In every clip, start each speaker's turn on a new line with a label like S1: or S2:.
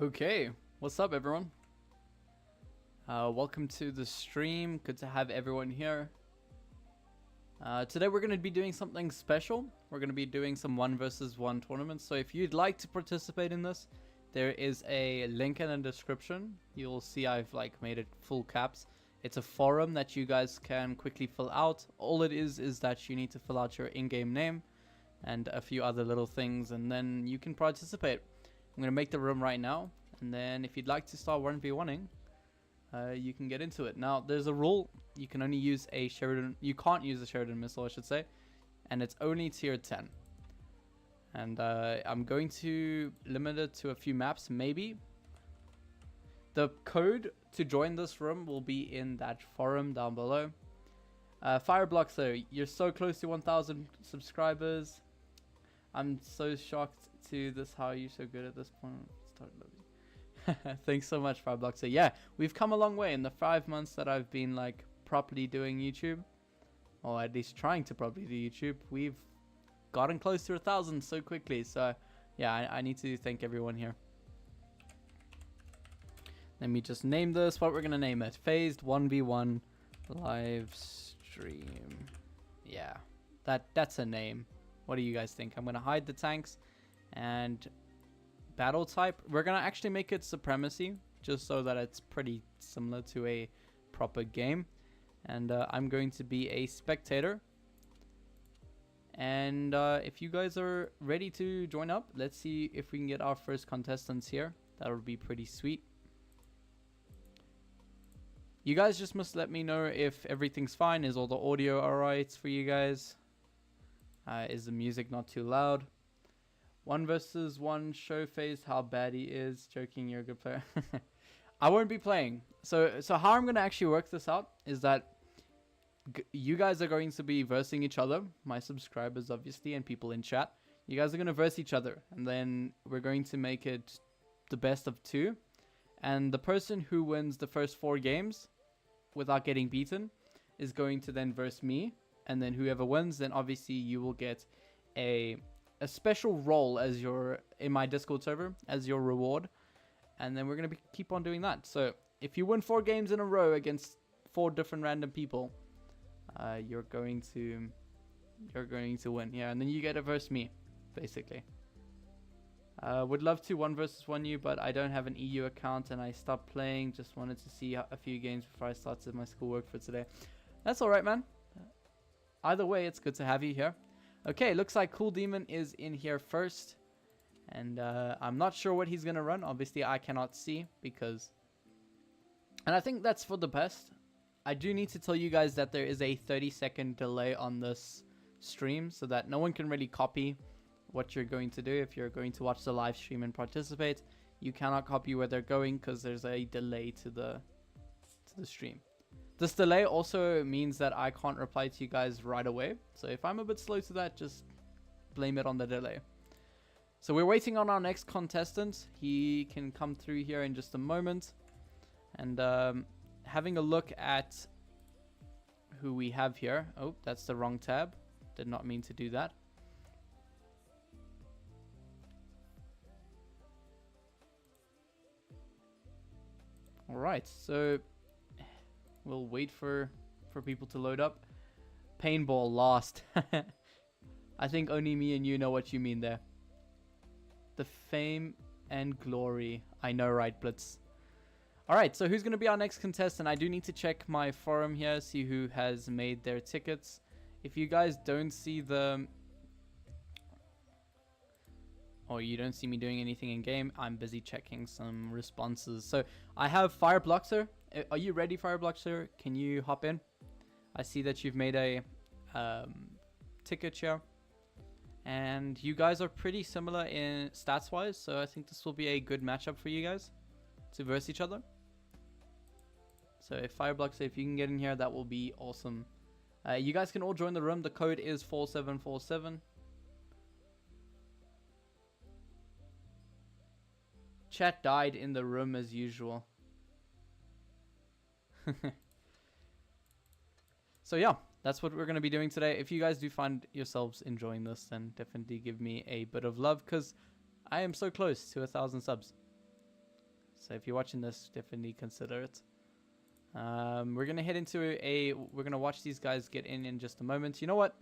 S1: Okay, what's up everyone? Welcome to the stream. Good to have everyone here. Today we're going to be doing something special. We're going to be doing some 1 versus 1 tournaments. So if you'd like to participate in this, there is a link in the description. You'll see I've made it full caps. It's a forum that you guys can quickly fill out. All it is that you need to fill out your in-game name and a few other little things, and then you can participate. I'm going to make the room right now, and then if you'd like to start 1v1ing, you can get into it. Now, there's a rule. You can only use a Sheridan... You can't use a Sheridan missile, I should say. And it's only tier 10. And I'm going to limit it to a few maps, maybe. The code to join this room will be in that forum down below. Fireblock, though, you're so close to 1,000 subscribers. I'm so shocked to this. How are you so good at this point? Start loving. Thanks so much, Fireblock. So yeah, we've come a long way in the 5 months that I've been properly doing YouTube, or at least trying to properly do YouTube. We've gotten close to 1,000 so quickly. So yeah, I need to thank everyone here. Let me just name this. What we're gonna name it? Phased 1v1 live stream. Yeah, that's a name. What do you guys think? I'm gonna hide the tanks and battle type. We're gonna actually make it supremacy, just so that it's pretty similar to a proper game. And I'm going to be a spectator. And if you guys are ready to join up, let's see if we can get our first contestants here. That would be pretty sweet. You guys just must let me know if everything's fine. Is all the audio alright for you guys? Is the music not too loud? 1 versus 1 show phase how bad he is. Joking, you're a good player. I won't be playing. So how I'm going to actually work this out is that you guys are going to be versing each other. My subscribers, obviously, and people in chat. You guys are going to verse each other. And then we're going to make it the best of 2. And the person who wins the first 4 games without getting beaten is going to then verse me. And then whoever wins, then obviously you will get a special role as in my Discord server as your reward. And then we're going to keep on doing that. So if you win 4 games in a row against 4 different random people, you're going to win. Yeah, and then you get to verse me, basically. Would love to 1 versus 1 you, but I don't have an EU account and I stopped playing. Just wanted to see a few games before I started my schoolwork for today. That's alright, man. Either way, it's good to have you here. Okay, looks like Cool Demon is in here first. And I'm not sure what he's going to run. Obviously, I cannot see because... And I think that's for the best. I do need to tell you guys that there is a 30-second delay on this stream so that no one can really copy what you're going to do. If you're going to watch the live stream and participate, you cannot copy where they're going because there's a delay to the stream. This delay also means that I can't reply to you guys right away. So if I'm a bit slow to that, just blame it on the delay. So we're waiting on our next contestant. He can come through here in just a moment. And having a look at who we have here. Oh, that's the wrong tab. Did not mean to do that. Alright, so we'll wait for people to load up. Paintball lost. I think only me and you know what you mean there. The fame and glory. I know, right, Blitz? Alright, so who's going to be our next contestant? I do need to check my forum here, see who has made their tickets. If you guys don't see the... or you don't see me doing anything in game, I'm busy checking some responses. So I have Firebloxer. Are you ready, Firebloxer? Can you hop in? I see that you've made a ticket here. And you guys are pretty similar in stats wise, so I think this will be a good matchup for you guys to verse each other. So if Firebloxer, if you can get in here, that will be awesome. You guys can all join the room. The code is 4747. Chat died in the room as usual. So yeah, that's what we're going to be doing today. If you guys do find yourselves enjoying this, then definitely give me a bit of love because I am so close to 1,000 subs. So if you're watching this, definitely consider it. We're gonna head into we're gonna watch these guys get in just a moment. You know what?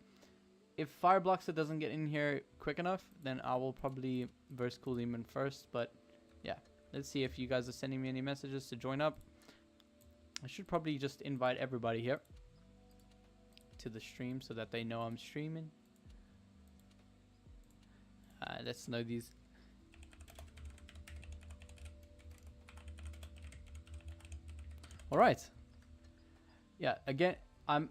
S1: If Firebloxer doesn't get in here quick enough, then I will probably verse Cool Demon first. But yeah, let's see if you guys are sending me any messages to join up. I should probably just invite everybody here to the stream so that they know I'm streaming. Let's know these. All right. Yeah, again, I'm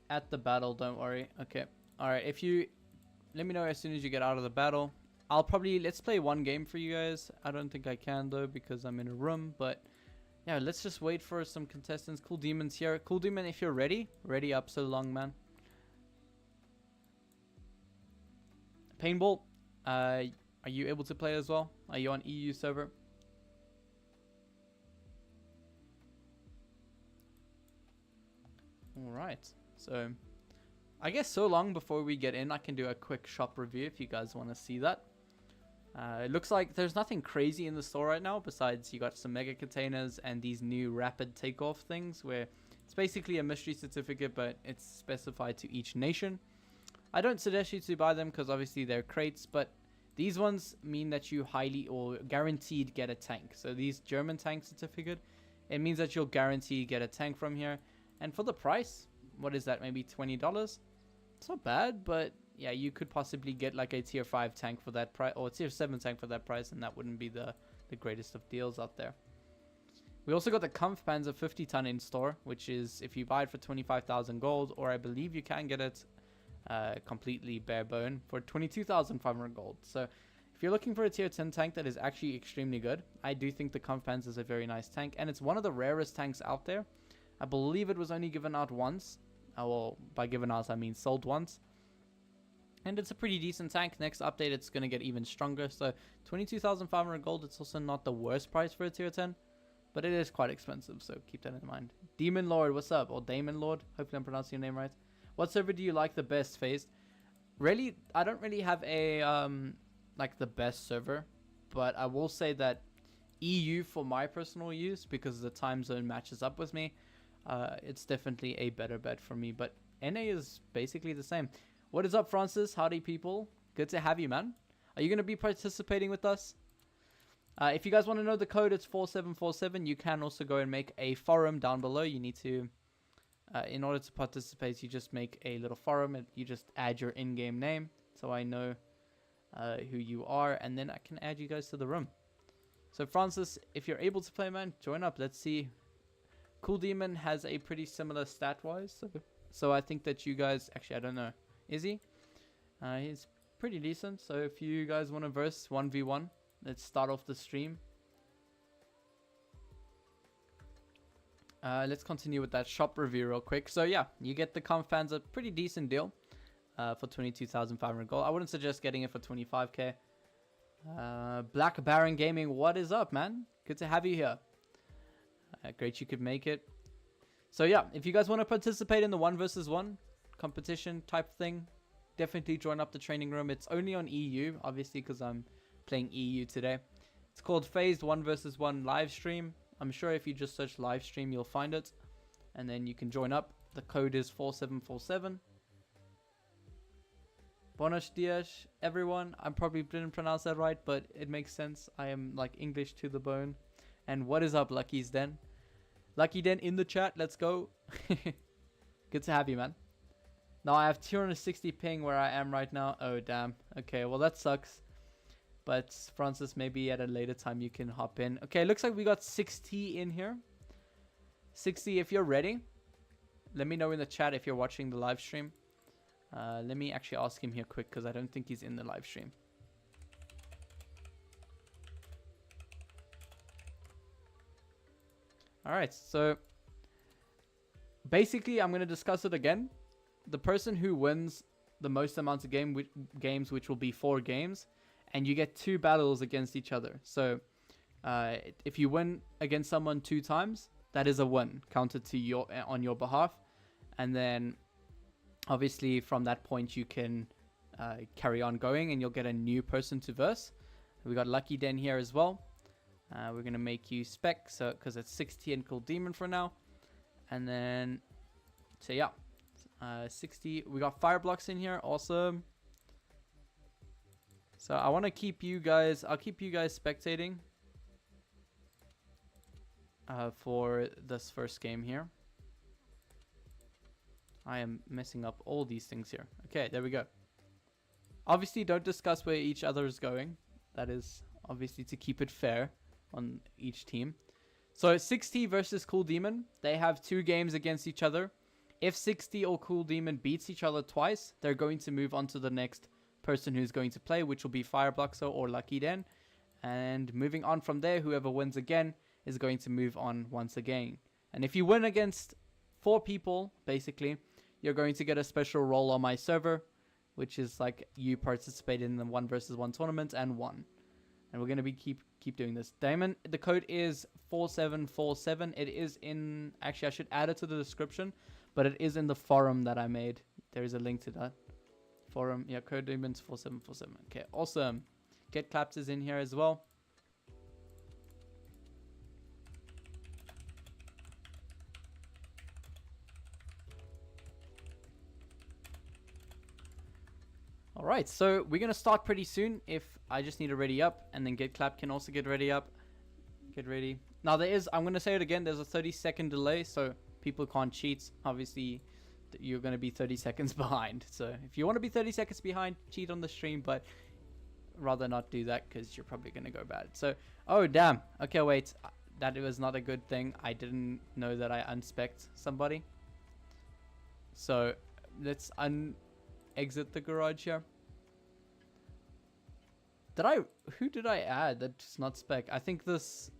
S1: at the battle, don't worry. Okay. All right, if you let me know as soon as you get out of the battle. I'll probably, let's play one game for you guys. I don't think I can though because I'm in a room, but yeah, let's just wait for some contestants. Cool Demon's here. Cool Demon, if you're ready up so long, man. Paintball, are you able to play as well? Are you on EU server? All right, so I guess so long before we get in, I can do a quick shop review if you guys want to see that. It looks like there's nothing crazy in the store right now besides you got some mega containers and these new rapid takeoff things where it's basically a mystery certificate, but it's specified to each nation. I don't suggest you to buy them because obviously they're crates, but these ones mean that you highly or guaranteed get a tank. So these German tank certificate, it means that you'll guarantee get a tank from here. And for the price, what is that, maybe $20? It's not bad, but yeah, you could possibly get like a tier 5 tank for that price, or a tier 7 tank for that price, and that wouldn't be the greatest of deals out there. We also got the Kampfpanzer 50 ton in store, which is if you buy it for 25,000 gold, or I believe you can get it completely bare bone for 22,500 gold. So if you're looking for a tier 10 tank that is actually extremely good, I do think the Kampfpanzer is a very nice tank, and it's one of the rarest tanks out there. I believe it was only given out once. Well, by given out, I mean sold once. And it's a pretty decent tank. Next update, it's going to get even stronger. So 22,500 gold, it's also not the worst price for a tier 10. But it is quite expensive, so keep that in mind. Demon Lord, what's up? Or Damon Lord. Hopefully I'm pronouncing your name right. What server do you like the best, Phased? Really, I don't really have a, like the best server. But I will say that EU for my personal use, because the time zone matches up with me, it's definitely a better bet for me. But NA is basically the same. What is up, Francis? Howdy, people. Good to have you, man. Are you going to be participating with us? If you guys want to know the code, it's 4747. You can also go and make a forum down below. You need to, in order to participate, you just make a little forum. And you just add your in-game name so I know who you are. And then I can add you guys to the room. So, Francis, if you're able to play, man, join up. Let's see. Cool Demon has a pretty similar stat-wise. So I think that you guys... Actually, I don't know. Is he? He's pretty decent. So if you guys want to verse 1v1, let's start off the stream. Let's continue with that shop review real quick. So yeah, you get the Kampfpanzer, pretty decent deal for 22,500 gold. I wouldn't suggest getting it for 25k. Black Baron Gaming, what is up, man? Good to have you here. Great you could make it. So yeah, if you guys want to participate in the 1 versus 1 competition type thing, definitely join up the training room. It's only on EU, obviously, because I'm playing EU today. It's called Phased 1 versus 1 live stream. I'm sure if you just search live stream, you'll find it, and then you can join up. The code is 4747. Buenos dias, everyone. I probably didn't pronounce that right, but it makes sense. I am like English to the bone. And what is up, Lucky's Den? Lucky Den in the chat. Let's go. Good to have you, man. Now I have 260 ping where I am right now. Oh, damn. Okay, well, that sucks. But, Francis, maybe at a later time you can hop in. Okay, looks like we got 60 in here. 60, if you're ready. Let me know in the chat if you're watching the live stream. Let me actually ask him here quick because I don't think he's in the live stream. Alright, so basically I'm going to discuss it again. The person who wins the most amount of games, which will be 4 games, and you get 2 battles against each other. So if you win against someone 2 times, that is a win counted to on your behalf. And then obviously from that point you can carry on going and you'll get a new person to verse. We got Lucky Den here as well. We're going to make you spec, so because it's 60 and Cool Demon for now. And then, so yeah, 60. We got fire blocks in here. Awesome. So I want to keep you guys, I'll keep you guys spectating for this first game here. I am messing up all these things here. Okay, there we go. Obviously, don't discuss where each other is going. That is obviously to keep it fair on each team. So 60 versus Cool Demon. They have 2 games against each other. If 60 or Cool Demon beats each other twice, they're going to move on to the next person who's going to play, which will be Firebloxer or Lucky Den. And moving on from there, whoever wins again is going to move on once again. And if you win against 4 people, basically, you're going to get a special role on my server, which is like you participate in the 1 versus 1 tournament and won. And we're going to be keep doing this. Diamond, the code is 4747. It is in, actually I should add it to the description, but it is in the forum that I made. There is a link to that forum. Yeah, code Diamond's 4747. Okay, awesome. Get Clapped is in here as well. Alright, so we're going to start pretty soon. If I just need to ready up, and then Get Clapped can also get ready up. Get ready. Now there is, I'm going to say it again, there's a 30-second delay, so people can't cheat. Obviously, you're going to be 30 seconds behind. So if you want to be 30 seconds behind, cheat on the stream, but rather not do that because you're probably going to go bad. So, oh damn. Okay, wait. That was not a good thing. I didn't know that I unspec'd somebody. So let's exit the garage here. Who did I add that's not spec? I think this,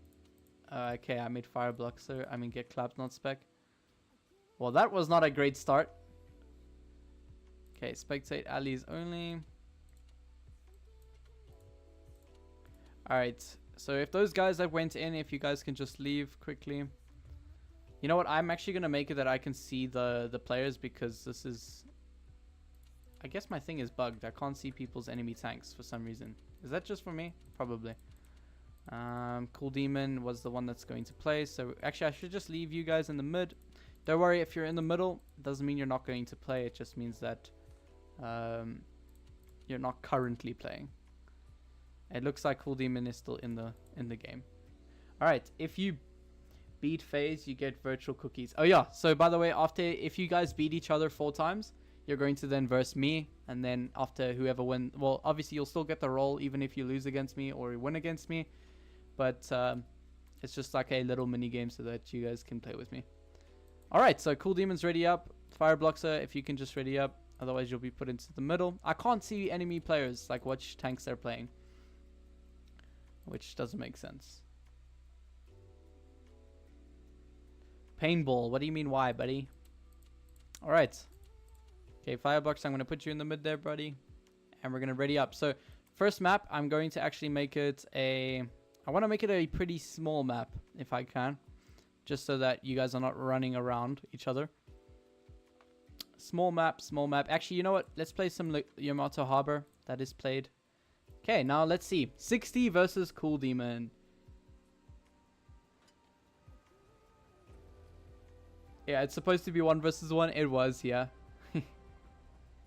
S1: okay, I made Firebloxer, I mean Get Clapped, not spec. Well, that was not a great start. Okay, spectate allies only. Alright, so if those guys that went in, if you guys can just leave quickly. You know what, I'm actually going to make it that I can see the players, because this is, I guess my thing is bugged. I can't see people's enemy tanks for some reason. Is that just for me? Probably. Cool Demon was the one that's going to play. So actually, I should just leave you guys in the mid. Don't worry if you're in the middle. It doesn't mean you're not going to play. It just means that you're not currently playing. It looks like Cool Demon is still in the game. All right. If you beat FaZe, you get virtual cookies. Oh yeah. So by the way, if you guys beat each other 4 times, you're going to then verse me, and then after whoever wins, well, obviously you'll still get the role even if you lose against me or you win against me, but it's just like a little mini game so that you guys can play with me. All right, so Cool Demon's ready up. Firebloxer, if you can just ready up, otherwise you'll be put into the middle. I can't see enemy players, like which tanks they're playing, which doesn't make sense. Paintball, what do you mean why, buddy? All right. Okay, Firebox, I'm going to put you in the mid there, buddy. And we're going to ready up. So, first map, I'm going to actually make it I want to make it a pretty small map, if I can. Just so that you guys are not running around each other. Small map, small map. Actually, you know what? Let's play some Yamato Harbor. That is played. Okay, now let's see. 60 versus Cool Demon. Yeah, it's supposed to be 1 versus 1. It was, yeah.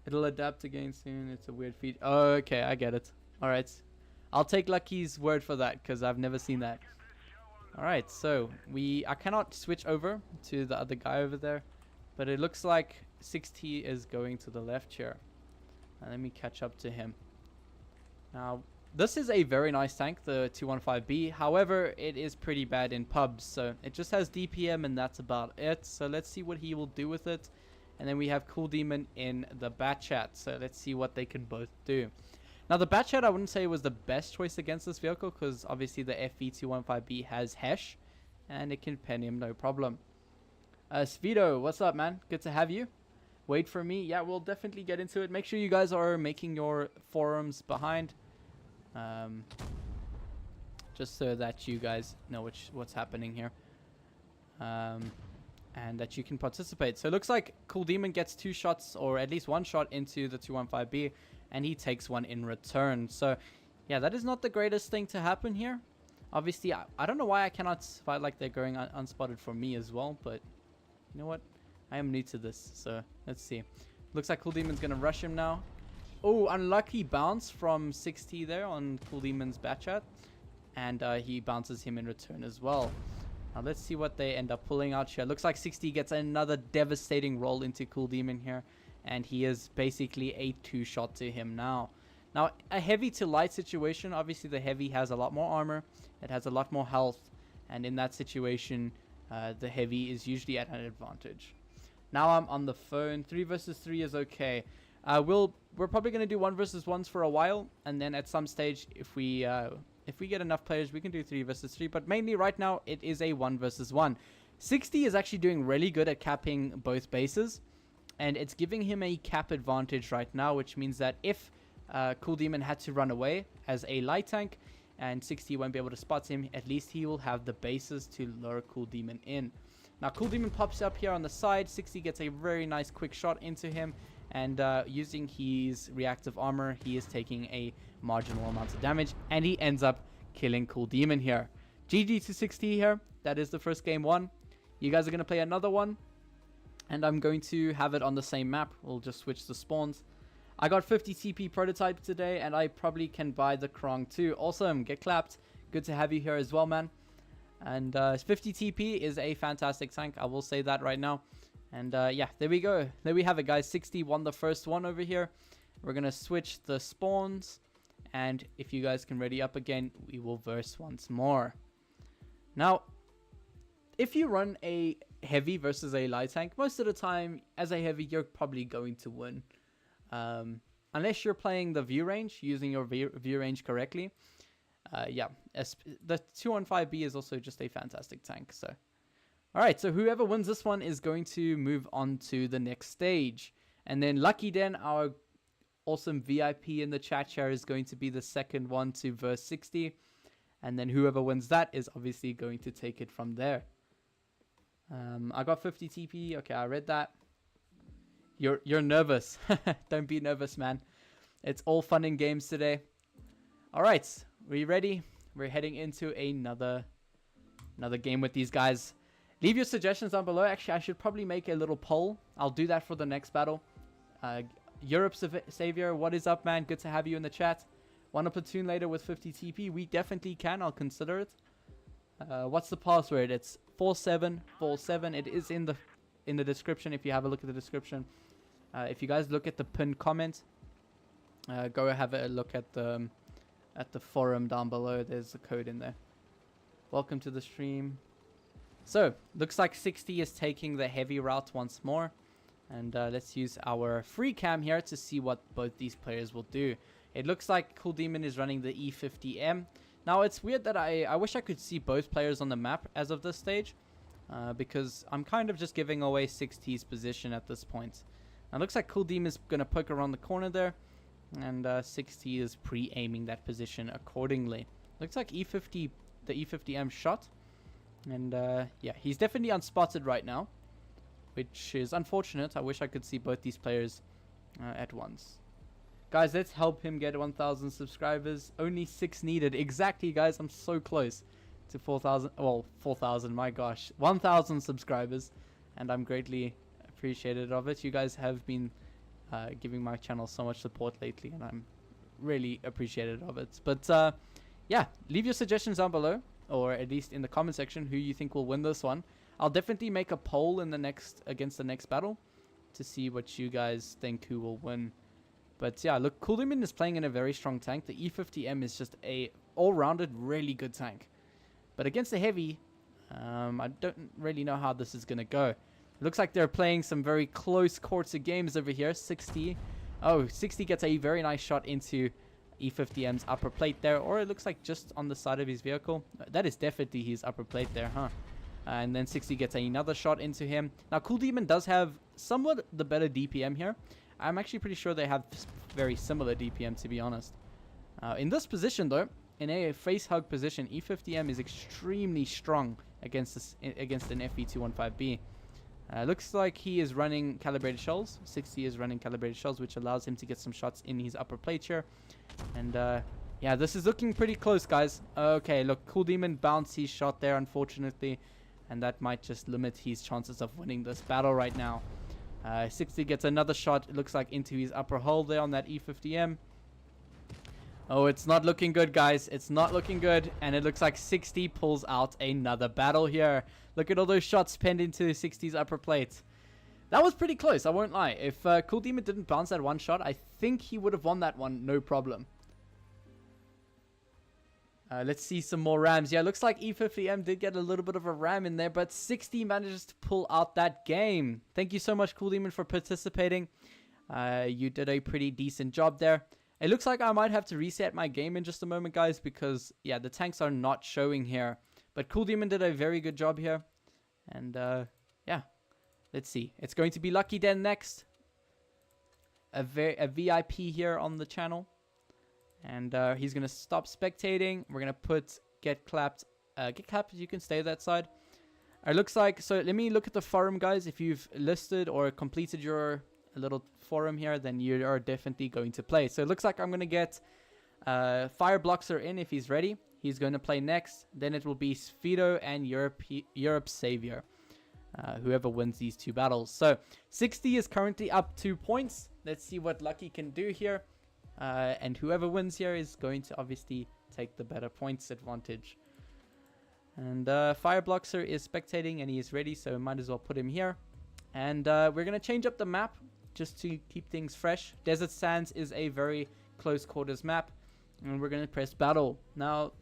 S1: It'll adapt again soon. It's a weird feed. Oh, okay, I get it. Alright. I'll take Lucky's word for that, because I've never seen that. Alright, so I cannot switch over to the other guy over there. But it looks like 60 is going to the left here. Let me catch up to him. Now, this is a very nice tank, the 215B. However, it is pretty bad in pubs. So it just has DPM and that's about it. So let's see what he will do with it. And then we have Cool Demon in the Bat Chat. So let's see what they can both do. Now the Bat Chat, I wouldn't say was the best choice against this vehicle, because obviously the FV215B has Hesh. And it can pen him no problem. Svido, what's up, man? Good to have you. Wait for me. Yeah, we'll definitely get into it. Make sure you guys are making your forums behind. Just so that you guys know what's happening here. And that you can participate. So it looks like Cool Demon gets 2 shots, or at least 1 shot into the 215B, and he takes 1 in return. So yeah, that is not the greatest thing to happen here. Obviously, I don't know why I cannot fight like they're going unspotted for me as well, but you know what? I am new to this, so let's see. Looks like Cool Demon's going to rush him now. Oh, unlucky bounce from 60 there on Cool Demon's Batchat. And he bounces him in return as well. Now let's see what they end up pulling out here. Looks like 60 gets another devastating roll into Cool Demon here. And he is basically a 2-shot to him now. Now, a heavy to light situation. Obviously, the heavy has a lot more armor. It has a lot more health. And in that situation, the heavy is usually at an advantage. Now I'm on the phone. 3 versus 3 is okay. We're probably going to do 1 versus 1s for a while. And then at some stage, if we get enough players, we can do 3 versus 3. But mainly right now, it is a 1 versus 1. 60 is actually doing really good at capping both bases. And it's giving him a cap advantage right now, which means that if Cool Demon had to run away as a light tank and 60 won't be able to spot him, at least he will have the bases to lure Cool Demon in. Now Cool Demon pops up here on the side. 60 gets a very nice quick shot into him, and using his reactive armor, he is taking a marginal amount of damage, and he ends up killing Cool Demon here. GG to 60 here. That is the first game won. You guys are going to play another one, and I'm going to have it on the same map. We'll just switch the spawns. I got 50 TP prototype today, and I probably can buy the Krong too. Awesome, get clapped. Good to have you here as well, man. And 50 TP is a fantastic tank. I will say that right now. And yeah, there we go. There we have it, guys. 60 won the first one over here. We're going to switch the spawns. And if you guys can ready up again, we will verse once more. Now, if you run a heavy versus a light tank, most of the time, as a heavy, you're probably going to win. Unless you're playing the view range, using your view range correctly. Yeah, the 215B is also just a fantastic tank. So, all right, so whoever wins this one is going to move on to the next stage. And then Lucky Den, our awesome VIP in the chat share, is going to be the second one to verse 60. And then whoever wins that is obviously going to take it from there. I got 50 TP. Okay, I read that. You're nervous. Don't be nervous, man. It's all fun and games today. All right, we ready? We're heading into another game with these guys. Leave your suggestions down below. Actually, I should probably make a little poll. I'll do that for the next battle. Europe's Savior, what is up, man? Good to have you in the chat. Want a platoon later with 50 TP? We definitely can. I'll consider it. What's the password? It's 4747. It is in the description if you have a look at the description. If you guys look at the pinned comment, go have a look at the forum down below. There's the code in there. Welcome to the stream. So, looks like 60 is taking the heavy route once more. And let's use our free cam here to see what both these players will do. It looks like Cool Demon is running the E50M. Now, it's weird that I wish I could see both players on the map as of this stage. Because I'm kind of just giving away 60's position at this point. Now, it looks like Cool Demon is going to poke around the corner there. And 60 is pre-aiming that position accordingly. Looks like the E50M shot. And yeah, he's definitely unspotted right now, which is unfortunate. I wish I could see both these players at once. Guys, let's help him get 1,000 subscribers. Only 6 needed. Exactly, guys. I'm so close to 4,000. Well, 4,000, my gosh. 1,000 subscribers. And I'm greatly appreciative of it. You guys have been giving my channel so much support lately, and I'm really appreciative of it. But yeah, leave your suggestions down below, or at least in the comment section, who you think will win this one. I'll definitely make a poll in against the next battle to see what you guys think who will win. But yeah, look, Cool Demon is playing in a very strong tank. The E50M is just a all-rounded, really good tank. But against the heavy, I don't really know how this is going to go. It looks like they're playing some very close quarter games over here. 60. Oh, 60 gets a very nice shot into E50M's upper plate there. Or it looks like just on the side of his vehicle. That is definitely his upper plate there, huh? And then 60 gets another shot into him. Now, Cool Demon does have somewhat the better DPM here. I'm actually pretty sure they have very similar DPM, to be honest. In this position, though, in a face hug position, E50M is extremely strong against an FE215B. Looks like he is running calibrated shells. 60 is running calibrated shells, which allows him to get some shots in his upper plate here. And Yeah, this is looking pretty close, guys. Okay, look, Cool Demon bounced his shot there, unfortunately. And that might just limit his chances of winning this battle right now. 60 gets another shot, it looks like, into his upper hole there on that E50M. Oh, it's not looking good, guys. It's not looking good. And it looks like 60 pulls out another battle here. Look at all those shots penned into 60's upper plate. That was pretty close, I won't lie. If Cool Demon didn't bounce that one shot, I think he would have won that one, no problem. Let's see some more rams. Yeah, looks like E50M did get a little bit of a ram in there, but 60 manages to pull out that game. Thank you so much, Cool Demon, for participating. You did a pretty decent job there. It looks like I might have to reset my game in just a moment, guys, because, yeah, the tanks are not showing here. But Cool Demon did a very good job here. And, yeah, let's see. It's going to be Lucky Den next. A VIP here on the channel. And he's going to stop spectating. We're going to put get clapped. Get clapped, you can stay that side. It looks like, so let me look at the forum, guys. If you've listed or completed your little forum here, then you are definitely going to play. So it looks like I'm going to get Firebloxer in if he's ready. He's going to play next. Then it will be Sfido and Europe's Savior. Whoever wins these two battles. So 60 is currently up 2 points. Let's see what Lucky can do here. And whoever wins here is going to obviously take the better points advantage. And Firebloxer is spectating and he is ready, so might as well put him here. And we're going to change up the map just to keep things fresh. Desert Sands is a very close quarters map. And we're going to press battle. Now,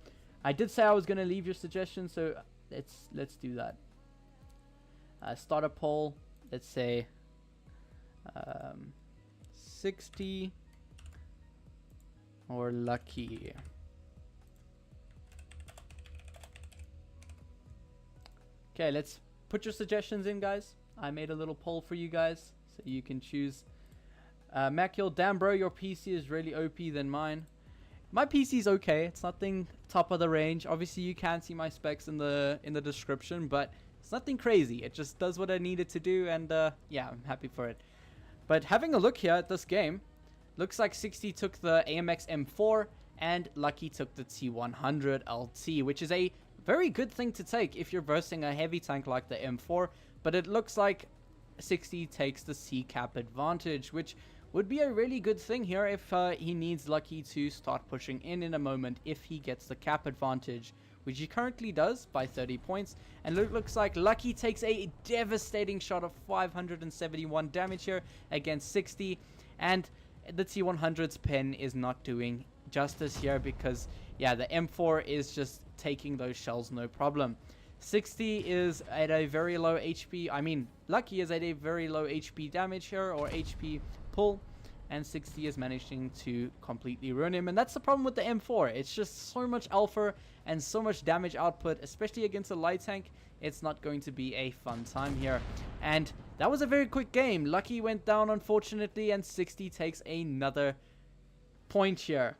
S1: I did say I was going to leave your suggestions, so let's do that. Start a poll. Let's say 60 or Lucky. Okay, let's put your suggestions in, guys. I made a little poll for you guys, so you can choose. Mackill, damn bro, your PC is really OP than mine. My PC is okay. It's nothing top of the range. Obviously, you can see my specs in the description, but it's nothing crazy. It just does what I need it to do, and yeah, I'm happy for it. But having a look here at this game, looks like 60 took the AMX M4 and Lucky took the T100 LT, which is a very good thing to take if you're versing a heavy tank like the M4. But it looks like 60 takes the C-cap advantage, which would be a really good thing here if he needs Lucky to start pushing in a moment if he gets the cap advantage, which he currently does by 30 points. And it looks like Lucky takes a devastating shot of 571 damage here against 60. And the T100's pen is not doing justice here because, yeah, the M4 is just taking those shells no problem. 60 is at a very low HP. I mean, Lucky is at a very low HP damage here, or HP pull. And 60 is managing to completely ruin him. And that's the problem with the M4. It's just so much alpha and so much damage output, especially against a light tank. It's not going to be a fun time here. And that was a very quick game. Lucky went down, unfortunately, and 60 takes another point here.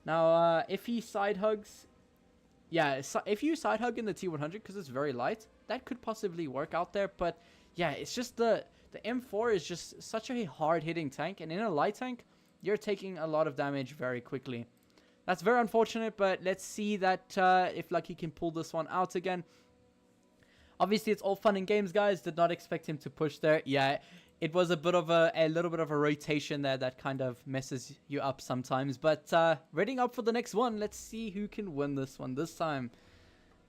S1: Now, if he side hugs... Yeah, if you side hug in the T100, because it's very light, that could possibly work out there. But, yeah, it's just the M4 is just such a hard-hitting tank. And in a light tank, you're taking a lot of damage very quickly. That's very unfortunate, but let's see that if Lucky can pull this one out again. Obviously, it's all fun and games, guys. Did not expect him to push there. Yeah, it was a bit of a little bit of a rotation there that kind of messes you up sometimes. But readying up for the next one. Let's see who can win this one this time.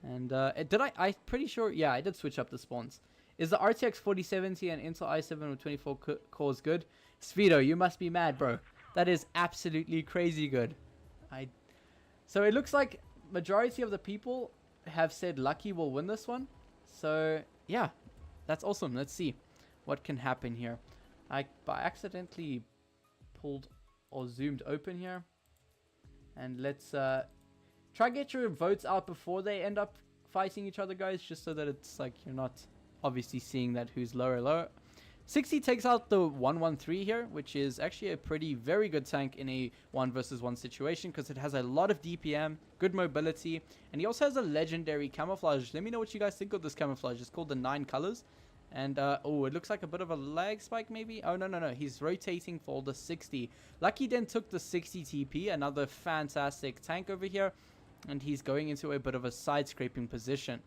S1: And I'm pretty sure, yeah, I did switch up the spawns. Is the RTX 4070 and Intel i7 with 24 cores good? Sfido, you must be mad, bro. That is absolutely crazy good. So it looks like majority of the people have said Lucky will win this one. So, yeah, that's awesome. Let's see what can happen here. I accidentally pulled or zoomed open here. And let's try get your votes out before they end up fighting each other, guys, just so that it's like you're not obviously seeing that who's lower. 60 takes out the 113 here, which is actually a very good tank in a 1 versus 1 situation because it has a lot of DPM, good mobility, and he also has a legendary camouflage. Let me know what you guys think of this camouflage. It's called the 9 colors, And, oh, it looks like a bit of a lag spike, maybe? Oh, no, no, no. He's rotating for the 60. Lucky then took the 60 TP, another fantastic tank over here. And he's going into a bit of a side-scraping position.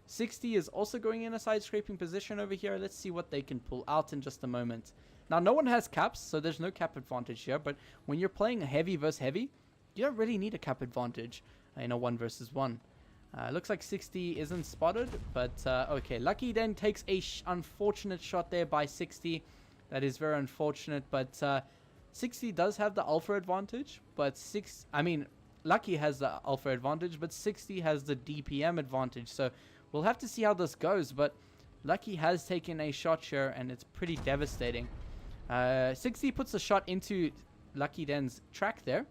S1: 60 is also going in a side-scraping position over here. Let's see what they can pull out in just a moment. Now, no one has caps, so there's no cap advantage here. But when you're playing heavy versus heavy, you don't really need a cap advantage in a 1 versus 1. Looks like 60 isn't spotted, but okay. Lucky then takes a unfortunate shot there by 60. That is very unfortunate, but 60 does have the alpha advantage, but Lucky has the alpha advantage, but 60 has the DPM advantage. So we'll have to see how this goes, but Lucky has taken a shot here, and it's pretty devastating. 60 puts a shot into Lucky Den's track there.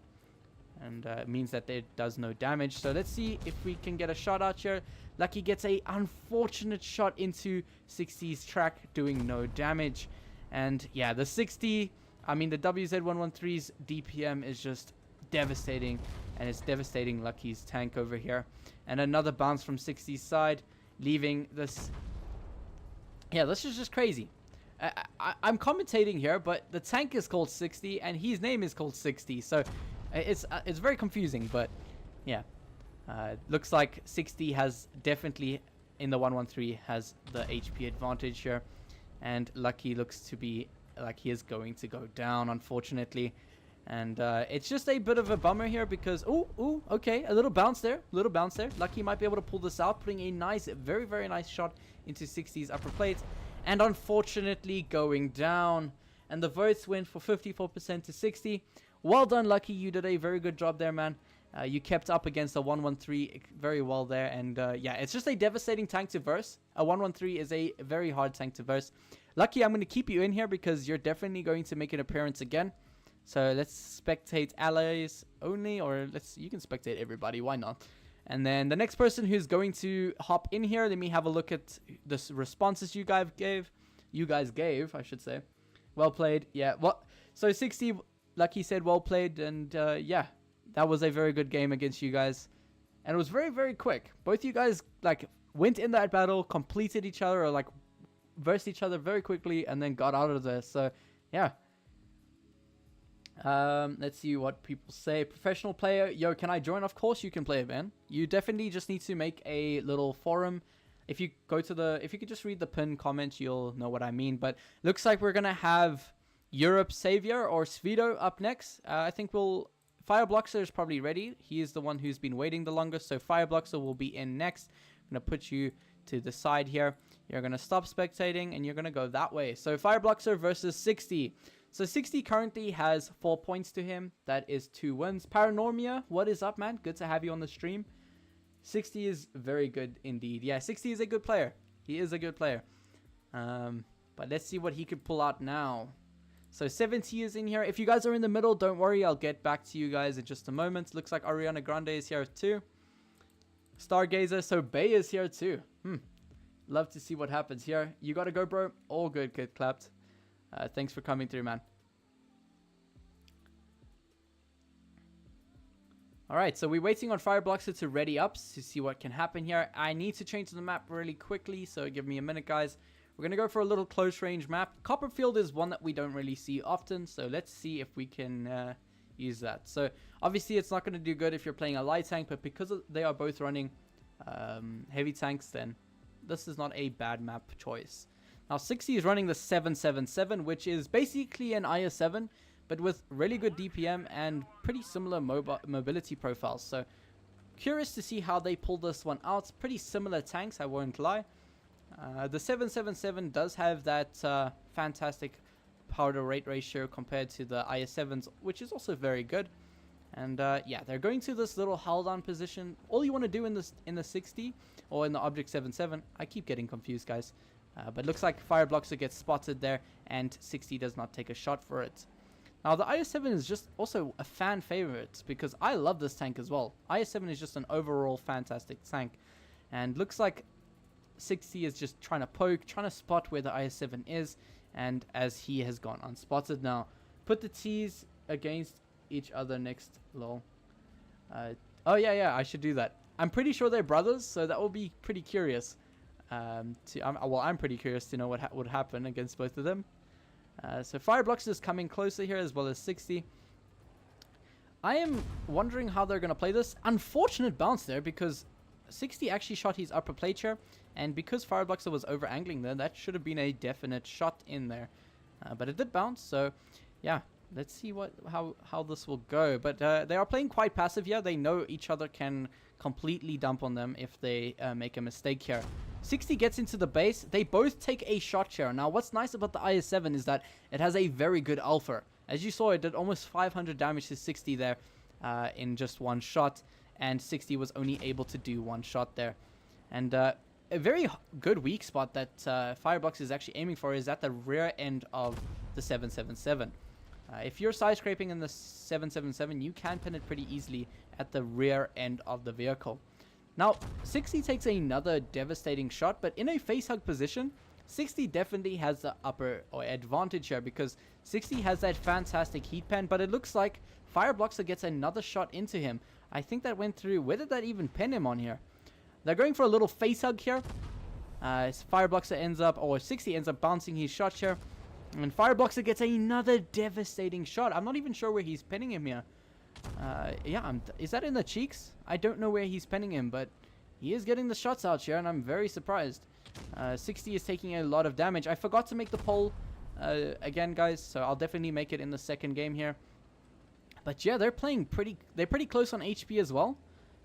S1: And it means that it does no damage. So let's see if we can get a shot out here. Lucky gets a unfortunate shot into 60's track, doing no damage. And yeah, the 60, the WZ113's DPM is just devastating. And it's devastating Lucky's tank over here. And another bounce from 60's side, leaving this. Yeah, this is just crazy. I'm commentating here, but the tank is called 60 and his name is called 60. So it's very confusing, but yeah. Looks like 60 has definitely, in the 113, has the HP advantage here. And Lucky looks to be like he is going to go down, unfortunately. And it's just a bit of a bummer here because, okay, a little bounce there. Lucky might be able to pull this out, putting a nice, very, very nice shot into 60's upper plate. And unfortunately going down. And the votes went for 54% to 60. Well done, Lucky. You did a very good job there, man. You kept up against a 113 very well there. And yeah, it's just a devastating tank to verse. A 113 is a very hard tank to verse. Lucky, I'm going to keep you in here because you're definitely going to make an appearance again. So let's spectate allies only, or you can spectate everybody. Why not? And then the next person who's going to hop in here, let me have a look at the responses you guys gave. I should say. Well played. Yeah. So 60, Lucky said well played, and yeah, that was a very good game against you guys, and it was very, very quick. Both you guys went in that battle, completed each other, or versed each other very quickly, and then got out of there. So yeah. Let's see what people say. Professional player, yo, can I join? Of course you can play it, man. You definitely just need to make a little forum. If you could just read the pinned comment, you'll know what I mean. But looks like we're gonna have Europe Savior or Svido up next. I think Firebloxer is probably ready. He is the one who's been waiting the longest, so Firebloxer will be in next. I'm gonna put you to the side here. You're gonna stop spectating and you're gonna go that way. So Firebloxer versus 60. So 60 currently has 4 points to him. That is 2 wins. Paranormia, what is up, man? Good to have you on the stream. 60 is very good indeed. Yeah, 60 is a good player. He is a good player. But let's see what he could pull out now. So 70 is in here. If you guys are in the middle, don't worry. I'll get back to you guys in just a moment. Looks like Ariana Grande is here too. Stargazer, so Bay is here too. Love to see what happens here. You gotta go, bro. All good, get clapped. Thanks for coming through, man. Alright, so we're waiting on Firebloxer to ready up to see what can happen here. I need to change the map really quickly, so give me a minute, guys. We're going to go for a little close range map. Copperfield is one that we don't really see often, so let's see if we can use that. So obviously it's not going to do good if you're playing a light tank, but because they are both running heavy tanks, then this is not a bad map choice. Now 60 is running the 777, which is basically an IS-7, but with really good DPM and pretty similar mobility profiles. So curious to see how they pull this one out. Pretty similar tanks, I won't lie. The 777 does have that fantastic power to rate ratio compared to the IS-7s, which is also very good. And yeah, they're going to this little hull down position. All you want to do in the 60 or in the Object 77, I keep getting confused, guys. But looks like Firebloxer gets spotted there, and 60 does not take a shot for it. Now, the IS-7 is just also a fan favorite because I love this tank as well. IS-7 is just an overall fantastic tank. And looks like 60 is just trying to poke, trying to spot where the IS-7 is. And as he has gone unspotted now, put the T's against each other next. Lol. Oh, yeah, I should do that. I'm pretty sure they're brothers, so that will be pretty curious. Well, I'm pretty curious to know what would happen against both of them. So Fireblox is coming closer here, as well as 60. I am wondering how they're going to play this. Unfortunate bounce there, because 60 actually shot his upper plate here, and because Firebloxer was over angling there, that should have been a definite shot in there. But it did bounce, so yeah, let's see how this will go. But they are playing quite passive here. They know each other can completely dump on them if they make a mistake here. 60 gets into the base. They both take a shot share. Now, what's nice about the IS-7 is that it has a very good alpha. As you saw, it did almost 500 damage to 60 there in just one shot, and 60 was only able to do one shot there. And a very good weak spot that Fireblox is actually aiming for is at the rear end of the 777. If you're side scraping in the 777, you can pin it pretty easily at the rear end of the vehicle. Now, 60 takes another devastating shot, but in a face hug position, 60 definitely has the upper or advantage here, because 60 has that fantastic heat pen, but it looks like Firebloxer gets another shot into him. I think that went through. Where did that even pin him on here? They're going for a little face hug here. Firebloxer ends up, or 60 ends up bouncing his shot here. And Firebloxer gets another devastating shot. I'm not even sure where he's pinning him here. Yeah, is that in the cheeks? I don't know where he's pinning him, but he is getting the shots out here, and I'm very surprised. 60 is taking a lot of damage. I forgot to make the poll again, guys, so I'll definitely make it in the second game here. But yeah, they're pretty close on HP as well.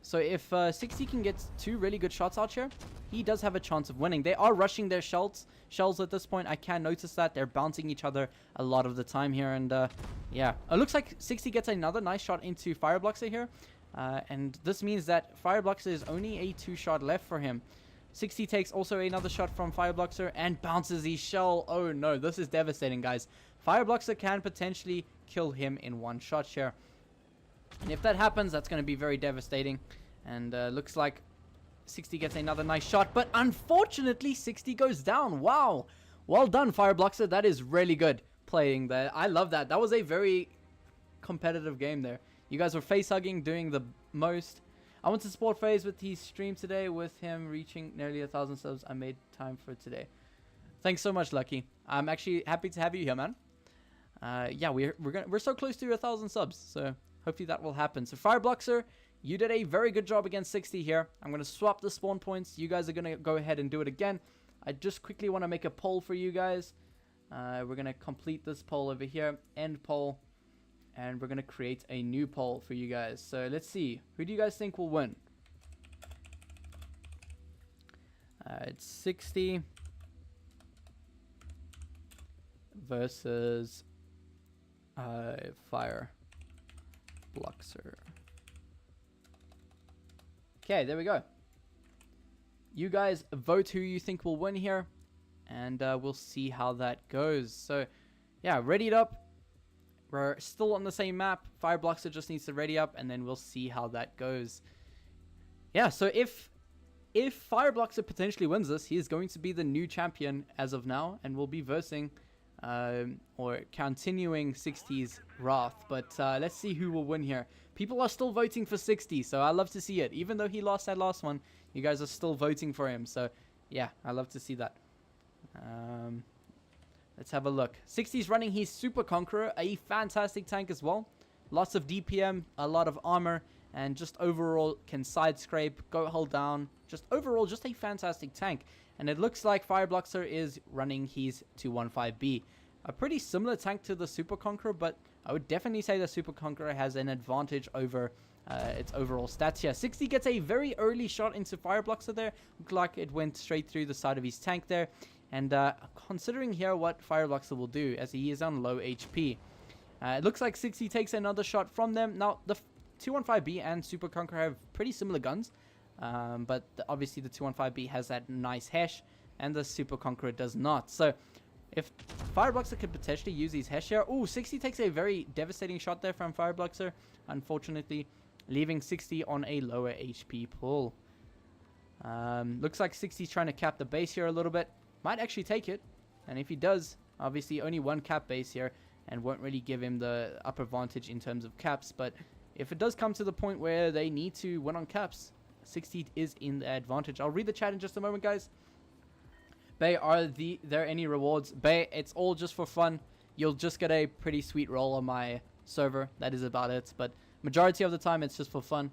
S1: So if 60 can get 2 really good shots out here, he does have a chance of winning. They are rushing their shells at this point. I can notice that they're bouncing each other a lot of the time here. And yeah, it looks like 60 gets another nice shot into Firebloxer here. And this means that Firebloxer is only a 2-shot left for him. 60 takes also another shot from Firebloxer and bounces his shell. Oh no, this is devastating, guys. Firebloxer can potentially kill him in one shot here. And if that happens, that's going to be very devastating. And looks like 60 gets another nice shot. But unfortunately, 60 goes down. Wow. Well done, Firebloxer. That is really good playing there. I love that. That was a very competitive game there. You guys were face-hugging, doing the most. I went to Sport Phase with his stream today with him reaching nearly 1,000 subs. I made time for today. Thanks so much, Lucky. I'm actually happy to have you here, man. Yeah, we're so close to 1,000 subs, so hopefully that will happen. So Firebloxer, you did a very good job against 60 here. I'm going to swap the spawn points. You guys are going to go ahead and do it again. I just quickly want to make a poll for you guys. We're going to complete this poll over here, end poll, and we're going to create a new poll for you guys. So let's see. Who do you guys think will win? It's 60 versus Firebloxer. Okay, there we go. You guys vote who you think will win here, and we'll see how that goes. So, yeah, ready it up. We're still on the same map. Firebloxer just needs to ready up, and then we'll see how that goes. Yeah, so if Firebloxer potentially wins this, he is going to be the new champion as of now, and will be versing or continuing 60's wrath. But let's see who will win here. People are still voting for 60, so I love to see it. Even though he lost that last one, you guys are still voting for him. So yeah, I love to see that. Let's have a look. 60's running his Super Conqueror, a fantastic tank as well. Lots of DPM, a lot of armor, and just overall can side scrape, go hold down. Just overall, just a fantastic tank. And it looks like Firebloxer is running his 215B. A pretty similar tank to the Super Conqueror, but I would definitely say the Super Conqueror has an advantage over its overall stats here. 60 gets a very early shot into Firebloxer there. Looked like it went straight through the side of his tank there. And considering here what Firebloxer will do, as he is on low HP. It looks like 60 takes another shot from them. Now, the 215B and Super Conqueror have pretty similar guns. But obviously the 215B has that nice hash, and the Super Conqueror does not. So if Firebloxer could potentially use his hash here. Oh, 60 takes a very devastating shot there from Firebloxer, unfortunately, leaving 60 on a lower HP pool. Looks like 60's trying to cap the base here a little bit. Might actually take it, and if he does, obviously only one cap base here, and won't really give him the upper advantage in terms of caps. But if it does come to the point where they need to win on caps, 60 is in the advantage. I'll read the chat in just a moment, guys. Bay, are there any rewards? Bay, it's all just for fun. You'll just get a pretty sweet roll on my server. That is about it. But majority of the time, it's just for fun.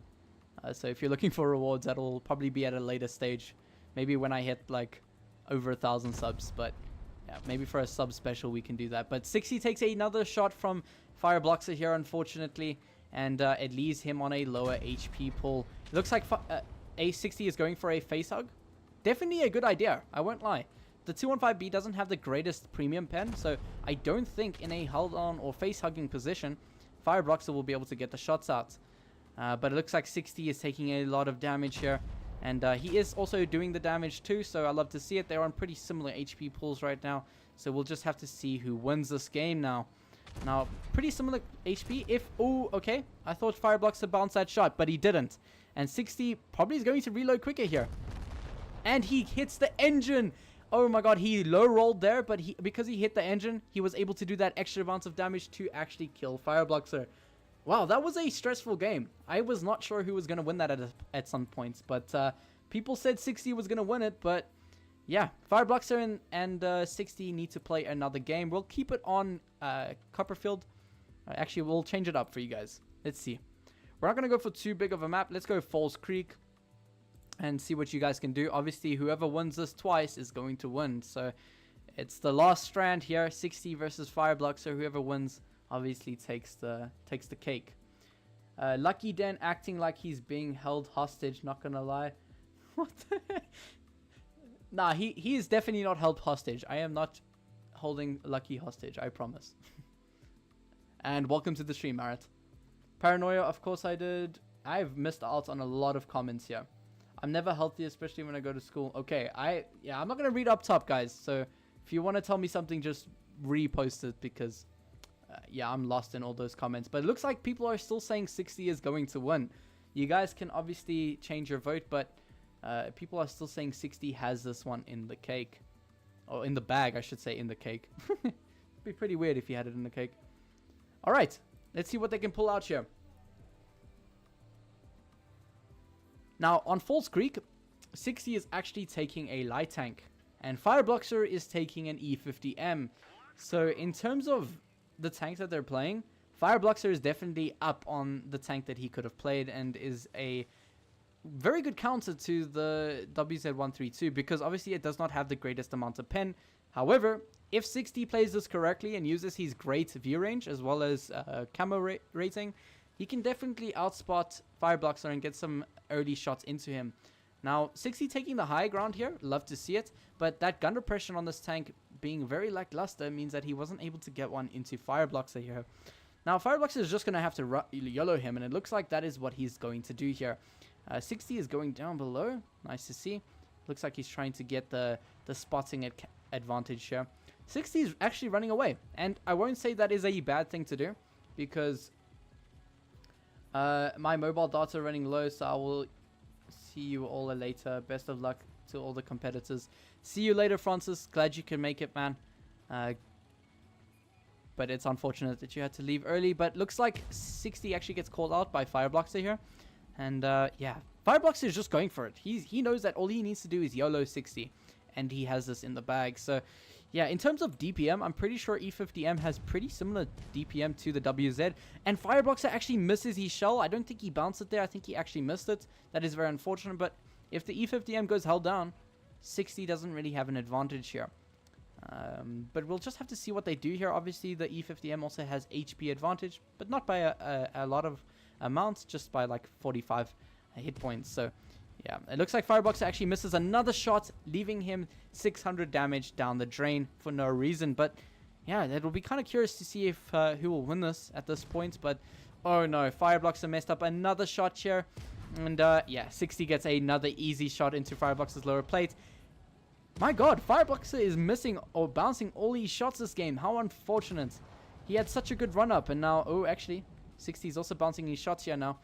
S1: So if you're looking for rewards, that'll probably be at a later stage. Maybe when I hit like over 1,000 subs. But yeah, maybe for a sub special we can do that. But 60 takes another shot from Firebloxer here, unfortunately. And it leaves him on a lower HP pool. It looks like A60 is going for a face hug. Definitely a good idea, I won't lie. The 215B doesn't have the greatest premium pen, so I don't think in a held on or face hugging position, Firebloxer will be able to get the shots out. But it looks like 60 is taking a lot of damage here. And he is also doing the damage too, so I love to see it. They're on pretty similar HP pools right now. So we'll just have to see who wins this game now. Now, pretty similar HP. Oh, okay. I thought Firebloxer bounced that shot, but he didn't. And 60 probably is going to reload quicker here. And he hits the engine. Oh my god, he low rolled there, but because he hit the engine, he was able to do that extra amount of damage to actually kill Firebloxer. Wow, that was a stressful game. I was not sure who was going to win that at some points, but people said 60 was going to win it, but yeah, Firebloxer and 60 need to play another game. We'll keep it on Copperfield. Actually, we'll change it up for you guys. Let's see. We're not going to go for too big of a map. Let's go Falls Creek and see what you guys can do. Obviously, whoever wins this twice is going to win. So it's the last strand here, 60 versus Firebloxer. Whoever wins obviously takes the cake. Lucky Den acting like he's being held hostage, not gonna lie. What the heck? Nah, he is definitely not held hostage. I am not holding Lucky hostage, I promise. And welcome to the stream, Marat. Paranoia, of course I did. I've missed out on a lot of comments here. I'm never healthy, especially when I go to school. Okay, I'm not gonna read up top, guys. So if you want to tell me something, just repost it, because yeah, I'm lost in all those comments. But it looks like people are still saying 60 is going to win. You guys can obviously change your vote, but people are still saying 60 has this one in the cake. Or in the bag, I should say, in the cake. It'd be pretty weird if you had it in the cake. Alright, let's see what they can pull out here. Now, on Falls Creek, 60 is actually taking a light tank. And Firebloxer is taking an E50M. So, in terms of the tanks that they're playing, Firebloxer is definitely up on the tank that he could have played, and is a very good counter to the WZ132, because obviously it does not have the greatest amount of pen. However, if 60 plays this correctly and uses his great view range as well as camo rating, he can definitely outspot Firebloxer and get some early shots into him. Now, 60 taking the high ground here, love to see it, but that gun repression on this tank being very lackluster means that he wasn't able to get one into Firebloxer here. Now, Firebloxer is just going to have to YOLO him, and it looks like that is what he's going to do here. 60 is going down below, nice to see. Looks like he's trying to get the spotting advantage here. 60 is actually running away, and I won't say that is a bad thing to do, because my mobile data running low, so I will see you all later. Best of luck to all the competitors. See you later, Francis. Glad you can make it, man. But it's unfortunate that you had to leave early. But looks like 60 actually gets called out by Firebloxer here. And yeah, Firebloxer is just going for it. He knows that all he needs to do is YOLO 60. And he has this in the bag. So yeah, in terms of DPM, I'm pretty sure E50M has pretty similar DPM to the WZ. And Firebloxer actually misses his shell. I don't think he bounced it there. I think he actually missed it. That is very unfortunate. But if the E50M goes held down, 60 doesn't really have an advantage here. But we'll just have to see what they do here. Obviously, the E50M also has HP advantage, but not by a lot of amounts, just by like 45 hit points. So yeah, it looks like Firebloxer actually misses another shot, leaving him 600 damage down the drain for no reason. But yeah, it will be kind of curious to see if who will win this at this point. But oh no, Firebloxer messed up another shot here. And yeah, 60 gets another easy shot into Firebloxer's lower plate. My god, Firebloxer is missing or bouncing all these shots this game. How unfortunate. He had such a good run-up, and now, oh, actually, 60 is also bouncing his shots here now.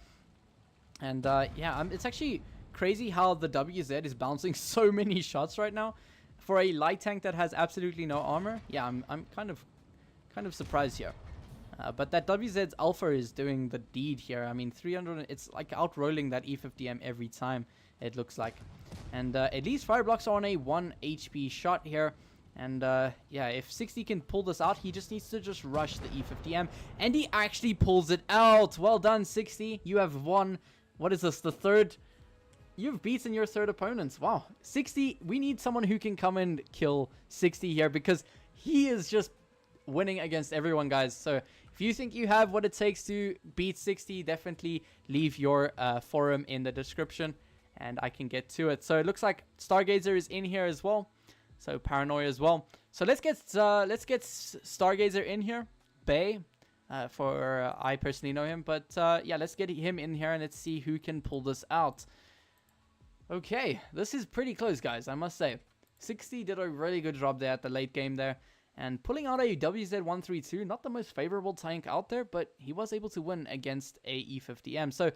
S1: And yeah, it's actually crazy how the WZ is bouncing so many shots right now for a light tank that has absolutely no armor. Yeah, I'm kind of surprised here. But that WZ's alpha is doing the deed here. I mean, 300, it's like outrolling that E50M every time, it looks like. And at least Fireblocks are on a 1 HP shot here. And yeah, if 60 can pull this out, he just needs to just rush the E50M. And he actually pulls it out. Well done, 60. You have won. What is this? The third? You've beaten your third opponents. Wow. 60, we need someone who can come and kill 60 here, because he is just winning against everyone, guys. So if you think you have what it takes to beat 60, definitely leave your forum in the description and I can get to it. So it looks like Stargazer is in here as well. So Paranoia as well. So let's get Stargazer in here. Bay, I personally know him, but yeah, let's get him in here and let's see who can pull this out. Okay, this is pretty close, guys, I must say. 60 did a really good job there at the late game there. And pulling out a WZ132, not the most favorable tank out there, but he was able to win against a E50M. So,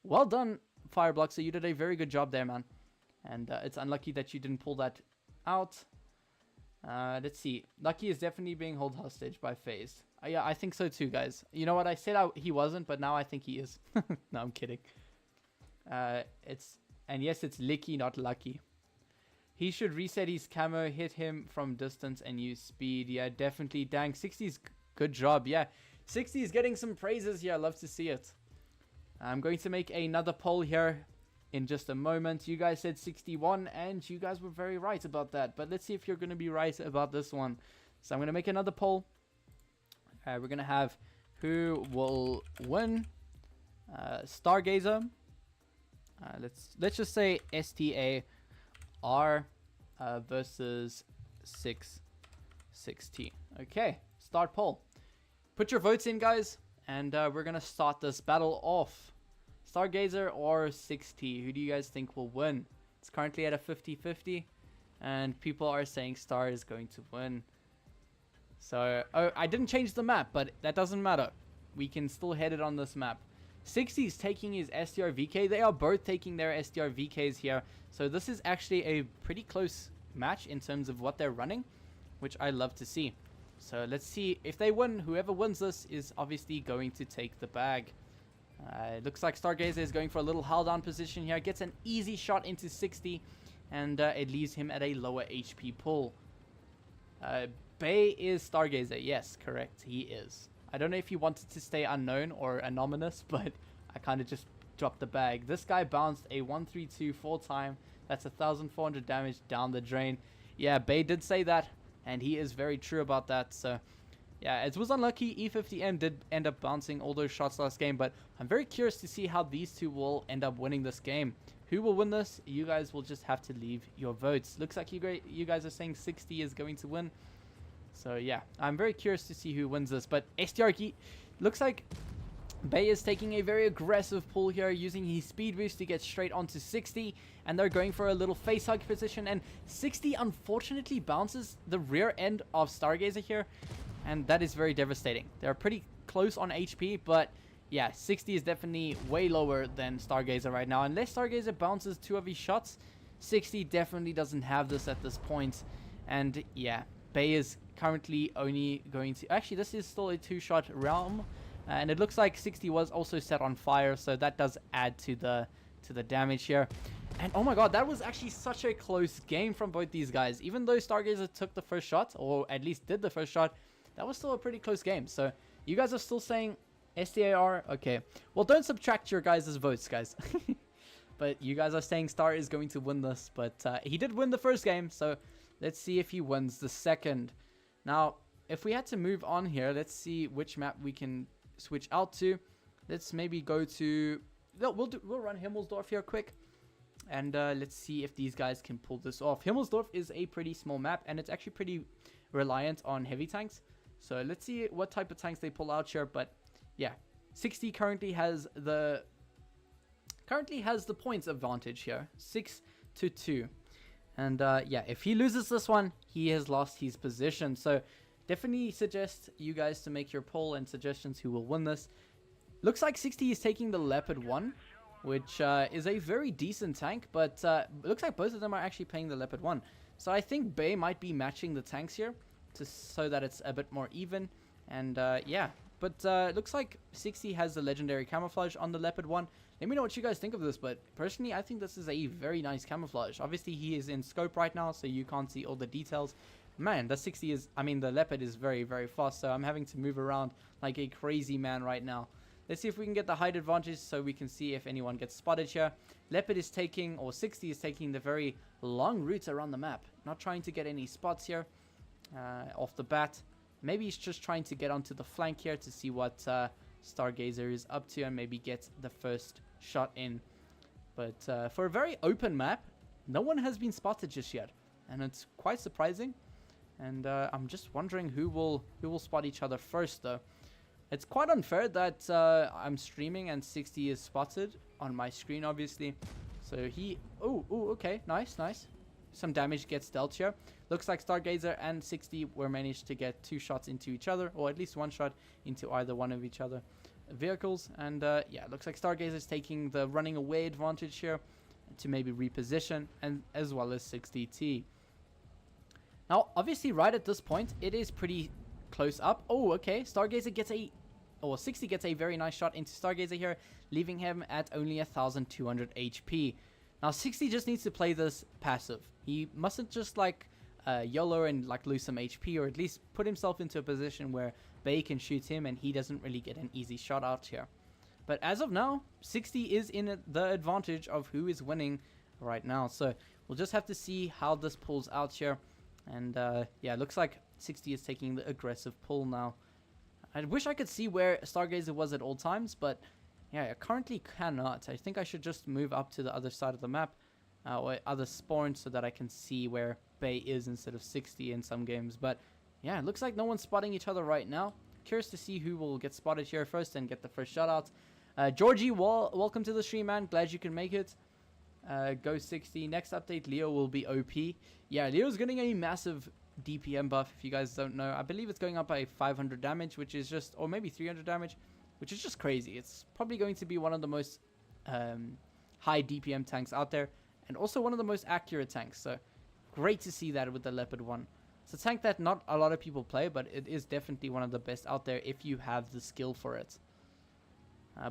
S1: well done, Fireblock. So you did a very good job there, man. And it's unlucky that you didn't pull that out. Let's see. Lucky is definitely being held hostage by FaZe. Yeah, I think so too, guys. You know what? I said he wasn't, but now I think he is. No, I'm kidding. And yes, it's Licky, not Lucky. He should reset his camo, hit him from distance, and use speed. Yeah, definitely. Dang, 60's good job. Yeah, 60 is getting some praises here. I love to see it. I'm going to make another poll here in just a moment. You guys said 61, and you guys were very right about that. But let's see if you're going to be right about this one. So I'm going to make another poll. We're going to have who will win. Stargazer. Let's just say STAR versus 660. Okay, start poll. Put your votes in, guys, and we're gonna start this battle off. Stargazer or 60? Who do you guys think will win? It's currently at a 50-50, and people are saying Star is going to win. So, oh, I didn't change the map, but that doesn't matter. We can still head it on this map. 60 is taking his STR VK. They are both taking their STR VKs here. So this is actually a pretty close match in terms of what they're running, which I love to see. So let's see if they win. Whoever wins this is obviously going to take the bag. It looks like Stargazer is going for a little held down position here. Gets an easy shot into 60, and it leaves him at a lower HP pull. Bay is Stargazer. Yes, correct. He is. I don't know if he wanted to stay unknown or anonymous, but I kind of just dropped the bag. This guy bounced a 132 4-time. That's 1,400 damage down the drain. Yeah, Bay did say that, and he is very true about that. So, yeah, it was unlucky. E50M did end up bouncing all those shots last game, but I'm very curious to see how these two will end up winning this game. Who will win this? You guys will just have to leave your votes. Looks like you guys are saying 60 is going to win. So yeah, I'm very curious to see who wins this. But STRG looks like Bay is taking a very aggressive pull here, using his speed boost to get straight onto 60. And they're going for a little face hug position. And 60 unfortunately bounces the rear end of Stargazer here. And that is very devastating. They're pretty close on HP, but yeah, 60 is definitely way lower than Stargazer right now. Unless Stargazer bounces 2 of his shots, 60 definitely doesn't have this at this point. And yeah, Bay is currently only going to... Actually, this is still a 2-shot realm. And it looks like 60 was also set on fire, so that does add to the damage here. And oh my god, that was actually such a close game from both these guys. Even though Stargazer took the first shot, or at least did the first shot, that was still a pretty close game. So you guys are still saying STAR? Okay. Well, don't subtract your guys' votes, guys. But you guys are saying Star is going to win this. But he did win the first game, so let's see if he wins the second. Now, if we had to move on here, let's see which map we can switch out to. Let's maybe go to... No, we'll run Himmelsdorf here quick. And let's see if these guys can pull this off. Himmelsdorf is a pretty small map, and it's actually pretty reliant on heavy tanks. So let's see what type of tanks they pull out here. But yeah, 60 currently has the points advantage here, 6-2. And yeah, if he loses this one, he has lost his position. So definitely suggest you guys to make your poll and suggestions who will win this. Looks like 60 is taking the Leopard 1, which is a very decent tank, but looks like both of them are actually playing the Leopard 1. So I think Bay might be matching the tanks here so that it's a bit more even. And yeah, but looks like 60 has the legendary camouflage on the Leopard 1. Let me know what you guys think of this, but personally, I think this is a very nice camouflage. Obviously, he is in scope right now, so you can't see all the details. Man, the 60 is, I mean, the leopard is very, very fast, so I'm having to move around like a crazy man right now. Let's see if we can get the height advantage so we can see if anyone gets spotted here. Leopard is taking, or 60 is taking the very long route around the map. Not trying to get any spots here off the bat. Maybe he's just trying to get onto the flank here to see what Stargazer is up to and maybe get the first shot in. But for a very open map, no one has been spotted just yet. And it's quite surprising. And I'm just wondering who will spot each other first, though. It's quite unfair that I'm streaming and 60 is spotted on my screen, obviously. So he... Oh, okay. Nice, nice. Some damage gets dealt here. Looks like Stargazer and 60 were managed to get 2 shots into each other, or at least 1 shot into either one of each other vehicles. And yeah, looks like Stargazer is taking the running away advantage here to maybe reposition, and as well as 60T. Now, obviously, right at this point, it is pretty close up. Oh, okay. Stargazer gets a... Or 60 gets a very nice shot into Stargazer here, leaving him at only 1,200 HP. Now, 60 just needs to play this passive. He mustn't just, like, YOLO and, like, lose some HP, or at least put himself into a position where Bay can shoot him and he doesn't really get an easy shot out here. But as of now, 60 is in the advantage of who is winning right now. So, we'll just have to see how this pulls out here. And yeah, it looks like 60 is taking the aggressive pull now. I wish I could see where Stargazer was at all times, but yeah, I currently cannot. I think I should just move up to the other side of the map, or other spawn, so that I can see where Bay is instead of 60 in some games. But yeah, it looks like no one's spotting each other right now. Curious to see who will get spotted here first and get the first shot out. Georgie, welcome to the stream, man. Glad you can make it. Go 60. Next update, Leo will be OP. Yeah, Leo's getting a massive DPM buff, if you guys don't know. I believe it's going up by 500 damage, which is just, or maybe 300 damage, which is just crazy. It's probably going to be one of the most high DPM tanks out there, and also one of the most accurate tanks. So great to see that with the Leopard 1. It's a tank that not a lot of people play, but it is definitely one of the best out there if you have the skill for it.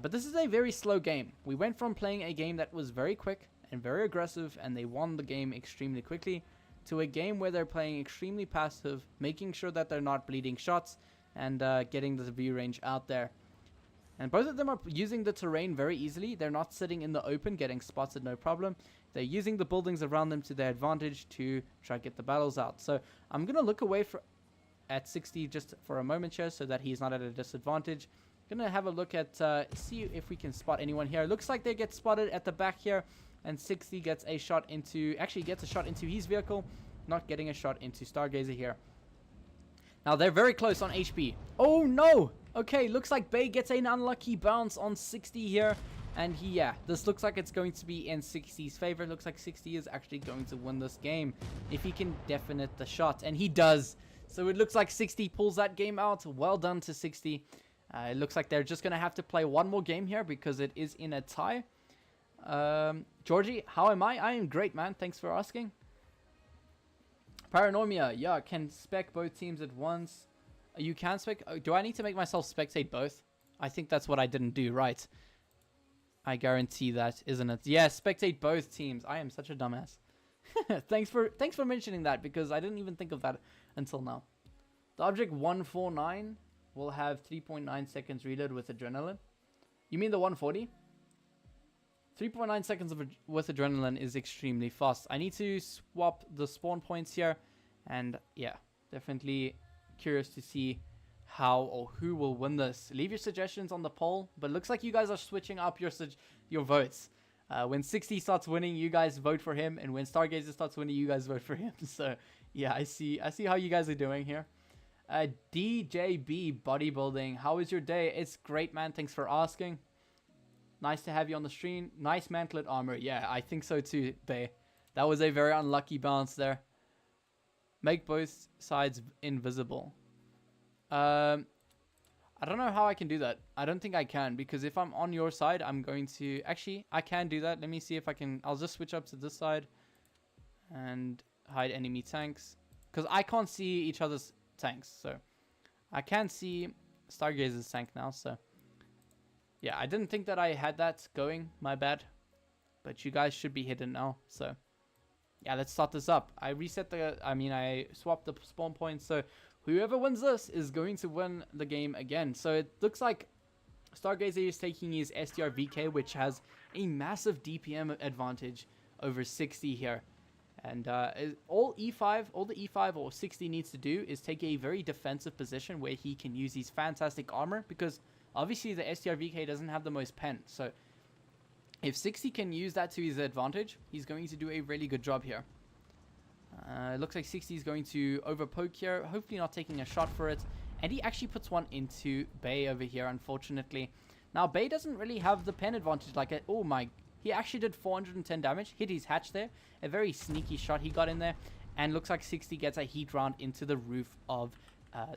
S1: But this is a very slow game. We went from playing a game that was very quick and very aggressive, and they won the game extremely quickly, to a game where they're playing extremely passive, making sure that they're not bleeding shots, and getting the view range out there. And both of them are using the terrain very easily. They're not sitting in the open getting spotted, no problem. They're using the buildings around them to their advantage to try to get the battles out. So I'm going to look away at 60 just for a moment here, so that he's not at a disadvantage. Going to have a look at, see if we can spot anyone here. Looks like they get spotted at the back here. And 60 gets a shot into, actually gets a shot into his vehicle, not getting a shot into Stargazer here. Now they're very close on HP. Oh no! Okay, looks like Bay gets an unlucky bounce on 60 here. And yeah, this looks like it's going to be in 60's favor. Looks like 60 is actually going to win this game if he can definite the shot. And he does. So it looks like 60 pulls that game out. Well done to 60. It looks like they're just going to have to play one more game here because it is in a tie. Georgie, how am I? I am great, man. Thanks for asking. Paranormia, yeah, can spec both teams at once. You can spec. Do I need to make myself spectate both? I think that's what I didn't do, right? I guarantee that, isn't it? Yeah, spectate both teams. I am such a dumbass. Thanks for mentioning that, because I didn't even think of that until now. The object 149 will have 3.9 seconds reload with adrenaline. You mean the 140? 3.9 seconds with adrenaline is extremely fast. I need to swap the spawn points here. And yeah, definitely curious to see how or who will win this. Leave your suggestions on the poll. But looks like you guys are switching up your votes. When 60 starts winning, you guys vote for him. And when Stargazer starts winning, you guys vote for him. So yeah, I see how you guys are doing here. DJB Bodybuilding, how is your day? It's great, man. Thanks for asking. Nice to have you on the stream. Nice mantlet armor. Yeah, I think so too, Bay. That was a very unlucky bounce there. Make both sides invisible. I don't know how I can do that. I don't think I can, because if I'm on your side, I'm going to... Actually, I can do that. Let me see if I can... I'll just switch up to this side and hide enemy tanks, because I can't see each other's tanks. So I can see Stargazer's tank now, so... Yeah, I didn't think that I had that going. My bad. But you guys should be hidden now. So, yeah, let's start this up. I swapped the spawn points. So, whoever wins this is going to win the game again. So, it looks like Stargazer is taking his STR-VK, which has a massive DPM advantage over 60 here. And all the E5 or 60 needs to do is take a very defensive position where he can use his fantastic armor, because obviously the STR-VK doesn't have the most pen. So if 60 can use that to his advantage, he's going to do a really good job here. It looks like 60 is going to overpoke here, hopefully not taking a shot for it. And he actually puts one into Bay over here, unfortunately. Now, Bay doesn't really have the pen advantage. Oh my... He actually did 410 damage, hit his hatch there. A very sneaky shot he got in there. And looks like 60 gets a heat round into the roof of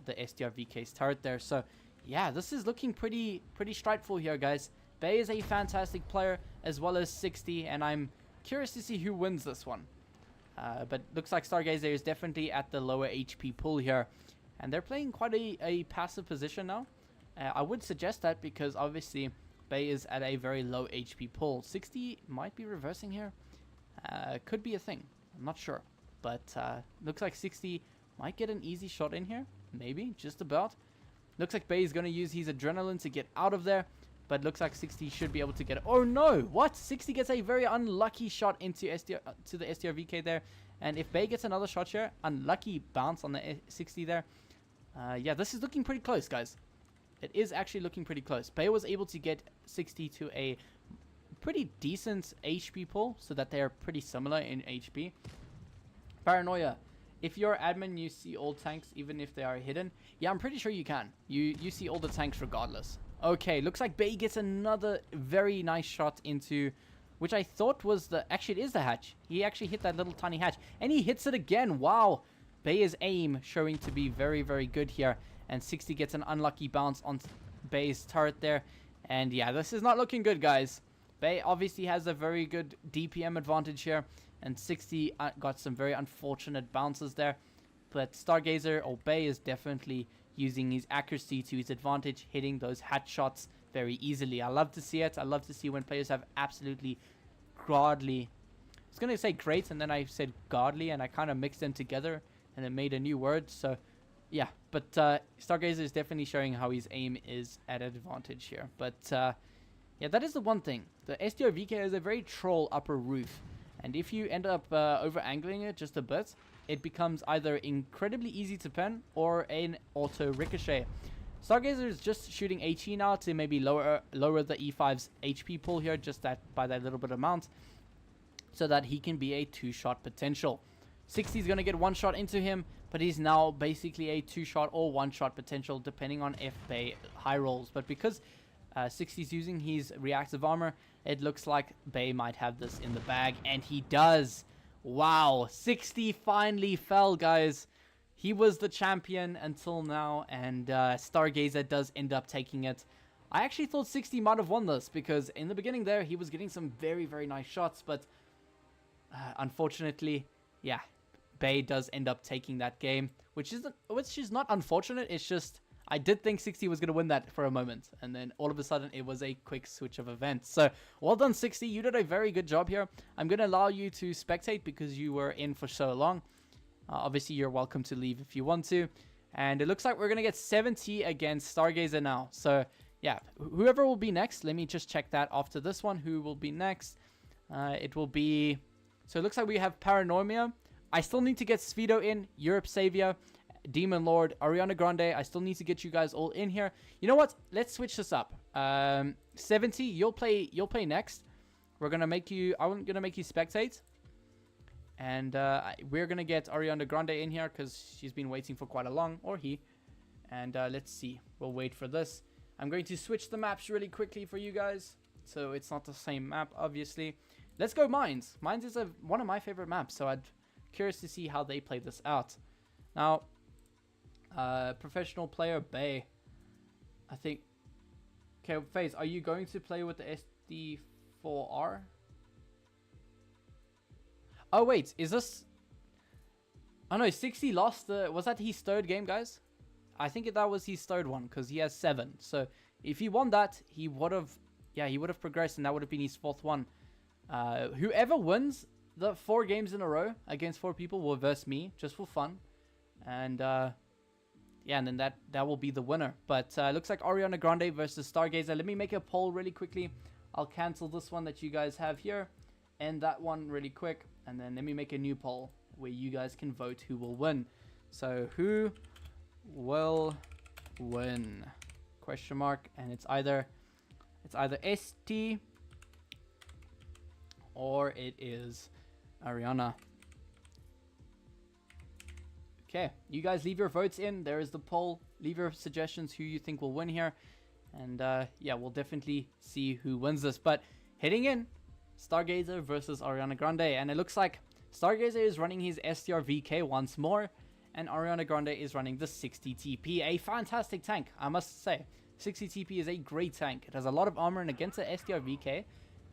S1: the STR-VK's turret there. So, yeah, this is looking pretty straightforward here, guys. Bay is a fantastic player, as well as 60. And I'm curious to see who wins this one. But looks like Stargazer is definitely at the lower HP pool here. And they're playing quite a passive position now. I would suggest that because, obviously... Bay is at a very low HP pull. 60 might be reversing here. Could be a thing. I'm not sure. But looks like 60 might get an easy shot in here. Maybe. Just about. Looks like Bay is going to use his adrenaline to get out of there. But looks like 60 should be able to get it. Oh no! What? 60 gets a very unlucky shot into to the STR-VK there. And if Bay gets another shot here, unlucky bounce on the 60 there. Yeah, this is looking pretty close, guys. It is actually looking pretty close. Bay was able to get 60 to a pretty decent HP pull, so that they are pretty similar in HP. Paranoia. If you're admin, you see all tanks, even if they are hidden. Yeah, I'm pretty sure you can. You see all the tanks regardless. Okay, looks like Bay gets another very nice shot into... Which I thought was the... Actually, it is the hatch. He actually hit that little tiny hatch. And he hits it again. Wow. Bay's aim showing to be very, very good here. And 60 gets an unlucky bounce on Bay's turret there. And yeah, this is not looking good, guys. Bay obviously has a very good DPM advantage here. And 60 got some very unfortunate bounces there. But Stargazer, or Bay, is definitely using his accuracy to his advantage, hitting those hatch shots very easily. I love to see it. I love to see when players have absolutely godly... I was going to say great, and then I said godly, and I kind of mixed them together, and it made a new word, so... Yeah, but Stargazer is definitely showing how his aim is at an advantage here. But yeah, that is the one thing. The STR-VK has a very troll upper roof. And if you end up over-angling it just a bit, it becomes either incredibly easy to pen or an auto ricochet. Stargazer is just shooting HE now to maybe lower the E5's HP pool here, just by that little bit amount, so that he can be a 2-shot potential. 60 is going to get 1 shot into him, but he's now basically a 2-shot or 1-shot potential, depending on if Bay high rolls. But because 60 is using his reactive armor, it looks like Bay might have this in the bag, and he does. Wow, 60 finally fell, guys. He was the champion until now, and Stargazer does end up taking it. I actually thought 60 might have won this, because in the beginning there, he was getting some very, very nice shots, but unfortunately, yeah, Bay does end up taking that game, which is not unfortunate. It's just I did think 60 was going to win that for a moment, and then all of a sudden it was a quick switch of events. So well done, 60. You did a very good job here. I'm going to allow you to spectate because you were in for so long. Obviously, you're welcome to leave if you want to. And it looks like we're going to get 70 against Stargazer now. So yeah, whoever will be next, let me just check that after this one. Who will be next? It will be... So it looks like we have Paranoia. I still need to get Svido in, Europe Savior, Demon Lord, Ariana Grande. I still need to get you guys all in here. You know what? Let's switch this up. 70, you'll play next. I'm gonna make you spectate. And we're gonna get Ariana Grande in here because she's been waiting for quite a long, or he. And let's see. We'll wait for this. I'm going to switch the maps really quickly for you guys, so it's not the same map, obviously. Let's go Mines. Mines is one of my favorite maps, so I'm curious to see how they play this out. Now, professional player Bay, I think. Okay, FaZe, are you going to play with the SD4R? Oh wait, is this? Oh no, 60 lost the. Was that his third game, guys? I think that was his third one because he has 7. So If he won that, he would have, yeah, he would have progressed, and that would have been his 4th one. Whoever wins the 4 games in a row against 4 people will verse me, just for fun. And, yeah, and then that will be the winner. But looks like Ariana Grande versus Stargazer. Let me make a poll really quickly. I'll cancel this one that you guys have here, and that one really quick. And then let me make a new poll where you guys can vote who will win. So, who will win? Question mark. And it's either ST or it is Ariana. Okay, you guys leave your votes in. There is the poll. Leave your suggestions who you think will win here. And yeah, we'll definitely see who wins this. But heading in, Stargazer versus Ariana Grande. And it looks like Stargazer is running his STR VK once more, and Ariana Grande is running the 60 TP. A fantastic tank, I must say. 60 TP is a great tank. It has a lot of armor, and against the STR VK,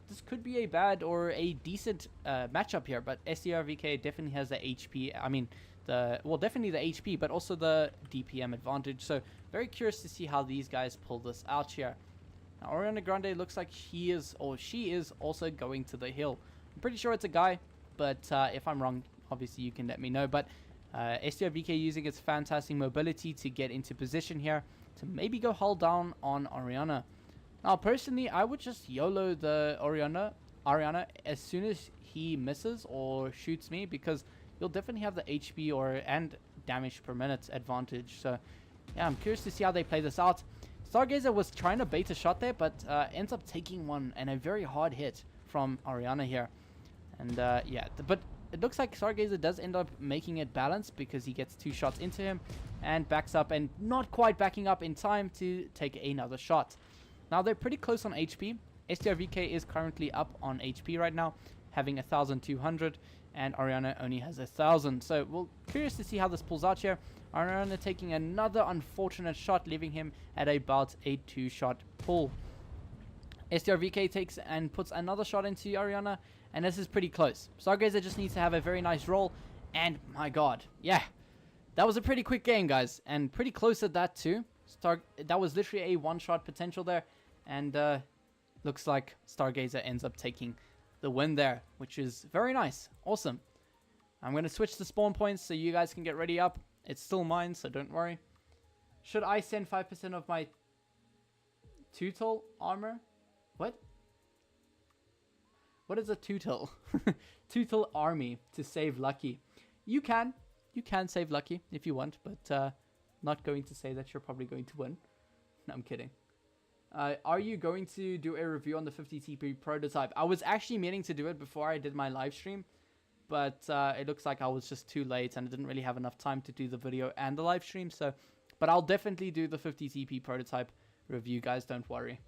S1: this could be a bad or a decent matchup here. But STR VK definitely has the HP. I mean, definitely the HP, but also the DPM advantage. So very curious to see how these guys pull this out here. Now, Ariana Grande looks like she is also going to the hill. I'm pretty sure it's a guy, but if I'm wrong, obviously you can let me know. But STR VK using its fantastic mobility to get into position here to maybe go hull down on Ariana. Now, personally, I would just YOLO the Ariana as soon as he misses or shoots me, because you'll definitely have the HP and damage per minute advantage. So, yeah, I'm curious to see how they play this out. Stargazer was trying to bait a shot there, but ends up taking one and a very hard hit from Ariana here. And, yeah, but it looks like Stargazer does end up making it balanced, because he gets 2 shots into him and backs up, and not quite backing up in time to take another shot. Now, they're pretty close on HP. STRVK is currently up on HP right now, having 1,200, and Ariana only has 1,000. So we're curious to see how this pulls out here. Ariana taking another unfortunate shot, leaving him at about a 2-shot pull. STRVK takes and puts another shot into Ariana, and this is pretty close. Stargazer just needs to have a very nice roll, and my god, yeah, that was a pretty quick game, guys, and pretty close at that too. That was literally a 1-shot potential there, and looks like Stargazer ends up taking the win there, which is very nice. Awesome. I'm going to switch the spawn points so you guys can get ready up. It's still mine, so don't worry. Should I send 5% of my Tutel armor? What? What is a Tutel? Tutel army to save Lucky. You can save Lucky if you want, but not going to say that you're probably going to win. No, I'm kidding. Are you going to do a review on the 50 TP prototype? I was actually meaning to do it before I did my live stream, but it looks like I was just too late and I didn't really have enough time to do the video and the live stream. So, but I'll definitely do the 50 TP prototype review, guys. Don't worry.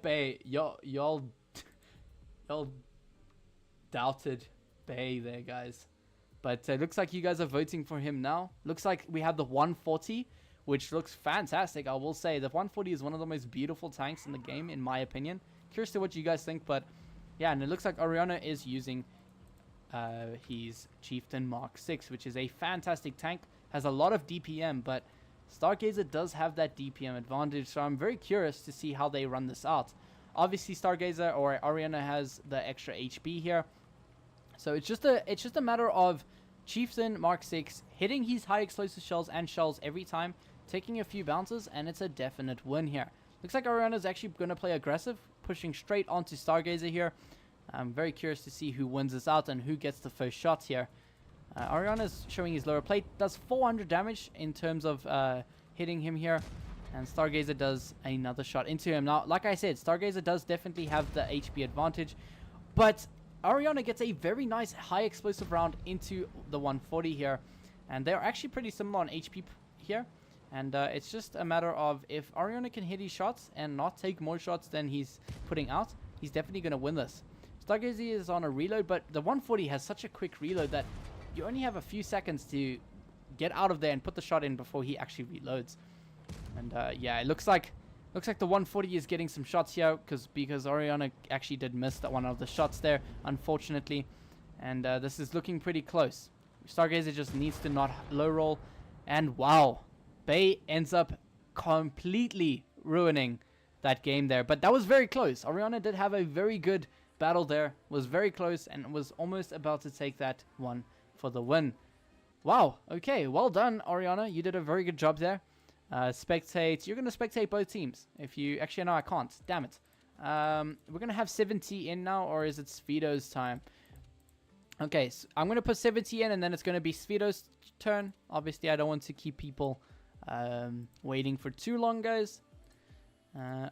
S1: Bay, y'all doubted Bay there, guys. But it looks like you guys are voting for him now. Looks like we have the 140, which looks fantastic. I will say the 140 is one of the most beautiful tanks in the game, in my opinion. Curious to what you guys think, but yeah, and it looks like Ariana is using his Chieftain Mark 6, which is a fantastic tank. Has a lot of DPM, but Stargazer does have that DPM advantage, so I'm very curious to see how they run this out. Obviously, Stargazer or Ariana has the extra HP here, so it's just a matter of Chieftain Mark 6 hitting his high explosive shells and shells every time, taking a few bounces, and it's a definite win here. Looks like Ariana's actually going to play aggressive, pushing straight onto Stargazer here. I'm very curious to see who wins this out and who gets the first shot here. Ariana's showing his lower plate, does 400 damage in terms of hitting him here, and Stargazer does another shot into him. Now, like I said, Stargazer does definitely have the HP advantage, but Ariana gets a very nice high explosive round into the 140 here, and they're actually pretty similar on HP here, and it's just a matter of if Ariana can hit his shots and not take more shots than he's putting out, he's definitely going to win this. Stargazer is on a reload, but the 140 has such a quick reload that you only have a few seconds to get out of there and put the shot in before he actually reloads. And yeah, it looks like the 140 is getting some shots here because Ariana actually did miss that one of the shots there, unfortunately. And this is looking pretty close. Stargazer just needs to not low roll. And wow, Bay ends up completely ruining that game there. But that was very close. Oriana did have a very good battle there. Was very close and was almost about to take that one for the win. Wow. Okay. Well done, Oriana. You did a very good job there. Spectate. You're going to spectate both teams. If you... Actually, no, I can't. Damn it. We're going to have 70 in now, or is it Svido's time? Okay, so I'm going to put 70 in, and then it's going to be Svido's turn. Obviously, I don't want to keep people waiting for too long, guys.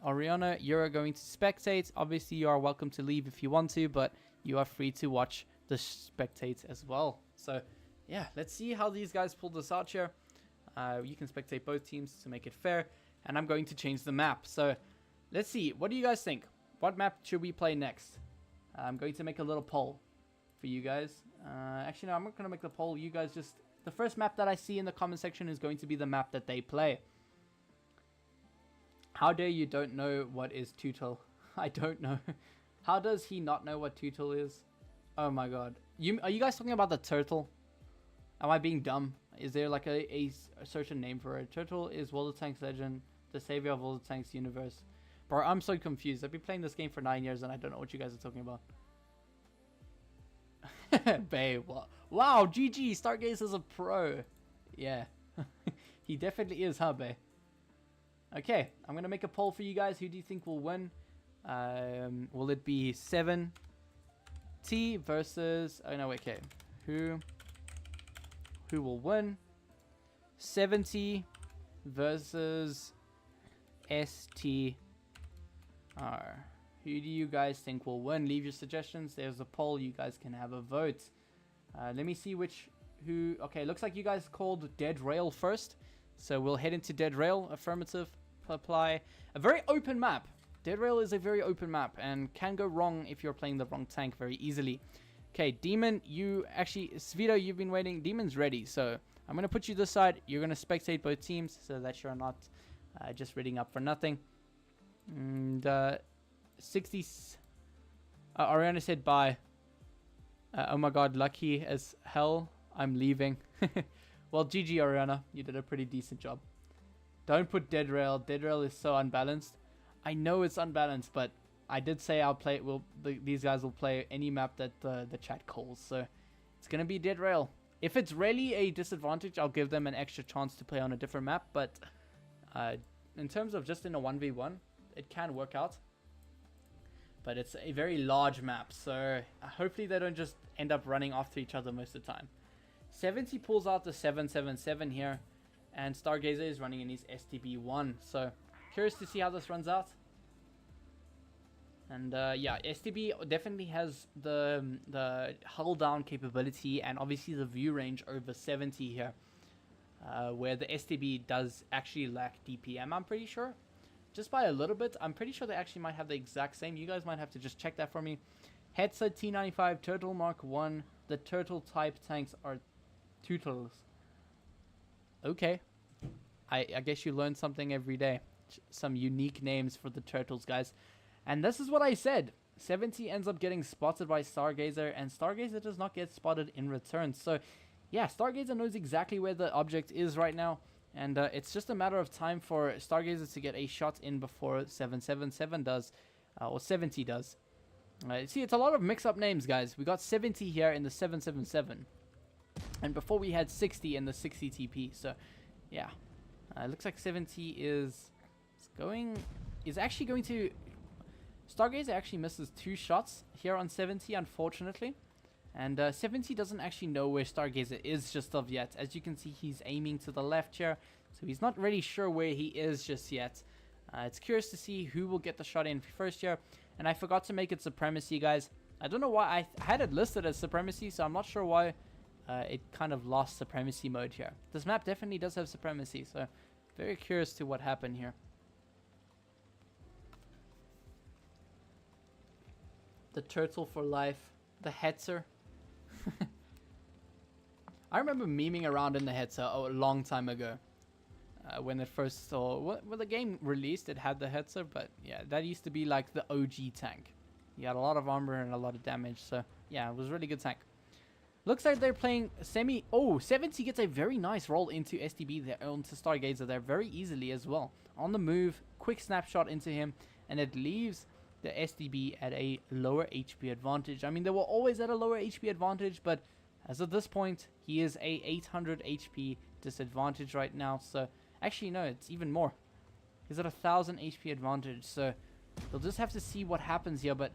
S1: Oriana, you're going to spectate. Obviously, you are welcome to leave if you want to, but you are free to watch the spectate as well. So, yeah, let's see how these guys pull this out here. You can spectate both teams to make it fair, and I'm going to change the map. So, let's see. What do you guys think? What map should we play next? I'm going to make a little poll for you guys. Actually, no, I'm not going to make the poll. You guys just... The first map that I see in the comment section is going to be the map that they play. How dare you don't know what is Tutel? I don't know. How does he not know what Tutel is? Oh my god. Are you guys talking about the turtle? Am I being dumb? Is there like a certain name for it? Turtle is World of Tanks legend, the savior of World of Tanks universe. Bro, I'm so confused. I've been playing this game for 9 years and I don't know what you guys are talking about. Babe, wow, GG, Stargaze is a pro. Yeah, he definitely is, huh, babe? Okay, I'm gonna make a poll for you guys. Who do you think will win? Will it be 7T versus... Oh no, okay. Who will win? 70 versus STR. Who do you guys think will win? Leave your suggestions. There's a poll. You guys can have a vote. Let me see who... Okay, looks like you guys called Dead Rail first. So we'll head into Dead Rail. Affirmative. Apply. A very open map. Dead Rail is a very open map and can go wrong if you're playing the wrong tank very easily. Okay, Demon, you actually... Svido, you've been waiting. Demon's ready. So I'm going to put you this side. You're going to spectate both teams so that you're not just reading up for nothing. And... 60... Ariana said bye. Oh my god, lucky as hell. I'm leaving. Well, GG Ariana. You did a pretty decent job. Don't put Dead Rail. Dead Rail is so unbalanced. I know it's unbalanced, but I did say I'll play... these guys will play any map that the chat calls. So it's going to be Dead Rail. If it's really a disadvantage, I'll give them an extra chance to play on a different map. But in terms of just in a 1v1, it can work out. But it's a very large map, so hopefully they don't just end up running after each other most of the time. 70 pulls out the 777 here, and Stargazer is running in his STB1. So curious to see how this runs out. And yeah, STB definitely has the hull down capability and obviously the view range over 70 here, where the STB does actually lack DPM, I'm pretty sure. Just by a little bit. I'm pretty sure they actually might have the exact same. You guys might have to just check that for me. Hetzer T95, Turtle Mark 1. The turtle type tanks are Turtles. Okay. I guess you learn something every day. Some unique names for the turtles, guys. And this is what I said. 70 ends up getting spotted by Stargazer, and Stargazer does not get spotted in return. So, yeah, Stargazer knows exactly where the object is right now. And it's just a matter of time for Stargazer to get a shot in before 777 does, or 70 does. See, it's a lot of mix-up names, guys. We got 70 here in the 777. And before we had 60 in the 60 TP. So, yeah. It looks like 70 is actually going to... Stargazer actually misses 2 shots here on 70, unfortunately. And 70 doesn't actually know where Stargazer is just of yet. As you can see, he's aiming to the left here. So he's not really sure where he is just yet. It's curious to see who will get the shot in first here. And I forgot to make it Supremacy, guys. I don't know why. I had it listed as Supremacy, so I'm not sure why it kind of lost Supremacy mode here. This map definitely does have Supremacy, so very curious to what happened here. The turtle for life. The Hetzer. I remember memeing around in the Hetzer a long time ago. When it first saw... When the game released, it had the Hetzer, but yeah, that used to be like the OG tank. You had a lot of armor and a lot of damage, so yeah, it was a really good tank. Looks like they're playing semi... Oh, 70 gets a very nice roll into STB there, onto Stargazer there very easily as well. On the move, quick snapshot into him, and it leaves the STB at a lower HP advantage. I mean, they were always at a lower HP advantage, but as of this point, he is a 800 HP disadvantage right now. So, actually, no, it's even more. He's at 1000 HP advantage, so they'll just have to see what happens here. But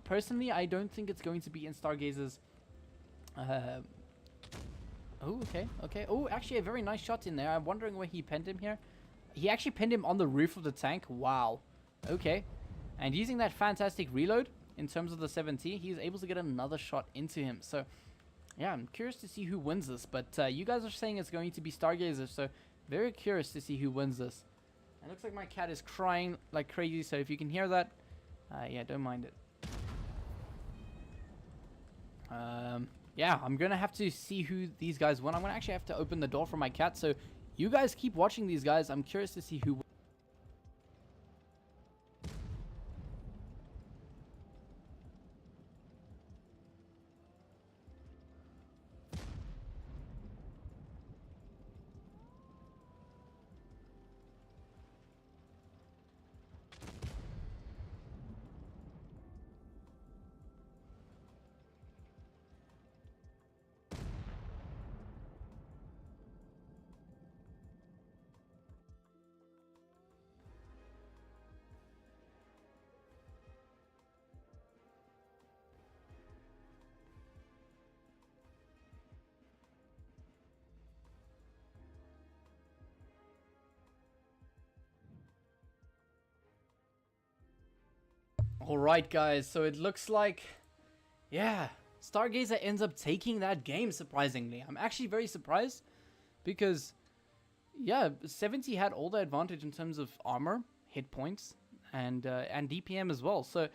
S1: personally, I don't think it's going to be in Stargazer's... oh, okay. Oh, actually, a very nice shot in there. I'm wondering where he pinned him here. He actually pinned him on the roof of the tank. Wow. Okay. And using that fantastic reload, in terms of the 70, he's able to get another shot into him. So, yeah, I'm curious to see who wins this. But you guys are saying it's going to be Stargazer, so very curious to see who wins this. It looks like my cat is crying like crazy, so if you can hear that, yeah, don't mind it. Yeah, I'm going to have to see who these guys win. I'm going to actually have to open the door for my cat, so you guys keep watching these guys. I'm curious to see who wins. Alright guys, so it looks like, yeah, Stargazer ends up taking that game, surprisingly. I'm actually very surprised because, yeah, 70 had all the advantage in terms of armor, hit points, and DPM as well. So,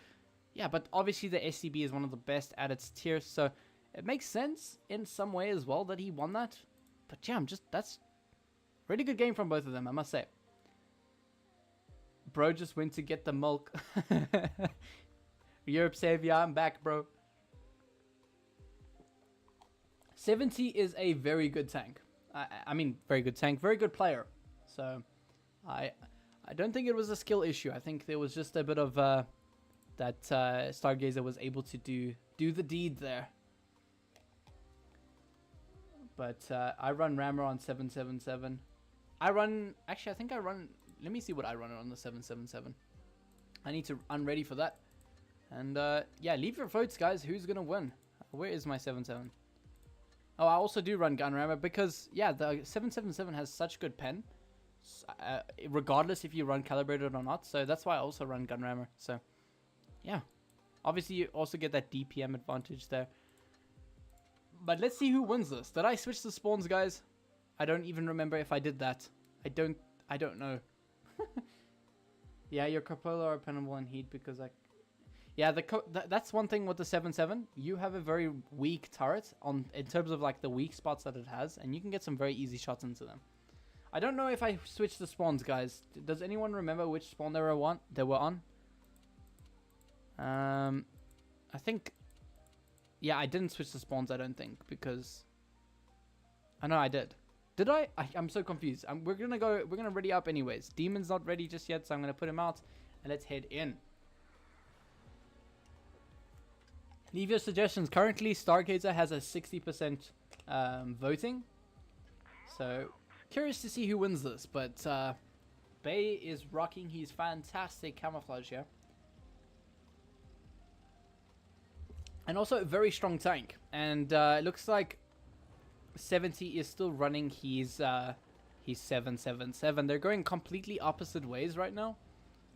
S1: yeah, but obviously the SCB is one of the best at its tier, so it makes sense in some way as well that he won that. But yeah, that's really good game from both of them, I must say. Bro just went to get the milk. Europe savior, I'm back, bro. 70 is a very good tank. I mean, very good tank, very good player. So, I don't think it was a skill issue. I think there was just a bit of that Stargazer was able to do the deed there. But I run rammer on 777. Actually, I think I run. Let me see what I run on the 777. I need to unready for that. And yeah, leave your votes, guys. Who's gonna win? Where is my 77? Oh, I also do run gun rammer because, yeah, the 777 has such good pen, regardless if you run calibrated or not. So that's why I also run gun rammer. So yeah, obviously you also get that DPM advantage there. But let's see who wins this. Did I switch the spawns, guys? I don't even remember if I did that. I don't know. Yeah, your cupola are penable in heat because yeah, that's one thing with the 7.7. You have a very weak turret in terms of like the weak spots that it has, and you can get some very easy shots into them. I don't know if I switched the spawns, guys. Does anyone remember which spawn they were on? I think, yeah, I didn't switch the spawns. I don't think because I know I did. Did I? I'm so confused. We're gonna ready up anyways. Demon's not ready just yet, so I'm gonna put him out and let's head in. Leave your suggestions. Currently, Stargazer has a 60% voting. So, curious to see who wins this. But Bay is rocking his fantastic camouflage here. And also a very strong tank. And it looks like 70 is still running his 777. They're going completely opposite ways right now.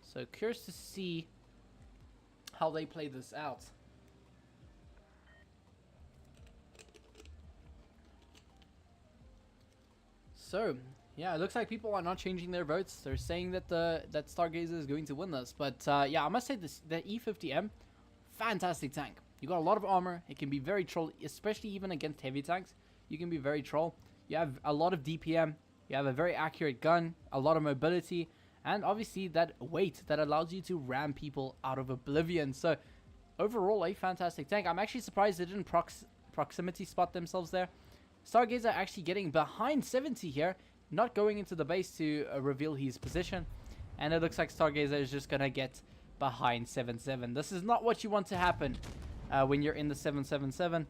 S1: So, curious to see how they play this out. So, yeah, it looks like people are not changing their votes. They're saying that that Stargazer is going to win this. But, yeah, I must say the E50M, fantastic tank. You got a lot of armor. It can be very troll, especially even against heavy tanks. You can be very troll. You have a lot of DPM. You have a very accurate gun, a lot of mobility, and obviously that weight that allows you to ram people out of oblivion. So, overall, a fantastic tank. I'm actually surprised they didn't proc proximity spot themselves there. Stargazer actually getting behind 70 here, not going into the base to reveal his position. And it looks like Stargazer is just going to get behind 7-7. This is not what you want to happen when you're in the 7-7-7.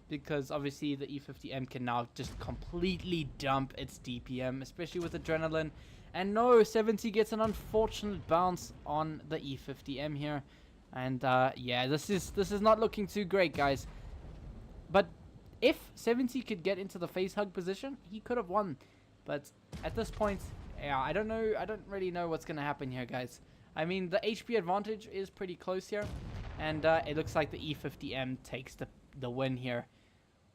S1: Because obviously the E50M can now just completely dump its DPM, especially with Adrenaline. And no, 70 gets an unfortunate bounce on the E50M here. And yeah, this is not looking too great, guys. But if 70 could get into the face hug position, he could have won. But at this point, yeah, I don't know. I don't really know what's going to happen here, guys. I mean, the HP advantage is pretty close here. And it looks like the E50M takes the win here.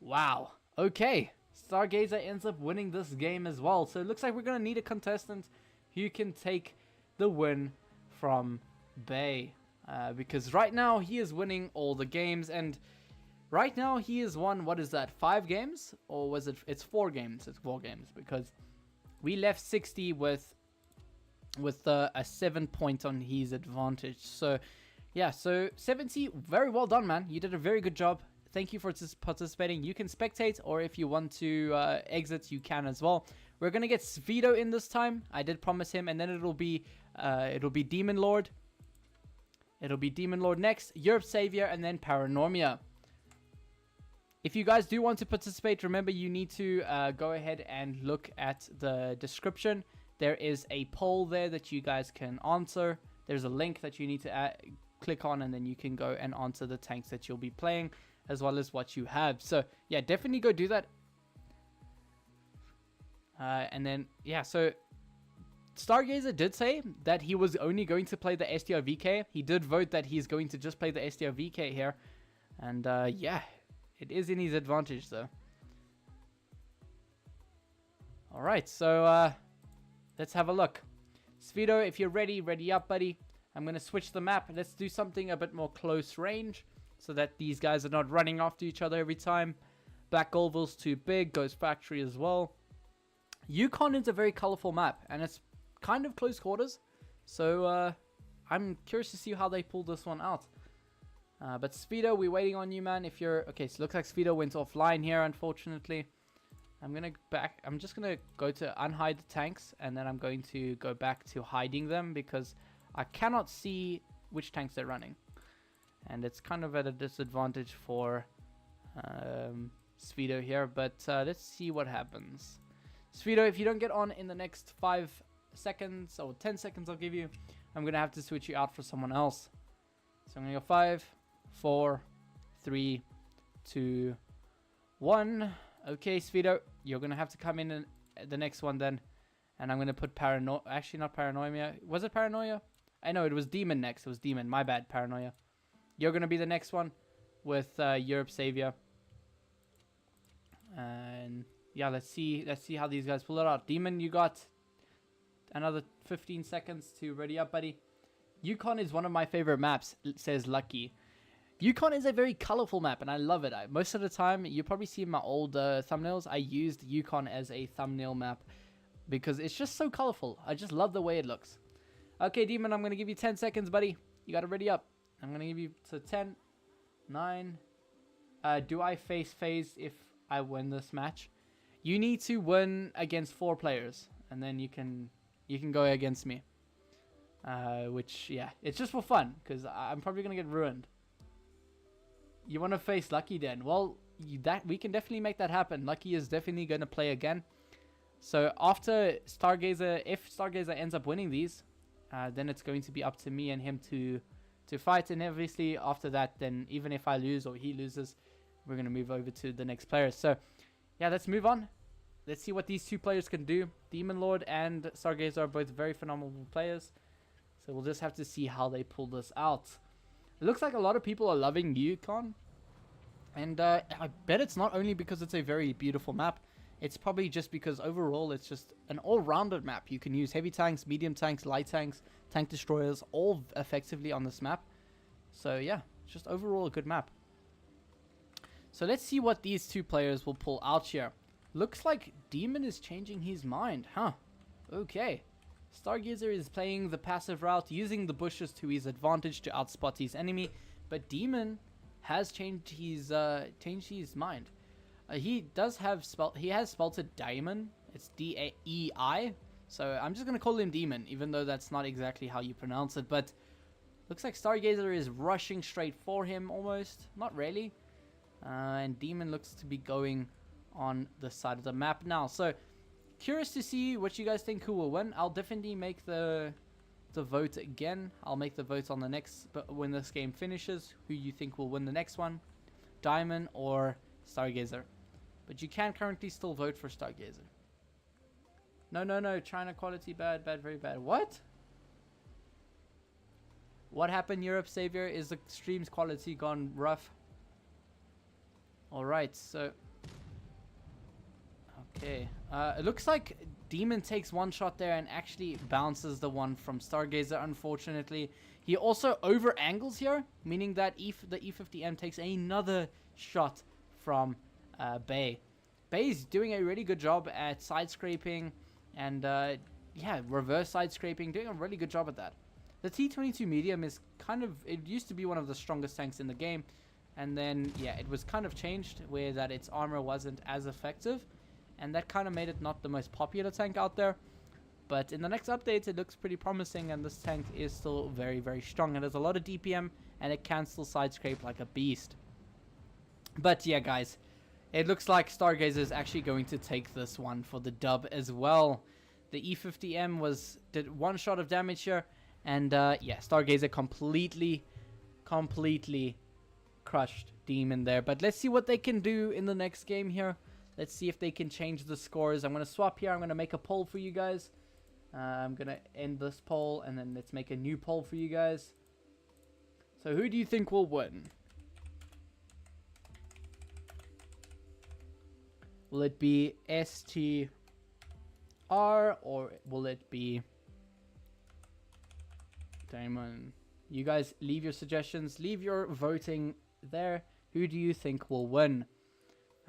S1: Wow. Okay. Stargazer ends up winning this game as well. So it looks like we're going to need a contestant who can take the win from Bay. Because right now he is winning all the games. And right now he has won, what is that, 5 games? Or was it, it's 4 games. It's 4 games. Because we left 60 with a 7 point on his advantage. So yeah, so 70, very well done, man. You did a very good job. Thank you for participating. You can spectate, or if you want to exit, you can as well. We're gonna get Svedo in this time. I did promise him, and then it'll be Demon Lord. It'll be Demon Lord next, Europe Savior, and then Paranormia. If you guys do want to participate, remember you need to go ahead and look at the description. There is a poll there that you guys can answer. There's a link that you need to click on, and then you can go and answer the tanks that you'll be playing, as well as what you have. So yeah, definitely go do that. And then yeah, so Stargazer did say that he was only going to play the STRVK. He did vote that he's going to just play the STRVK here. And yeah, it is in his advantage though. Alright, so let's have a look. Svedo, if you're ready, ready up, buddy. I'm going to switch the map. Let's do something a bit more close range, so that these guys are not running after each other every time. Black Oval's too big. Goes Factory as well. Yukon is a very colorful map, and it's kind of close quarters. So I'm curious to see how they pull this one out. But Svedo, we're waiting on you, man. If you're okay, so it looks like Svedo went offline here, unfortunately. I'm just gonna go to unhide the tanks, and then I'm going to go back to hiding them because I cannot see which tanks they're running. And it's kind of at a disadvantage for Svedo here. But let's see what happens. Svedo, if you don't get on in the next 5 seconds, or 10 seconds I'll give you, I'm going to have to switch you out for someone else. So I'm going to go 5, 4, 3, 2, 1. Okay, Svedo, you're going to have to come in the next one then. And I'm going to put Paranoia. Actually, not Paranoia. Was it Paranoia? I know, it was Demon next. It was Demon. My bad, Paranoia. You're going to be the next one with Europe Savior. And yeah, let's see how these guys pull it out. Demon, you got another 15 seconds to ready up, buddy. Yukon is one of my favorite maps, says Lucky. Yukon is a very colorful map, and I love it. Most of the time, you probably see in my old thumbnails, I used Yukon as a thumbnail map because it's just so colorful. I just love the way it looks. Okay, Demon, I'm going to give you 10 seconds, buddy. You got to ready up. I'm going to give you to 10, 9. Do I face phase if I win this match? You need to win against 4 players, and then you can go against me. Which, yeah, it's just for fun, because I'm probably going to get ruined. You want to face Lucky then? Well, we can definitely make that happen. Lucky is definitely going to play again. So after Stargazer, if Stargazer ends up winning these, then it's going to be up to me and him to fight. And obviously after that, then even if I lose or he loses, we're going to move over to the next player. So yeah, let's move on. Let's see what these 2 players can do. Demon Lord and Stargazer are both very phenomenal players. So we'll just have to see how they pull this out. It looks like a lot of people are loving Yukon. And I bet it's not only because it's a very beautiful map. It's probably just because overall it's just an all-rounded map. You can use heavy tanks, medium tanks, light tanks, tank destroyers, all effectively on this map. So yeah, it's just overall a good map. So let's see what these 2 players will pull out here. Looks like Demon is changing his mind, huh? Okay. Stargazer is playing the passive route, using the bushes to his advantage to outspot his enemy. But Demon has changed his mind. He does have he has spelled it Daemon. It's D-A-E-I. So I'm just gonna call him Demon, even though that's not exactly how you pronounce it. But looks like Stargazer is rushing straight for him almost. Not really. And Demon looks to be going on the side of the map now. So curious to see what you guys think who will win. I'll definitely make the vote again. I'll make the vote on the next, but when this game finishes, who you think will win the next one, Diamond or Stargazer. But you can currently still vote for Stargazer. No, China quality bad, very bad. What happened, Europe Savior? Is the stream's quality gone rough? Alright, so okay, it looks like Demon takes one shot there and actually bounces the one from Stargazer, unfortunately. He also over angles here, meaning that the E50M takes another shot from Bay. Bay's doing a really good job at side scraping and yeah, reverse side scraping, doing a really good job at that. The T22 medium is kind of, it used to be one of the strongest tanks in the game, and then yeah, it was kind of changed where that its armor wasn't as effective, and that kind of made it not the most popular tank out there. But in the next update, it looks pretty promising, and this tank is still very strong. It has a lot of DPM, and it can still side scrape like a beast. But yeah, guys, it looks like Stargazer is actually going to take this one for the dub as well. The E50M did one shot of damage here, and yeah, Stargazer completely crushed Demon there. But let's see what they can do in the next game here. Let's see if they can change the scores. I'm going to swap here. I'm going to make a poll for you guys. I'm going to end this poll, and then let's make a new poll for you guys. So who do you think will win? Will it be STR or will it be Diamond? You guys leave your suggestions. Leave your voting there. Who do you think will win?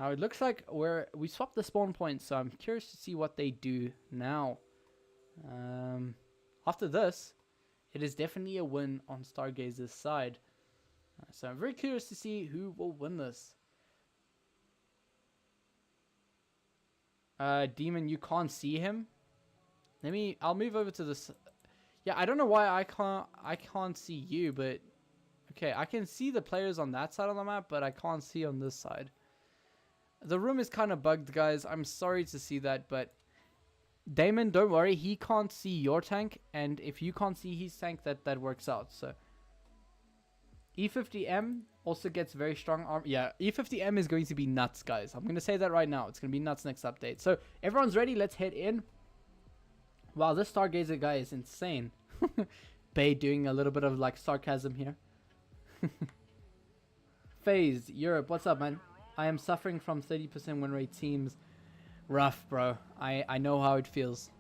S1: Now it looks like we swapped the spawn points, so I'm curious to see what they do now. After this, it is definitely a win on Stargazer's side. So I'm very curious to see who will win this. Demon, you can't see him. I'll move over to this. Yeah, I don't know why I can't see you, but okay, I can see the players on that side of the map, but I can't see on this side. The room is kind of bugged, guys. I'm sorry to see that, but Damon, don't worry. He can't see your tank, and if you can't see his tank, that works out. So E50M also gets very strong arm. Yeah, E50M is going to be nuts, guys. I'm going to say that right now. It's going to be nuts next update. So everyone's ready. Let's head in. Wow, this Stargazer guy is insane. Bay doing a little bit of like sarcasm here. FaZe, Europe, what's up, man? I am suffering from 30% win rate teams. Rough, bro. I know how it feels.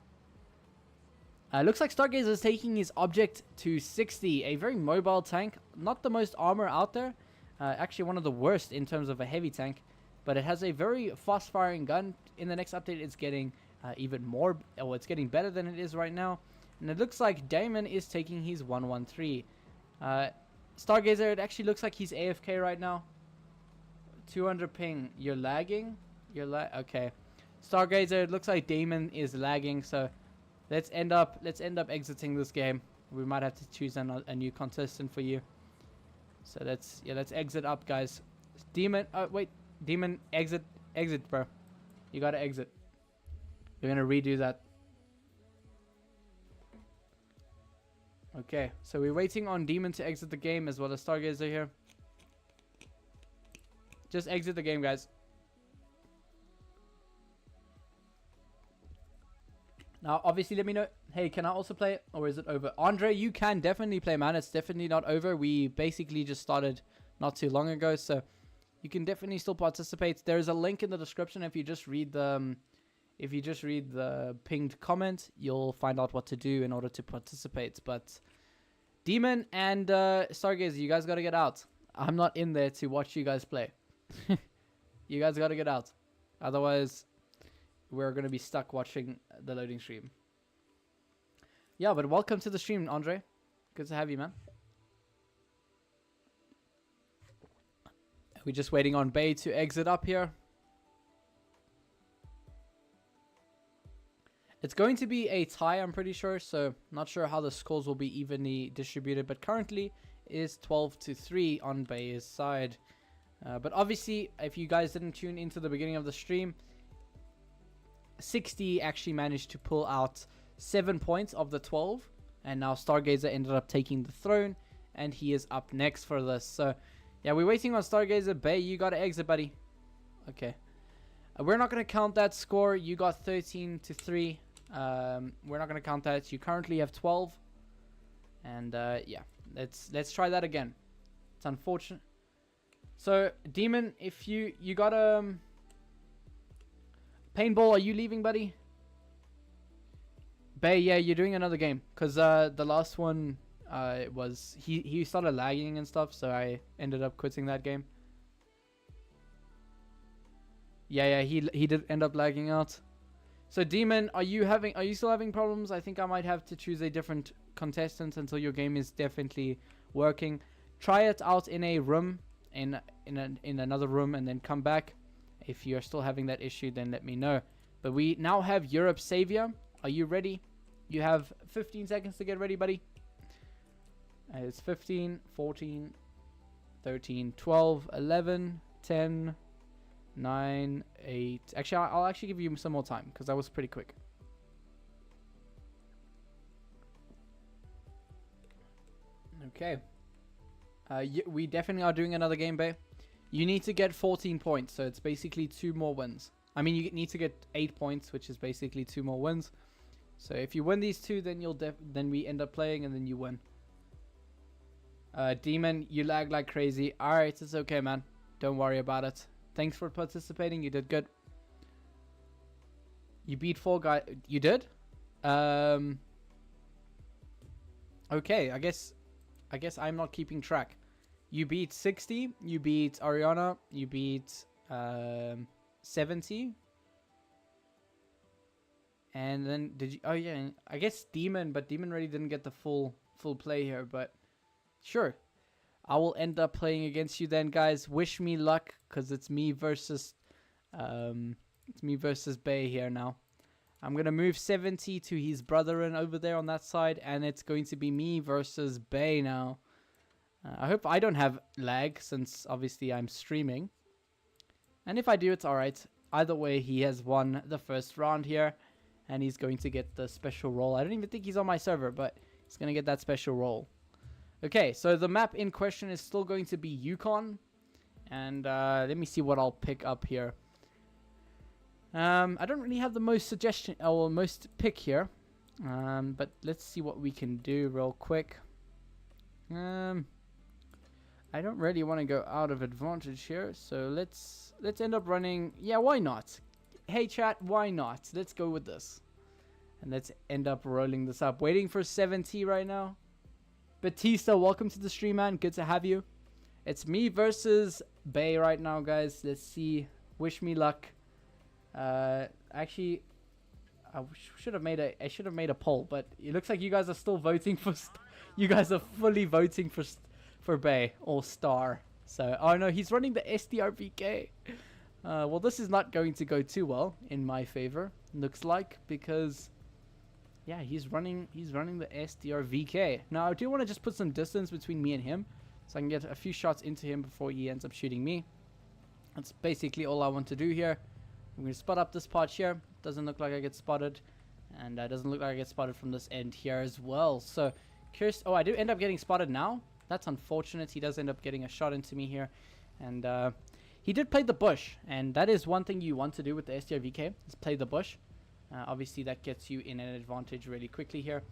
S1: Looks like Stargazer is taking his object to 60. A very mobile tank. Not the most armor out there. Actually, one of the worst in terms of a heavy tank. But it has a very fast-firing gun. In the next update, it's getting even more... Well, it's getting better than it is right now. And it looks like Damon is taking his 113. Stargazer, it actually looks like he's AFK right now. 200 ping. You're lagging? Okay. Stargazer, it looks like Damon is lagging, so let's end up exiting this game. We might have to choose a new contestant for you. So let's exit up, guys. Demon, wait, Demon, exit, bro. You gotta exit. We're gonna redo that. Okay, so we're waiting on Demon to exit the game as well as Stargazer here. Just exit the game, guys. Now, obviously, let me know. Hey, can I also play it? Or is it over? Andre, you can definitely play, man. It's definitely not over. We basically just started not too long ago. So, you can definitely still participate. There's a link in the description. If you just read the pinged comment, you'll find out what to do in order to participate. But, Demon and Stargazer, you guys got to get out. I'm not in there to watch you guys play. You guys got to get out. Otherwise... we're going to be stuck watching the loading stream. Yeah, but welcome to the stream, Andre. Good to have you, man. We're just waiting on Bay to exit up here. It's going to be a tie, I'm pretty sure, so not sure how the scores will be evenly distributed, but currently is 12-3 on Bay's side. But obviously, if you guys didn't tune into the beginning of the stream, 60 actually managed to pull out 7 points of the 12, and now Stargazer ended up taking the throne, and he is up next for this. So yeah, we're waiting on Stargazer. Bay, you gotta exit, buddy. Okay, we're not gonna count that score. You got 13-3. We're not gonna count that. You currently have 12, and yeah, let's try that again. It's unfortunate. So Demon, if you got Paintball, are you leaving, buddy? Bay, yeah, you're doing another game, because the last one was he started lagging and stuff, so I ended up quitting that game. Yeah, he did end up lagging out. So Demon, are you still having problems? I think I might have to choose a different contestant until your game is definitely working. Try it out in a room, in another room, and then come back. If you're still having that issue, then let me know. But we now have Europe Savior. Are you ready? You have 15 seconds to get ready, buddy. It's 15, 14, 13, 12, 11, 10, 9, 8. Actually, I'll actually give you some more time because that was pretty quick. Okay. We definitely are doing another game, Bay. You need to get 14 points, so it's basically 2 more wins. I mean, you need to get 8 points, which is basically 2 more wins. So if you win these 2, then then we end up playing, and then you win. Demon, you lag like crazy. Alright, it's okay, man. Don't worry about it. Thanks for participating. You did good. You beat 4 guys. You did? Okay, I guess I'm not keeping track. You beat 60, you beat Ariana, you beat 70. And then did you, oh yeah, I guess Demon, but Demon really didn't get the full play here, but sure. I will end up playing against you then, guys. Wish me luck, cuz it's me versus Bay here now. I'm going to move 70 to his brethren over there on that side, and it's going to be me versus Bay now. I hope I don't have lag, since obviously I'm streaming. And if I do, it's alright. Either way, he has won the first round here, and he's going to get the special role. I don't even think he's on my server, but he's going to get that special role. Okay, so the map in question is still going to be Yukon. And let me see what I'll pick up here. I don't really have the most suggestion, or most pick here. But let's see what we can do real quick. I don't really want to go out of advantage here, so let's end up running. Yeah, why not? Hey chat, why not? Let's go with this, and let's end up rolling this up. Waiting for 70 right now. Batista, welcome to the stream, man. Good to have you. It's me versus Bay right now, guys. Let's see. Wish me luck. Actually, I should have made a poll, but it looks like you guys are still voting for. You guys are fully voting for Bay or Star. So, oh no, he's running the SDRVK. Well, this is not going to go too well in my favor, looks like, because yeah, he's running the SDRVK. Now, I do want to just put some distance between me and him, so I can get a few shots into him before he ends up shooting me. That's basically all I want to do here. I'm going to spot up this part here. Doesn't look like I get spotted, and doesn't look like I get spotted from this end here as well. So, curious. Oh, I do end up getting spotted now. That's unfortunate. He does end up getting a shot into me here. And he did play the bush. And that is one thing you want to do with the SDRVK, is play the bush. Obviously, that gets you in an advantage really quickly here.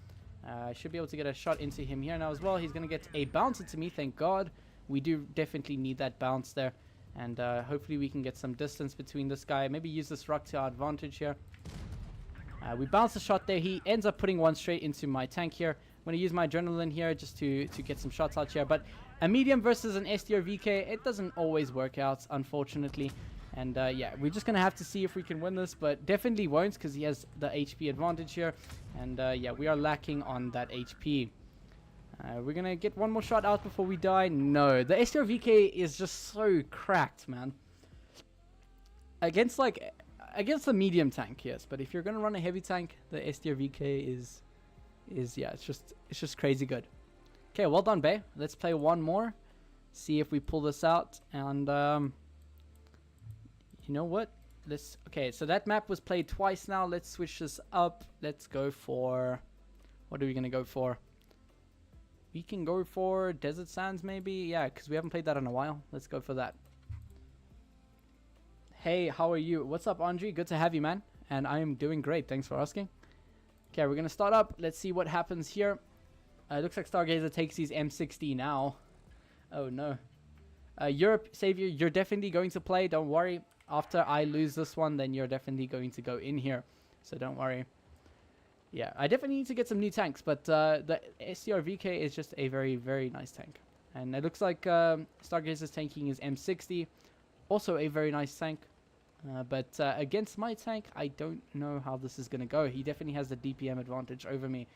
S1: I should be able to get a shot into him here now as well. He's going to get a bounce into me, thank God. We do definitely need that bounce there. And hopefully we can get some distance between this guy. Maybe use this rock to our advantage here. We bounce the shot there. He ends up putting one straight into my tank here. I'm going to use my adrenaline here just to get some shots out here. But a medium versus an SDRVK, it doesn't always work out, unfortunately. And yeah, we're just going to have to see if we can win this. But definitely won't, because he has the HP advantage here. And yeah, we are lacking on that HP. We're gonna get one more shot out before we die. No, the STR-VK is just so cracked, man. Against the medium tank, yes, but if you're gonna run a heavy tank, the STR-VK is yeah, it's just crazy good. Okay, well done, Bay. Let's play one more, see if we pull this out, and you know what? Okay, so that map was played twice now. Let's switch this up. Let's go for, what are we gonna go for? We can go for Desert Sands maybe, yeah, because we haven't played that in a while. Let's go for that. Hey, how are you? What's up, Andre? Good to have you, man. And I am doing great. Thanks for asking. Okay, we're gonna start up. Let's see what happens here. It looks like Stargazer takes his M60 now. Oh no. Europe, Savior, you're definitely going to play. Don't worry. After I lose this one, then you're definitely going to go in here. So don't worry. Yeah, I definitely need to get some new tanks, but the STR-VK is just a very, very nice tank. And it looks like Stargazer's tanking his M60. Also a very nice tank. But against my tank, I don't know how this is going to go. He definitely has the DPM advantage over me.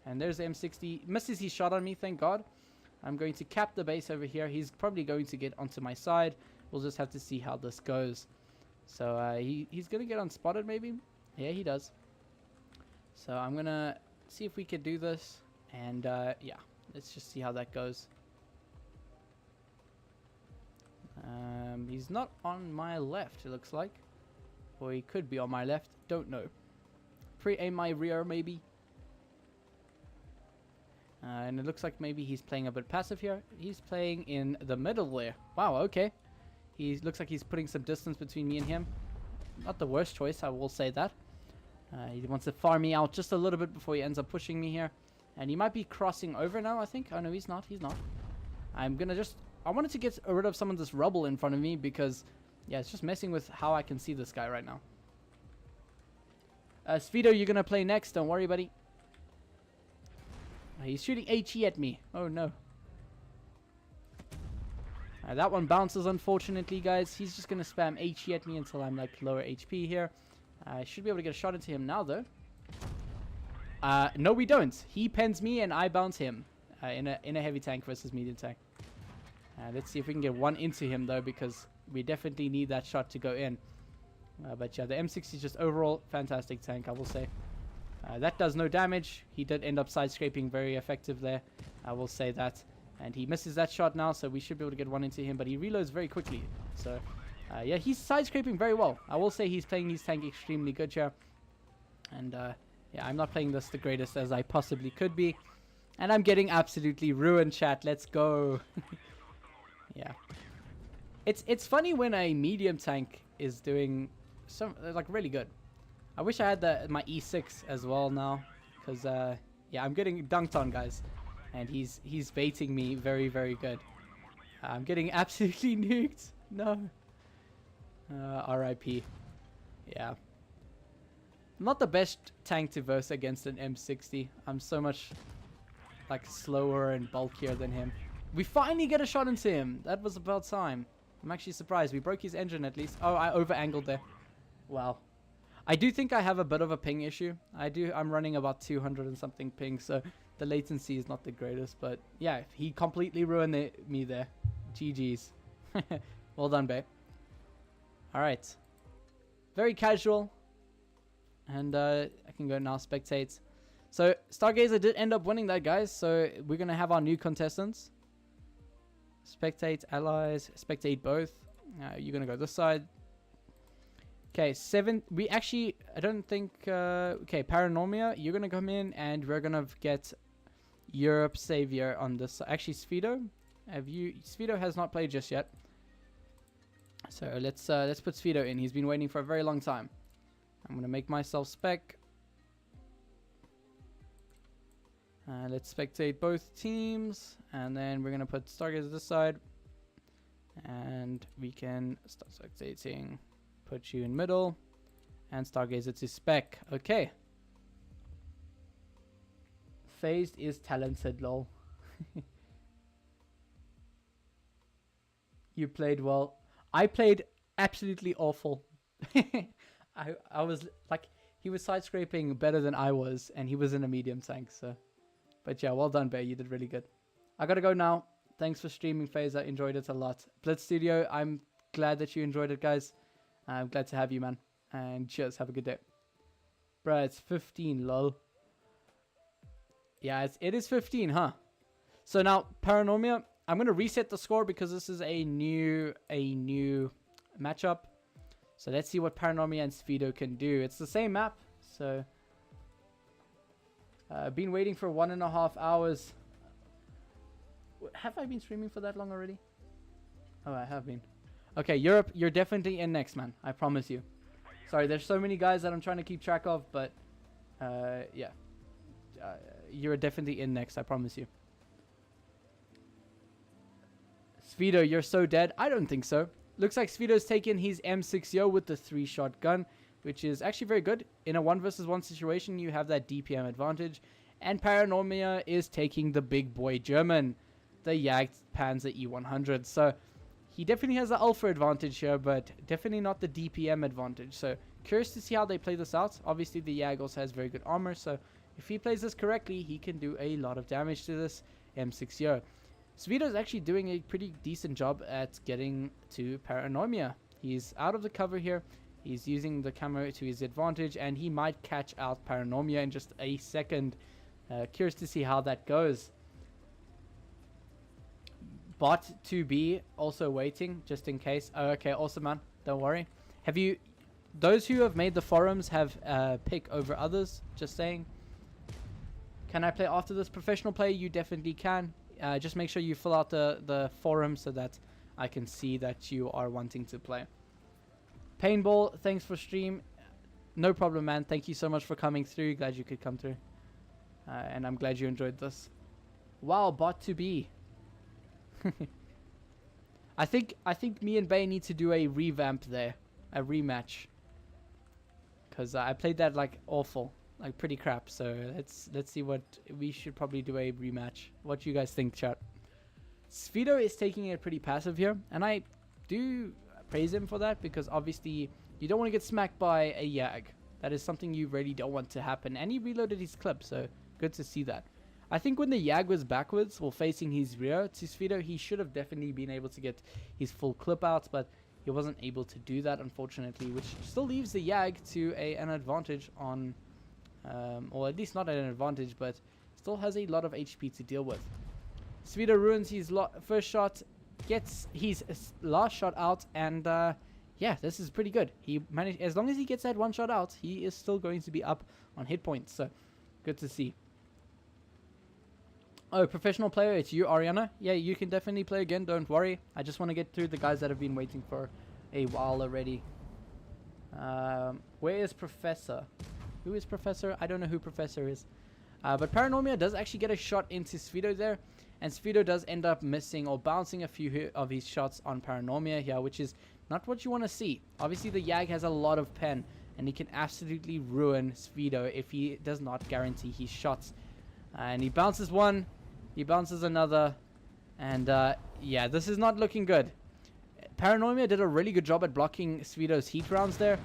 S1: And there's the M60. Misses his shot on me, thank God. I'm going to cap the base over here. He's probably going to get onto my side. We'll just have to see how this goes. So he's going to get unspotted maybe. Yeah, he does. So I'm going to see if we can do this. And yeah, let's just see how that goes. He's not on my left, it looks like. Or he could be on my left. Don't know. Pre-aim my rear, maybe. And it looks like maybe he's playing a bit passive here. He's playing in the middle there. Wow, okay. He looks like he's putting some distance between me and him. Not the worst choice, I will say that. He wants to farm me out just a little bit before he ends up pushing me here. And he might be crossing over now, I think. Oh, no, he's not. He's not. I'm going to just... I wanted to get rid of some of this rubble in front of me because, yeah, it's just messing with how I can see this guy right now. Svido, you're going to play next. Don't worry, buddy. He's shooting HE at me. Oh, no. That one bounces, unfortunately, guys. He's just going to spam HE at me until I'm, like, lower HP here. I should be able to get a shot into him now, though. No, we don't. He pens me and I bounce him in a heavy tank versus medium tank. Let's see if we can get one into him, though, because we definitely need that shot to go in. But yeah, the M60 is just overall fantastic tank, I will say. That does no damage. He did end up side-scraping very effective there. I will say that. And he misses that shot now, so we should be able to get one into him. But he reloads very quickly. So, yeah, he's side-scraping very well. I will say he's playing his tank extremely good here. And, yeah, I'm not playing this the greatest as I possibly could be. And I'm getting absolutely ruined, chat. Let's go. Yeah. It's funny when a medium tank is doing some, like, really good. I wish I had my E6 as well now, because yeah, I'm getting dunked on, guys, and he's baiting me very, very good. I'm getting absolutely nuked. No. RIP. Yeah. Not the best tank to verse against an M60. I'm so much, like, slower and bulkier than him. We finally get a shot into him. That was about time. I'm actually surprised. We broke his engine at least. Oh, I over-angled there. Wow. I do think I have a bit of a ping issue. I'm running about 200 and something ping, so the latency is not the greatest. But yeah, he completely ruined me there. GG's. Well done, babe. Alright. Very casual. And I can go now spectate. So Stargazer did end up winning that, guys. So we're going to have our new contestants. Spectate allies, spectate both. You're gonna go this side. Okay, 7. We actually, I don't think. Okay, Paranormia, you're gonna come in, and we're gonna get Europe Savior on this side. Actually, Svido, Svido has not played just yet. So let's put Svido in. He's been waiting for a very long time. I'm gonna make myself spec. Let's spectate both teams, and then we're going to put Stargazer this side, and we can start spectating, put you in middle, and Stargazer to spec. Okay. Phased is talented, lol. You played well. I played absolutely awful. I was like, he was side-scraping better than I was, and he was in a medium tank, so... But yeah, well done, Bear. You did really good. I gotta go now. Thanks for streaming, FaZe. I enjoyed it a lot. Blitz Studio, I'm glad that you enjoyed it, guys. I'm glad to have you, man. And cheers. Have a good day. Bruh, it's 15, lol. Yeah, it is 15, huh? So now, Paranormia, I'm going to reset the score because this is a new matchup. So let's see what Paranormia and Speedo can do. It's the same map, so... I've been waiting for 1.5 hours. Have I been streaming for that long already? Oh, I have been. Okay, Europe, you're definitely in next, man. I promise you. Sorry, there's so many guys that I'm trying to keep track of, but... yeah. You're definitely in next, I promise you. Speedo, you're so dead. I don't think so. Looks like Speedo's taken his M60 with the 3-shot gun, which is actually very good. In a 1 versus 1 situation, you have that DPM advantage. And Paranormia is taking the big boy German, the Jagd Panzer E100. So he definitely has the alpha advantage here, but definitely not the DPM advantage. So curious to see how they play this out. Obviously, the Jag also has very good armor, so if he plays this correctly, he can do a lot of damage to this M60. Speedo is actually doing a pretty decent job at getting to Paranormia. He's out of the cover here. He's using the camera to his advantage, and he might catch out Paranormia in just a second. Curious to see how that goes. Bot 2B also waiting, just in case. Oh, okay, awesome, man. Don't worry. Have you... Those who have made the forums have pick over others, just saying. Can I play after this professional play? You definitely can. Just make sure you fill out the forum so that I can see that you are wanting to play. Paintball, thanks for stream. No problem, man. Thank you so much for coming through. Glad you could come through. And I'm glad you enjoyed this. Wow, bot to be. I think me and Bay need to do a revamp there. A rematch. Because I played that like awful. Like pretty crap. So let's see what... We should probably do a rematch. What do you guys think, chat? Speedo is taking it pretty passive here. And I do praise him for that. Because obviously you don't want to get smacked by a Jag. That is something you really don't want to happen. And he reloaded his clip. So good to see that. I think when the Jag was backwards or facing his rear to Speedo, he should have definitely been able to get his full clip out. But he wasn't able to do that, unfortunately. Which still leaves the Jag to an advantage on... or at least not at an advantage, but still has a lot of HP to deal with. Speedo ruins his first shot, gets his last shot out, and yeah, this is pretty good. He managed, as long as he gets that one shot out, he is still going to be up on hit points, so good to see. Oh, professional player, it's you, Ariana. Yeah, you can definitely play again, don't worry. I just want to get through the guys that have been waiting for a while already. Where is Professor? Who is Professor? I don't know who Professor is. But Paranormia does actually get a shot into Speedo there. And Speedo does end up missing or bouncing a few of his shots on Paranormia here, which is not what you want to see. Obviously, the Jag has a lot of pen, and he can absolutely ruin Speedo if he does not guarantee his shots. And he bounces one, he bounces another, and yeah, this is not looking good. Paranormia did a really good job at blocking Speedo's heat rounds there.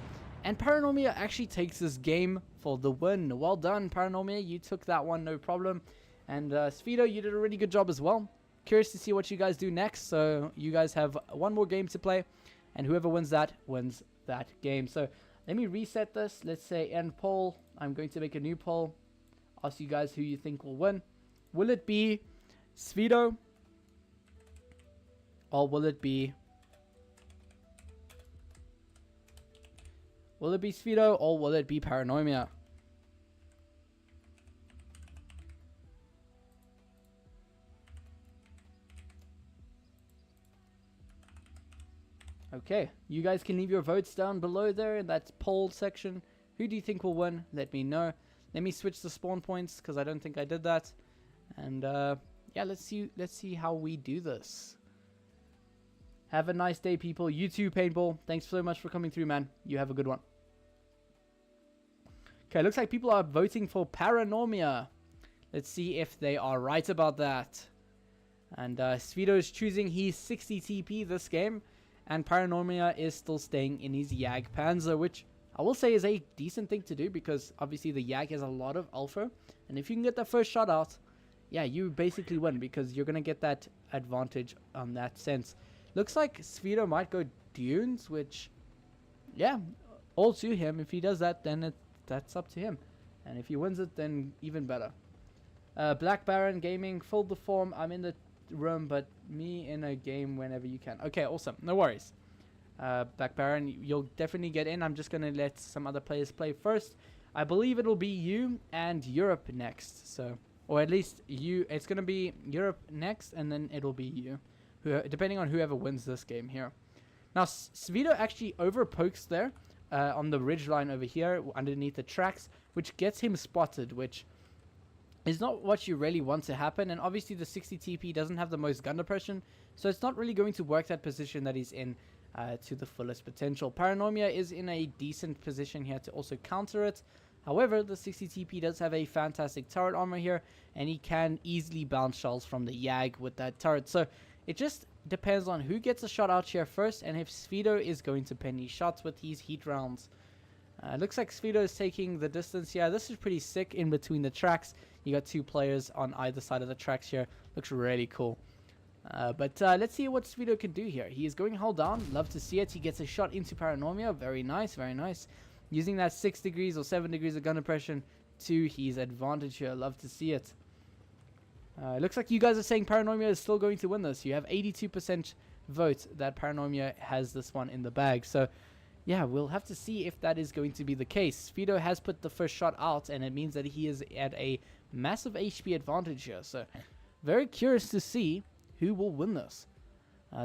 S1: And Paranormia actually takes this game for the win. Well done, Paranormia. You took that one, no problem. And Speedo, you did a really good job as well. Curious to see what you guys do next. So you guys have one more game to play. And whoever wins that game. So let me reset this. Let's say end poll. I'm going to make a new poll. Ask you guys who you think will win. Will it be Speedo? Or will it be... Will it be Speedo or will it be Paranormia? Okay, you guys can leave your votes down below there in that poll section. Who do you think will win? Let me know. Let me switch the spawn points because I don't think I did that. And yeah, let's see how we do this. Have a nice day, people. You too, Paintball. Thanks so much for coming through, man. You have a good one. Okay, looks like people are voting for Paranormia. Let's see if they are right about that. And Speedo is choosing his 60 TP this game. And Paranormia is still staying in his Jag Panzer, which I will say is a decent thing to do because obviously the Jag has a lot of alpha. And if you can get that first shot out, yeah, you basically win because you're going to get that advantage on that sense. Looks like Svido might go Dunes, which, yeah, all to him. If he does that, then that's up to him. And if he wins it, then even better. Black Baron Gaming, filled the form. I'm in the room, but me in a game whenever you can. Okay, awesome. No worries. Black Baron, you'll definitely get in. I'm just going to let some other players play first. I believe it'll be you and Europe next. So, or at least you. It's going to be Europe next, and then it'll be you, depending on whoever wins this game here. Now, Svido actually overpokes there on the ridge line over here underneath the tracks, which gets him spotted, which is not what you really want to happen. And obviously the 60 TP doesn't have the most gun depression, so it's not really going to work that position that he's in to the fullest potential. Paranoia is in a decent position here to also counter it. However, the 60 TP does have a fantastic turret armor here, and he can easily bounce shells from the Yag with that turret. So it just depends on who gets a shot out here first, and if Svido is going to penny shots with these heat rounds. Looks like Svido is taking the distance here. This is pretty sick in between the tracks. You got two players on either side of the tracks here. Looks really cool. But let's see what Svido can do here. He is going hull down. Love to see it. He gets a shot into Paranoia. Very nice, very nice. Using that 6 degrees or 7 degrees of gun depression to his advantage here. Love to see it. Looks like you guys are saying Paranoia is still going to win this. You have 82% vote that Paranoia has this one in the bag. So, yeah, we'll have to see if that is going to be the case. Svido has put the first shot out, and it means that he is at a massive HP advantage here. So, very curious to see who will win this.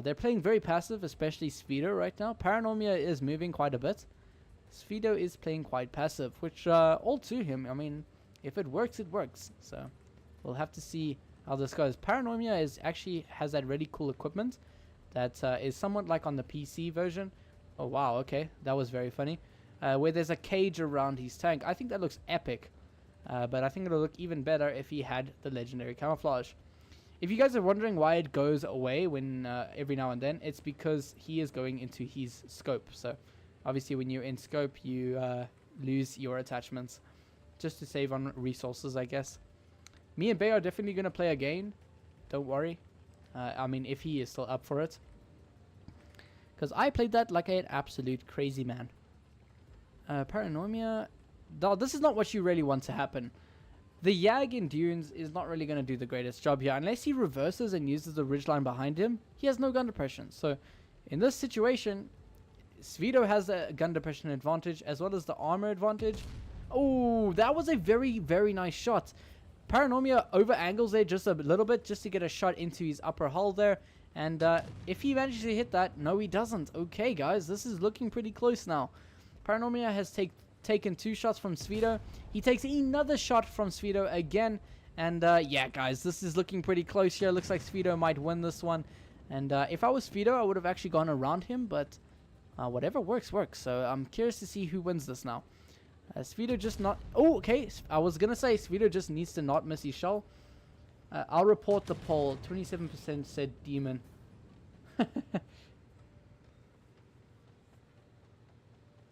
S1: They're playing very passive, especially Svido right now. Paranoia is moving quite a bit. Svido is playing quite passive, which all to him. I mean, if it works, it works. So, we'll have to see how this goes. Paranoia has that really cool equipment that is somewhat like on the PC version. Oh, wow, okay. That was very funny. Where there's a cage around his tank. I think that looks epic. But I think it'll look even better if he had the legendary camouflage. If you guys are wondering why it goes away when every now and then, it's because he is going into his scope. So, obviously, when you're in scope, you lose your attachments. Just to save on resources, I guess. Me and Bay are definitely going to play again. Don't worry. I mean, if he is still up for it. Because I played that like an absolute crazy man. Paranoia. No, this is not what you really want to happen. The Yag in Dunes is not really going to do the greatest job here. Unless he reverses and uses the ridgeline behind him, he has no gun depression. So, in this situation, Svido has a gun depression advantage as well as the armor advantage. Oh, that was a very, very nice shot. Paranoia over angles there just a little bit just to get a shot into his upper hull there. And if he manages to hit that, no he doesn't. Okay guys, this is looking pretty close now. Paranoia has taken 2 shots from Svido. He takes another shot from Svido again. And yeah guys, this is looking pretty close here. Looks like Svido might win this one. And if I was Svido, I would have actually gone around him. But whatever works, works. So I'm curious to see who wins this now. Svido just not... Oh, okay. I was going to say Svido just needs to not miss his shell. I'll report the poll. 27% said demon.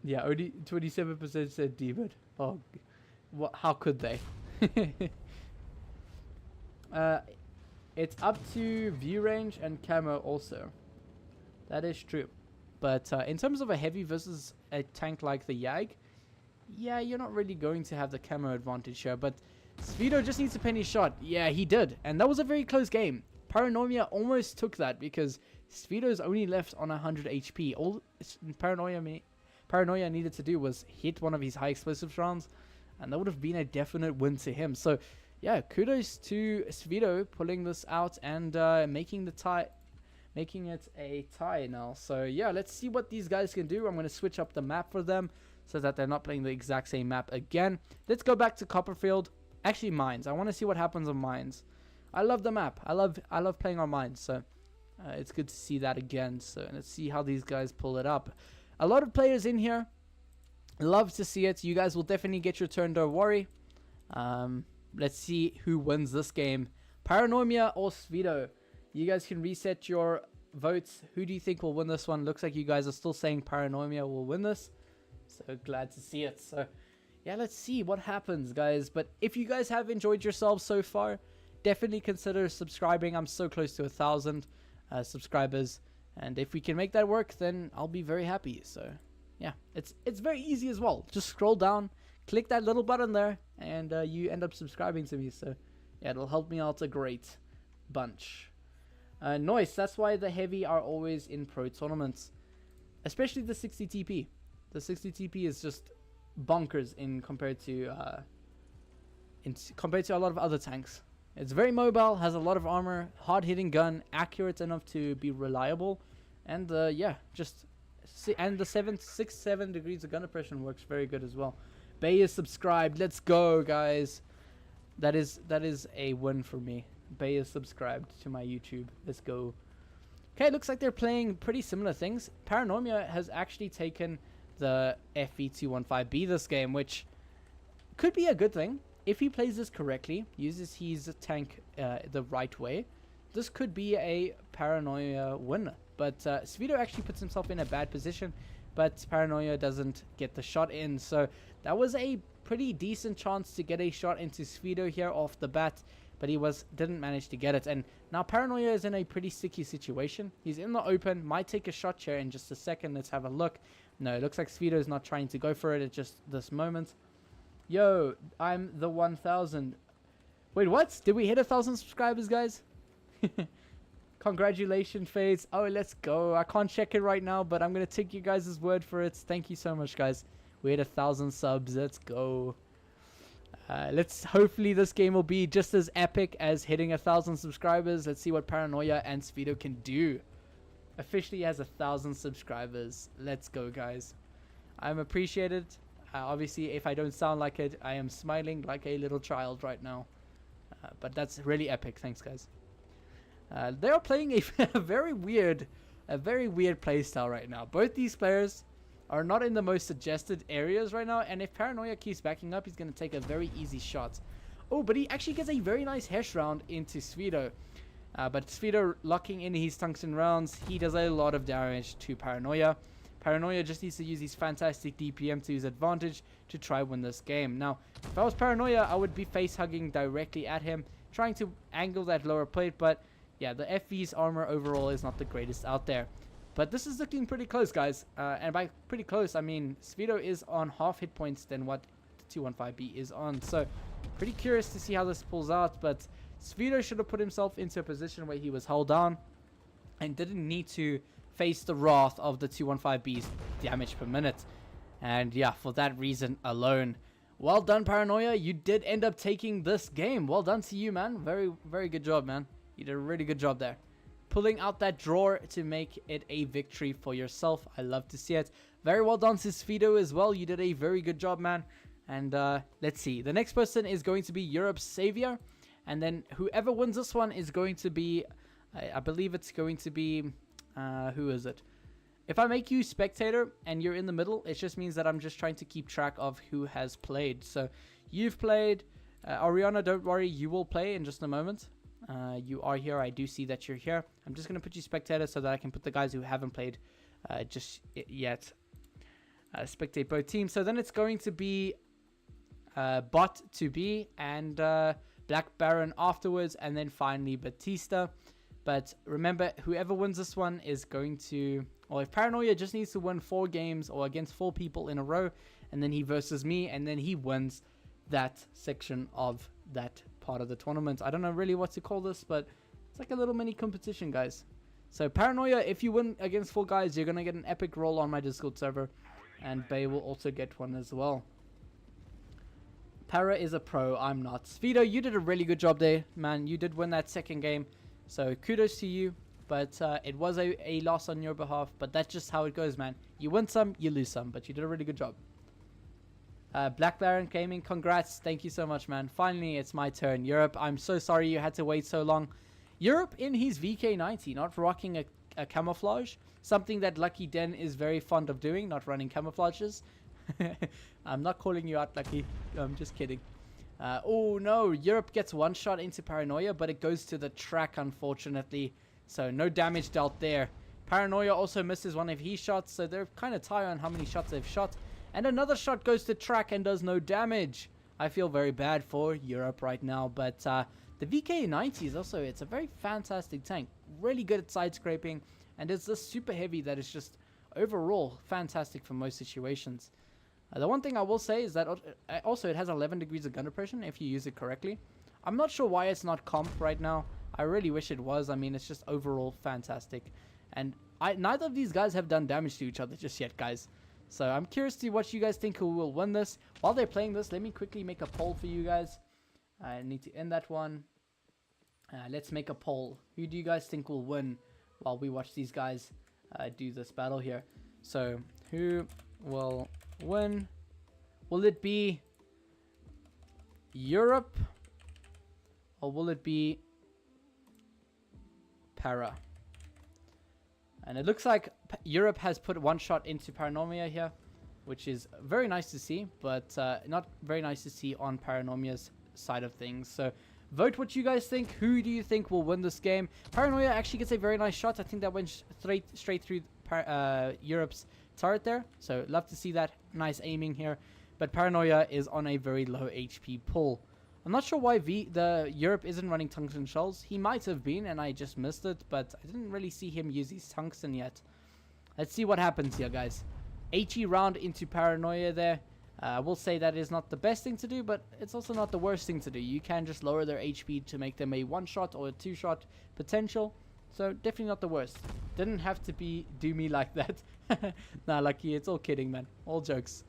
S1: Yeah, only 27% said demon. Oh, what? How could they? It's up to view range and camo also. That is true. But in terms of a heavy versus a tank like the Yag, yeah, you're not really going to have the camo advantage here. But Svido just needs a penny shot. Yeah, he did. And that was a very close game. Paranoia almost took that because Svido's only left on 100 HP. All Paranoia needed to do was hit one of his high explosive rounds, and that would have been a definite win to him. So, yeah, kudos to Svido pulling this out and making it a tie now. So, yeah, let's see what these guys can do. I'm going to switch up the map for them so that they're not playing the exact same map again. Let's go back to Copperfield. Actually, Mines. I want to see what happens on Mines. I love the map. I love playing on Mines. So, it's good to see that again. So, let's see how these guys pull it up. A lot of players in here. Love to see it. You guys will definitely get your turn, don't worry. Let's see who wins this game. Paranoia or Svido. You guys can reset your votes. Who do you think will win this one? Looks like you guys are still saying Paranoia will win this. So glad to see it. So yeah, let's see what happens, guys. But if you guys have enjoyed yourselves so far, definitely consider subscribing. I'm so close to 1,000 subscribers, and if we can make that work, then I'll be very happy. So yeah, it's very easy as well. Just scroll down, click that little button there, and you end up subscribing to me. So yeah, it'll help me out a great bunch. Nice. That's why the heavy are always in pro tournaments, especially the 60 TP. The 60 TP is just bonkers compared to a lot of other tanks. It's very mobile, has a lot of armor, hard-hitting gun, accurate enough to be reliable, and yeah, and the 6-7 degrees of gun oppression works very good as well. Bay is subscribed. Let's go, guys. That is a win for me. Bay is subscribed to my YouTube. Let's go. Okay, looks like they're playing pretty similar things. Paranoia has actually taken the FV215B this game, which could be a good thing. If he plays this correctly, uses his tank the right way, this could be a Paranoia win. But Svido actually puts himself in a bad position, but Paranoia doesn't get the shot in. So that was a pretty decent chance to get a shot into Svido here off the bat, but he didn't manage to get it. And now Paranoia is in a pretty sticky situation. He's in the open, might take a shot here in just a second. Let's have a look. No, it looks like Svido is not trying to go for it at just this moment. Yo, I'm the 1,000. Wait, what? Did we hit 1,000 subscribers, guys? Congratulations, FaZe. Oh, let's go. I can't check it right now, but I'm going to take you guys' word for it. Thank you so much, guys. We hit 1,000 subs. Let's go. Hopefully this game will be just as epic as hitting 1,000 subscribers. Let's see what Paranoia and Svido can do. Officially has 1,000 subscribers. Let's go, guys. I'm appreciated. Obviously, if I don't sound like it, I am smiling like a little child right now. But that's really epic. Thanks, guys. They are playing a very weird playstyle right now. Both these players are not in the most suggested areas right now. And if Paranoia keeps backing up, he's going to take a very easy shot. Oh, but he actually gets a very nice hesh round into Svido. But Svido locking in his tungsten rounds, he does a lot of damage to Paranoia. Paranoia just needs to use his fantastic DPM to his advantage to try win this game. Now, if I was Paranoia, I would be face-hugging directly at him, trying to angle that lower plate, but yeah, the FV's armor overall is not the greatest out there. But this is looking pretty close, guys. And by pretty close, I mean Svido is on half hit points than what the 215B is on. So, pretty curious to see how this pulls out, but Svido should have put himself into a position where he was held down and didn't need to face the wrath of the 215B's damage per minute. And yeah, for that reason alone, well done, Paranoia. You did end up taking this game. Well done to you, man. Very, very good job, man. You did a really good job there. Pulling out that draw to make it a victory for yourself. I love to see it. Very well done to Svido as well. You did a very good job, man. And let's see. The next person is going to be Europe's Savior. And then whoever wins this one is going to be, I believe it's going to be, who is it? If I make you spectator and you're in the middle, it just means that I'm just trying to keep track of who has played. So you've played. Ariana, don't worry, you will play in just a moment. You are here. I do see that you're here. I'm just going to put you spectator so that I can put the guys who haven't played just yet. Spectate both teams. So then it's going to be Bot to be and Black Baron afterwards, and then finally Batista. But remember, whoever wins this one is going to... Or if Paranoia just needs to win 4 games or against 4 people in a row, and then he versus me, and then he wins that section of that part of the tournament. I don't know really what to call this, but it's like a little mini competition, guys. So Paranoia, if you win against 4 guys, you're going to get an epic roll on my Discord server. And Bay will also get one as well. Para is a pro, I'm not. Svido, you did a really good job there, man. You did win that second game. So kudos to you. But it was a loss on your behalf. But that's just how it goes, man. You win some, you lose some. But you did a really good job. Black Baron Gaming, congrats. Thank you so much, man. Finally, it's my turn. Europe, I'm so sorry you had to wait so long. Europe in his VK90, not rocking a camouflage. Something that Lucky Den is very fond of doing, not running camouflages. I'm not calling you out, Lucky. I'm just kidding. Oh, no. Europe gets one shot into Paranoia, but it goes to the track, unfortunately. So, no damage dealt there. Paranoia also misses one of his shots, so they're kind of tight on how many shots they've shot. And another shot goes to track and does no damage. I feel very bad for Europe right now, but the VK90 is also, it's a very fantastic tank. Really good at side scraping, and it's just super heavy that is just overall fantastic for most situations. The one thing I will say is that also it has 11 degrees of gun depression if you use it correctly. I'm not sure why it's not comp right now. I really wish it was. I mean, it's just overall fantastic. And neither of these guys have done damage to each other just yet, guys. So I'm curious to see what you guys think who will win this. While they're playing this, let me quickly make a poll for you guys. I need to end that one. Let's make a poll. Who do you guys think will win while we watch these guys do this battle here? So, who will win? Will it be Europe or will it be Para? And it looks like Europe has put one shot into Paranormia here, which is very nice to see, but not very nice to see on Paranormia's side of things. So vote what you guys think. Who do you think will win this game? Paranoia actually gets a very nice shot. I think that went straight through Europe's turret there. So love to see that. Nice aiming here. But Paranoia is on a very low HP pull. I'm not sure why the Europe isn't running tungsten shells. He might have been and I just missed it, but I didn't really see him use his tungsten yet. Let's see what happens here, guys. HE round into Paranoia there. I will say that is not the best thing to do, but it's also not the worst thing to do. You can just lower their HP to make them a one-shot or a two-shot potential. So definitely not the worst. Didn't have to do me like that. Nah, lucky. It's all kidding, man. All jokes.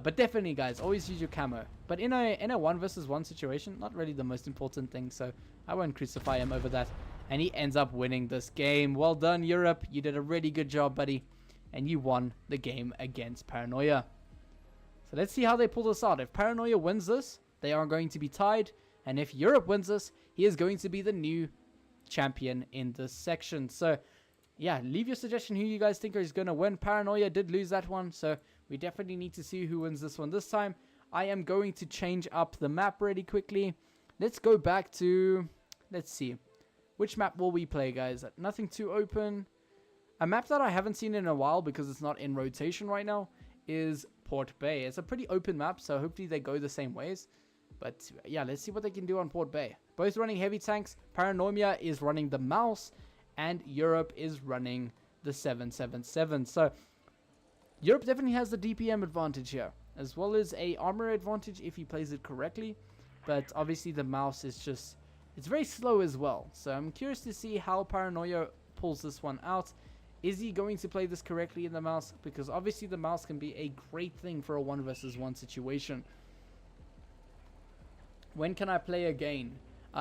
S1: But definitely, guys, always use your camo. But in a 1 versus 1 situation, not really the most important thing. So I won't crucify him over that. And he ends up winning this game. Well done, Europe. You did a really good job, buddy. And you won the game against Paranoia. So let's see how they pull this out. If Paranoia wins this, they are going to be tied. And if Europe wins this, he is going to be the new champion in this section. So yeah, leave your suggestion who you guys think is going to win. Paranoia did lose that one, so we definitely need to see who wins this one this time. I am going to change up the map really quickly. Let's go back to, let's see. Which map will we play, guys? Nothing too open. A map that I haven't seen in a while because it's not in rotation right now is Port Bay. It's a pretty open map, so hopefully they go the same ways. But yeah, let's see what they can do on Port Bay. Both running heavy tanks. Paranoia is running the mouse, and Europe is running the 777. So Europe definitely has the DPM advantage here, as well as a armor advantage if he plays it correctly. But obviously the mouse is just, it's very slow as well. So I'm curious to see how Paranoia pulls this one out. Is he going to play this correctly in the mouse? Because obviously the mouse can be a great thing for a 1 versus 1 situation. When can I play again?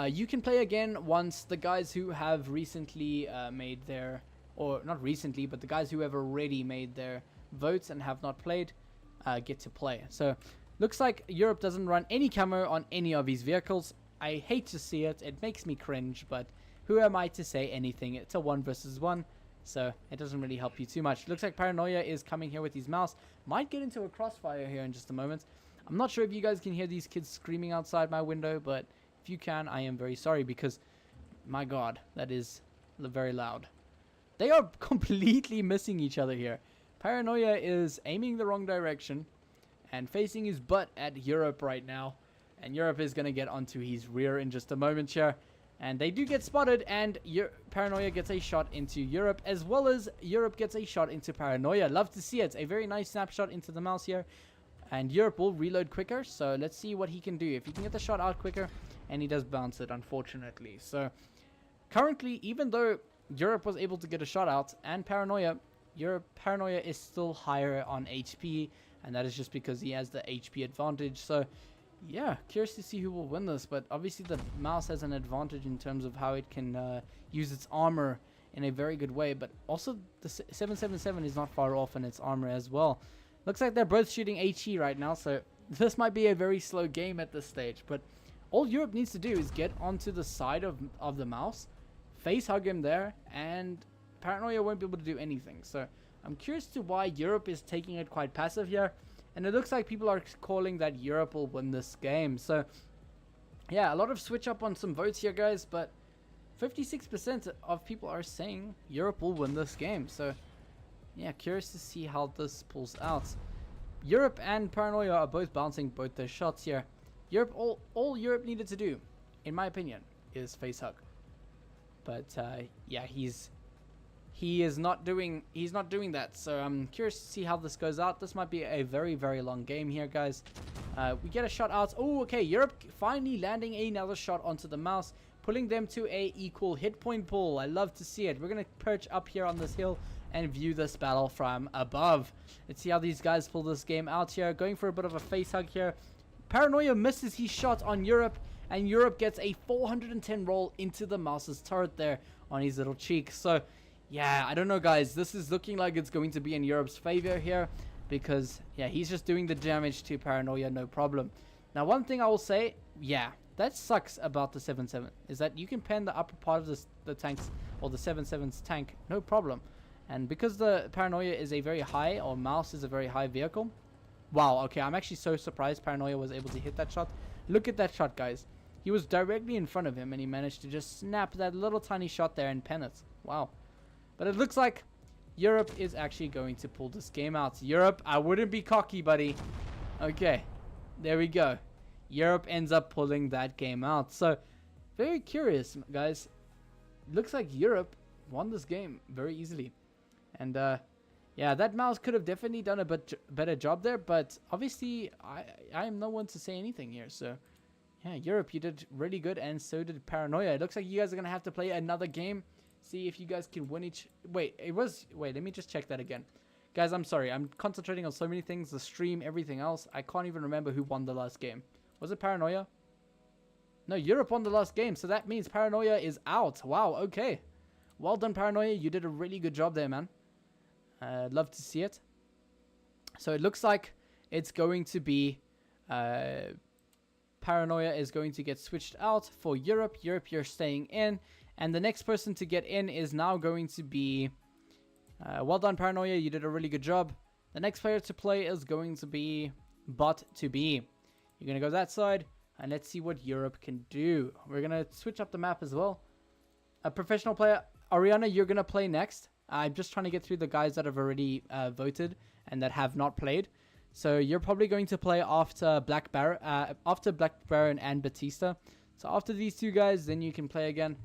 S1: You can play again once the guys who have recently made their, or not recently, but the guys who have already made their votes and have not played get to play. So looks like Europe doesn't run any camo on any of his vehicles. I hate to see it. It makes me cringe, but who am I to say anything? It's a 1 versus 1. So it doesn't really help you too much. Looks like Paranoia is coming here with his mouse. Might get into a crossfire here in just a moment. I'm not sure if you guys can hear these kids screaming outside my window, but if you can, I am very sorry because, my god, that is very loud. They are completely missing each other here. Paranoia is aiming the wrong direction and facing his butt at Europe right now. And Europe is going to get onto his rear in just a moment here. And they do get spotted, and Paranoia gets a shot into Europe, as well as Europe gets a shot into Paranoia. Love to see it. A very nice snapshot into the mouse here. And Europe will reload quicker, so let's see what he can do. If he can get the shot out quicker, and he does bounce it, unfortunately. So currently, even though Europe was able to get a shot out, and Paranoia is still higher on HP, and that is just because he has the HP advantage. So yeah, curious to see who will win this, but obviously the mouse has an advantage in terms of how it can use its armor in a very good way, but also the 777 is not far off in its armor as well. Looks like they're both shooting HE right now, so this might be a very slow game at this stage, but all Europe needs to do is get onto the side of the mouse, face hug him there, and Paranoia won't be able to do anything. So I'm curious to why Europe is taking it quite passive here. And it looks like people are calling that Europe will win this game. So yeah, a lot of switch up on some votes here, guys. But 56% of people are saying Europe will win this game. So yeah, curious to see how this pulls out. Europe and Paranoia are both bouncing both their shots here. Europe, all Europe needed to do, in my opinion, is face hug. But yeah, he's not doing that. So I'm curious to see how this goes out. This might be a very, very long game here, guys. We get a shot out. Oh, okay. Europe finally landing another shot onto the mouse, pulling them to a equal hit point pool. I love to see it. We're gonna perch up here on this hill and view this battle from above. Let's see how these guys pull this game out here. Going for a bit of a face hug here. Paranoia misses his shot on Europe, and Europe gets a 410 roll into the mouse's turret there on his little cheek. So yeah, I don't know, guys. This is looking like it's going to be in Europe's favor here, because yeah, he's just doing the damage to Paranoia, no problem. Now, one thing I will say, yeah, that sucks about the 7.7 is that you can pen the upper part of the tanks, or the 7.7's tank, no problem. And because the Paranoia is a very high, or mouse is a very high vehicle, wow, okay, I'm actually so surprised Paranoia was able to hit that shot. Look at that shot, guys. He was directly in front of him, and he managed to just snap that little tiny shot there and pen it. Wow. But it looks like Europe is actually going to pull this game out. Europe, I wouldn't be cocky, buddy. Okay, there we go. Europe ends up pulling that game out. So, very curious, guys. Looks like Europe won this game very easily. And, yeah, that mouse could have definitely done a better job there. But, obviously, I am no one to say anything here. So, yeah, Europe, you did really good. And so did Paranoia. It looks like you guys are going to have to play another game. See if you guys can win each... Wait, let me just check that again. Guys, I'm sorry. I'm concentrating on so many things. The stream, everything else. I can't even remember who won the last game. Was it Paranoia? No, Europe won the last game. So that means Paranoia is out. Wow, okay. Well done, Paranoia. You did a really good job there, man. Love to see it. So it looks like it's going to be... Paranoia is going to get switched out for Europe. Europe, you're staying in. And the next person to get in is now going to be... well done, Paranoia. You did a really good job. The next player to play is going to be Wotb. You're going to go that side. And let's see what Europe can do. We're going to switch up the map as well. A professional player. Ariana, you're going to play next. I'm just trying to get through the guys that have already voted and that have not played. So you're probably going to play after Black Baron and Batista. So after these two guys, then you can play again.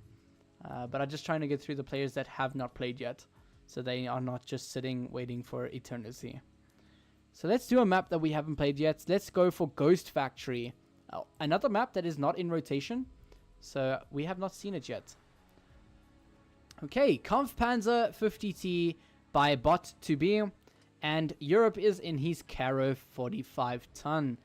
S1: But I'm just trying to get through the players that have not played yet, so they are not just sitting waiting for eternity. So let's do a map that we haven't played yet. Let's go for Ghost Factory. Another map that is not in rotation, so we have not seen it yet. Okay, Kampfpanzer 50T by Wotb, and Europe is in his Caro 45 ton.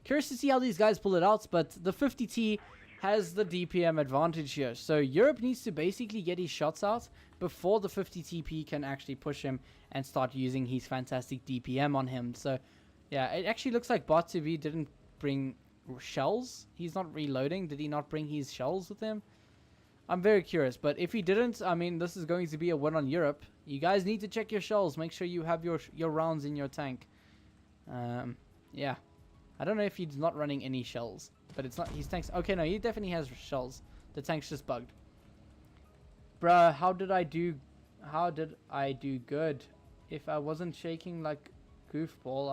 S1: Curious to see how these guys pull it out, but the 50T has the DPM advantage here. So Europe needs to basically get his shots out before the 50TP can actually push him and start using his fantastic DPM on him. So yeah, it actually looks like Wotb didn't bring shells. He's not reloading. Did he not bring his shells with him? I'm very curious, but if he didn't, I mean, this is going to be a win on Europe. You guys need to check your shells. Make sure you have your rounds in your tank. Yeah. I don't know if he's not running any shells, but it's not his tanks. Okay, no, he definitely has shells. The tank's just bugged. Bruh, how did I do good? If I wasn't shaking like goofball,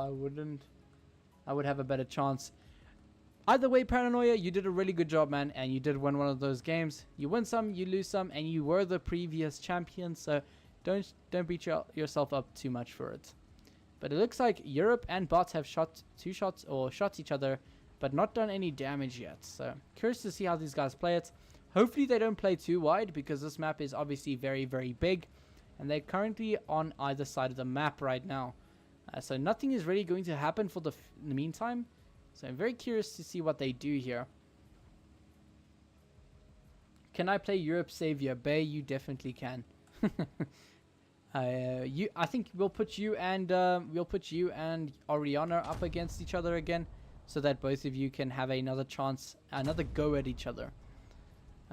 S1: I would have a better chance. Either way, Paranoia, you did a really good job, man, and you did win one of those games. You win some, you lose some, and you were the previous champion, so don't beat yourself up too much for it. But it looks like Europe and Bot have shot each other, but not done any damage yet. So curious to see how these guys play it. Hopefully they don't play too wide, because this map is obviously very, very big, and they're currently on either side of the map right now. So nothing is really going to happen for the meantime. So I'm very curious to see what they do here. Can I play Europe Savior? Bay, you definitely can. I think we'll put you and Oriana up against each other again, so that both of you can have another chance, another go at each other.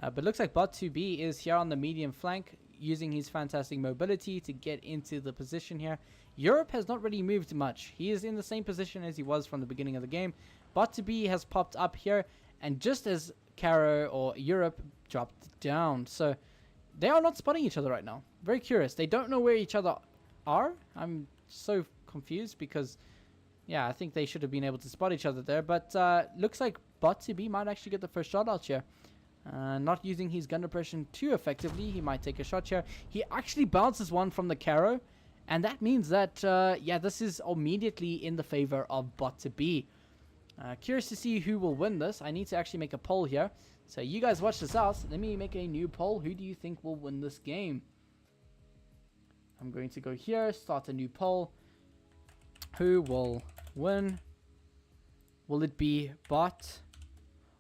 S1: But looks like Wotb is here on the medium flank, using his fantastic mobility to get into the position here. Europe has not really moved much. He is in the same position as he was from the beginning of the game. Wotb has popped up here, and just as Caro or Europe dropped down. So they are not spotting each other right now. Very curious. They don't know where each other are. I'm so confused because, yeah, I think they should have been able to spot each other there. But looks like Wotb might actually get the first shot out here. Not using his gun depression too effectively. He might take a shot here. He actually bounces one from the Caro. And that means that, yeah, this is immediately in the favor of Wotb. Curious to see who will win this. I need to actually make a poll here. So you guys watch this out. Let me make a new poll. Who do you think will win this game? I'm going to go here, start a new poll. Who will win? Will it be Bot?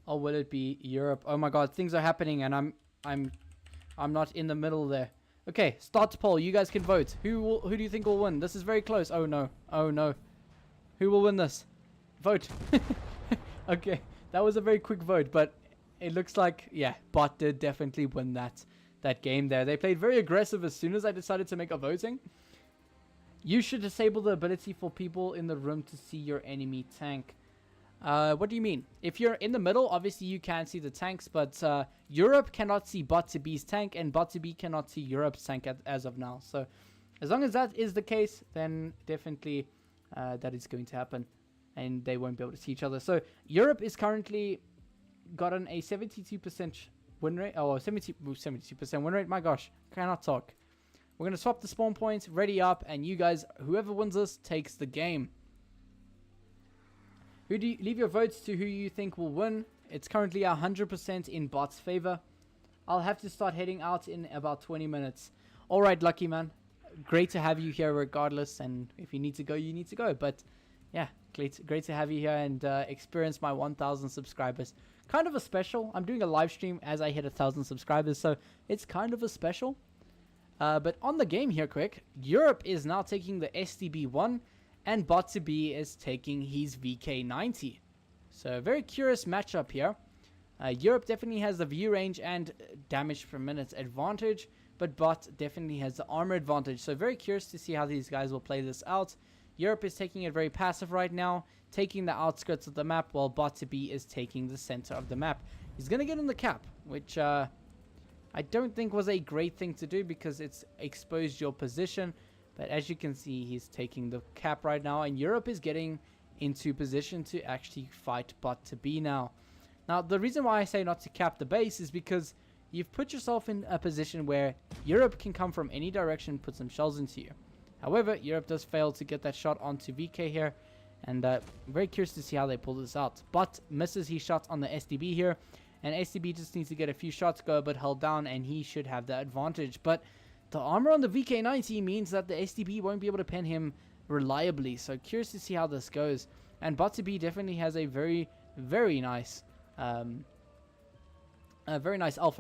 S1: Or will it be Europe? Oh my god, things are happening and I'm not in the middle there. Okay, start the poll. You guys can vote. Who do you think will win? This is very close. Oh no. Oh no. Who will win this? Vote. Okay, that was a very quick vote, but it looks like, yeah, Bot did definitely win that game there. They played very aggressive as soon as I decided to make a voting. You should disable the ability for people in the room to see your enemy tank. What do you mean? If you're in the middle, obviously you can see the tanks, but Europe cannot see Wotb's tank, and Wotb cannot see Europe's tank as of now. So as long as that is the case, then definitely that is going to happen, and they won't be able to see each other. So Europe is currently gotten a 72% win rate, or 72% win rate. My gosh, cannot talk. We're going to swap the spawn points, ready up, and you guys, whoever wins this, takes the game. Who do you leave your votes to who you think will win? It's currently 100% in Bot's favor. I'll have to start heading out in about 20 minutes. All right, Lucky Man. Great to have you here regardless, and if you need to go, you need to go. But yeah, great to have you here and experience my 1,000 subscribers. Kind of a special. I'm doing a live stream as I hit 1,000 subscribers, so it's kind of a special. But on the game here quick, Europe is now taking the STB1 and Wotb is taking his VK90. So very curious matchup here. Europe definitely has the view range and damage per minute advantage, but Bot definitely has the armor advantage. So very curious to see how these guys will play this out. Europe is taking it very passive right now, taking the outskirts of the map, while Wotb is taking the center of the map. He's going to get in the cap, which I don't think was a great thing to do because it's exposed your position. But as you can see, he's taking the cap right now, and Europe is getting into position to actually fight Wotb now. Now, the reason why I say not to cap the base is because you've put yourself in a position where Europe can come from any direction and put some shells into you. However, Europe does fail to get that shot onto VK here, and I'm very curious to see how they pull this out. Bot misses his shot on the STB here, and STB just needs to get a few shots, go a bit held down, and he should have the advantage. But the armor on the VK90 means that the STB won't be able to pen him reliably. So curious to see how this goes. And Wotb definitely has a very, very nice, alpha,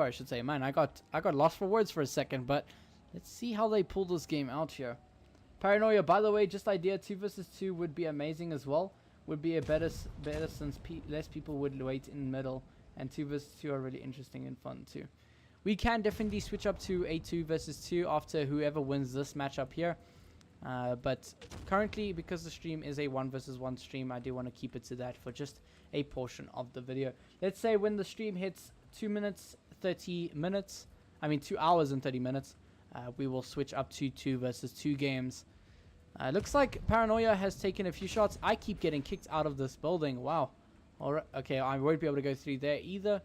S1: I should say. Man, I got lost for words for a second, but let's see how they pull this game out here. Paranoia, by the way, just idea 2 versus 2 would be amazing as well. Would be a better since less people would wait in the middle, and 2 versus 2 are really interesting and fun too. We can definitely switch up to a 2 versus 2 after whoever wins this matchup here. But currently, because the stream is a 1 versus 1 stream, I do want to keep it to that for just a portion of the video. Let's say when the stream hits 2 hours and 30 minutes, we will switch up to 2 versus 2 games. Looks like Paranoia has taken a few shots. I keep getting kicked out of this building. Wow. Alright, okay, I won't be able to go through there either.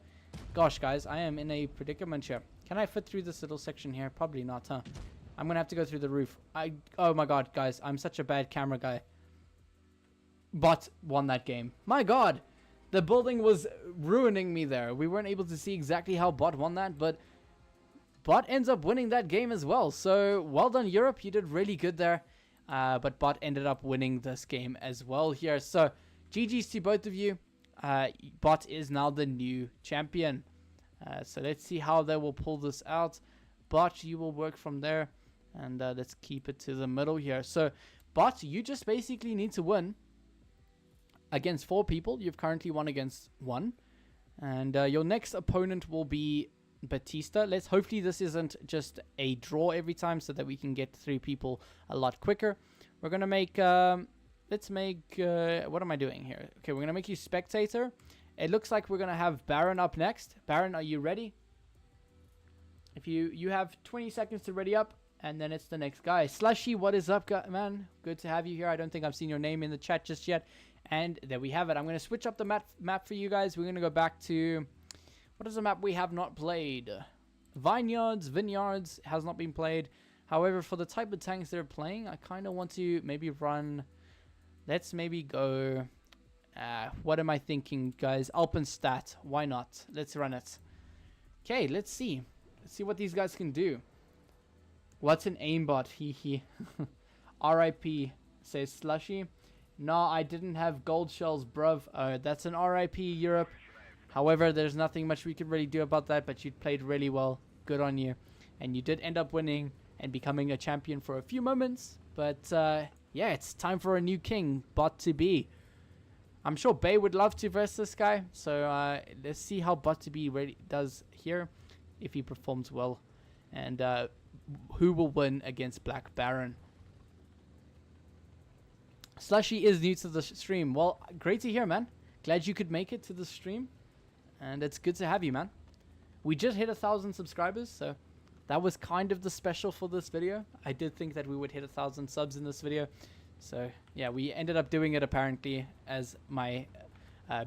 S1: Gosh, guys, I am in a predicament here. Can I fit through this little section here? Probably not, huh? I'm gonna have to go through the roof. Oh my god, guys, I'm such a bad camera guy. Bot won that game. My god, the building was ruining me there. We weren't able to see exactly how Bot won that, but Bot ends up winning that game as well. So well done, Europe. You did really good there. But Bot ended up winning this game as well here. So GG's to both of you. Bot is now the new champion. So let's see how they will pull this out. Bot, you will work from there. And let's keep it to the middle here. So Bot, you just basically need to win against 4 people. You've currently won against 1. And your next opponent will be Batista. Hopefully this isn't just a draw every time so that we can get 3 people a lot quicker. We're going to make... let's make, what am I doing here? Okay, we're going to make you spectator. It looks like we're going to have Baron up next. Baron, are you ready? If you have 20 seconds to ready up, and then it's the next guy. Slushy, what is up, man? Good to have you here. I don't think I've seen your name in the chat just yet. And there we have it. I'm going to switch up the map for you guys. We're going to go back to... What is the map we have not played? Vineyards has not been played. However, for the type of tanks they're playing, I kind of want to maybe run... Let's maybe go... what am I thinking, guys? Alpenstat. Why not? Let's run it. Okay, let's see. Let's see what these guys can do. What's an aimbot? Hee RIP, says Slushy. No, I didn't have gold shells, bruv. That's an RIP, Europe. However, there's nothing much we could really do about that, but you played really well. Good on you. And you did end up winning and becoming a champion for a few moments. But, yeah, it's time for a new king, Wotb. I'm sure Bay would love to verse this guy. So, let's see how Wotb does here, if he performs well. And, who will win against Black Baron. Slushy is new to the stream. Well, great to hear, man. Glad you could make it to the stream. And it's good to have you, man. We just hit 1,000 subscribers, so that was kind of the special for this video. I did think that we would hit 1,000 subs in this video. So, yeah, we ended up doing it, apparently, as my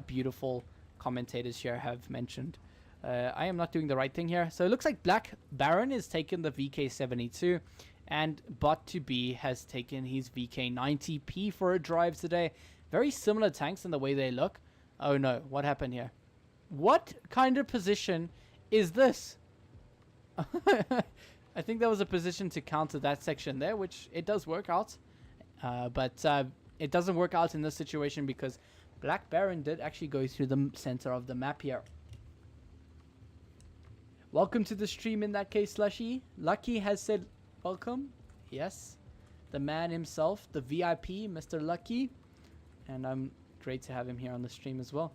S1: beautiful commentators here have mentioned. I am not doing the right thing here. So, it looks like Black Baron is taking the VK72. And Wotb has taken his VK90P for a drive today. Very similar tanks in the way they look. Oh no, what happened here? What kind of position is this? I think there was a position to counter that section there, which it does work out. But it doesn't work out in this situation because Black Baron did actually go through the center of the map here. Welcome to the stream in that case, Slushy. Lucky has said... Welcome. Yes. The man himself, the VIP, Mr. Lucky. And I'm great to have him here on the stream as well.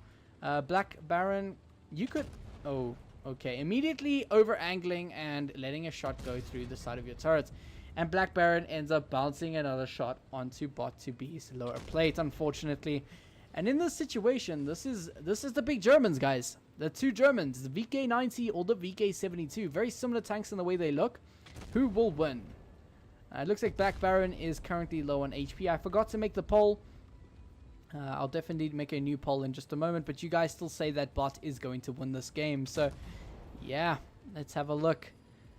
S1: Black Baron, you could... Oh, okay. Immediately over-angling and letting a shot go through the side of your turret. And Black Baron ends up bouncing another shot onto Wotb's lower plate, unfortunately. And in this situation, this is the big Germans, guys. The two Germans, the VK90 or the VK72. Very similar tanks in the way they look. Who will win? It looks like Black Baron is currently low on HP. I forgot to make the poll. I'll definitely make a new poll in just a moment. But you guys still say that Bot is going to win this game. So, yeah. Let's have a look.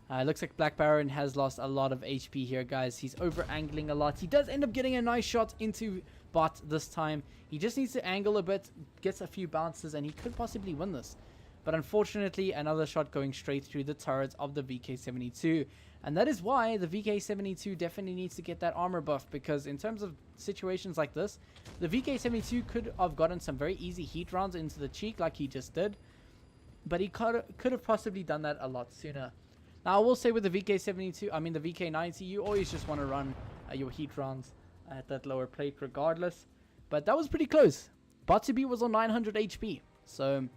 S1: It looks like Black Baron has lost a lot of HP here, guys. He's over-angling a lot. He does end up getting a nice shot into Bot this time. He just needs to angle a bit, gets a few bounces, and he could possibly win this. But unfortunately, another shot going straight through the turret of the VK72. And that is why the VK72 definitely needs to get that armor buff. Because in terms of situations like this, the VK72 could have gotten some very easy heat rounds into the cheek like he just did. But he could have possibly done that a lot sooner. Now, I will say with the VK72, I mean the VK90, you always just want to run your heat rounds at that lower plate regardless. But that was pretty close. Wotb was on 900 HP. So...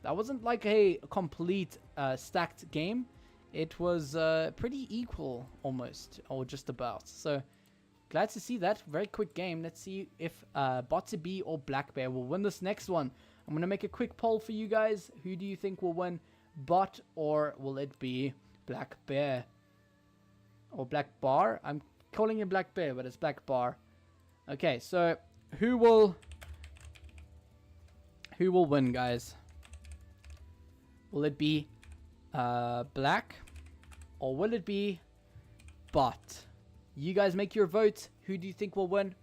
S1: that wasn't like a complete stacked game. It was pretty equal almost, or just about. So, glad to see that. Very quick game. Let's see if Wotb or Black Bear will win this next one. I'm going to make a quick poll for you guys. Who do you think will win? Bot or will it be Black Bear? Or Black Bar? I'm calling it Black Bear, but it's Black Bar. Okay, so who will win, guys? Will it be Black or will it be Bot? You guys make your vote. Who do you think will win?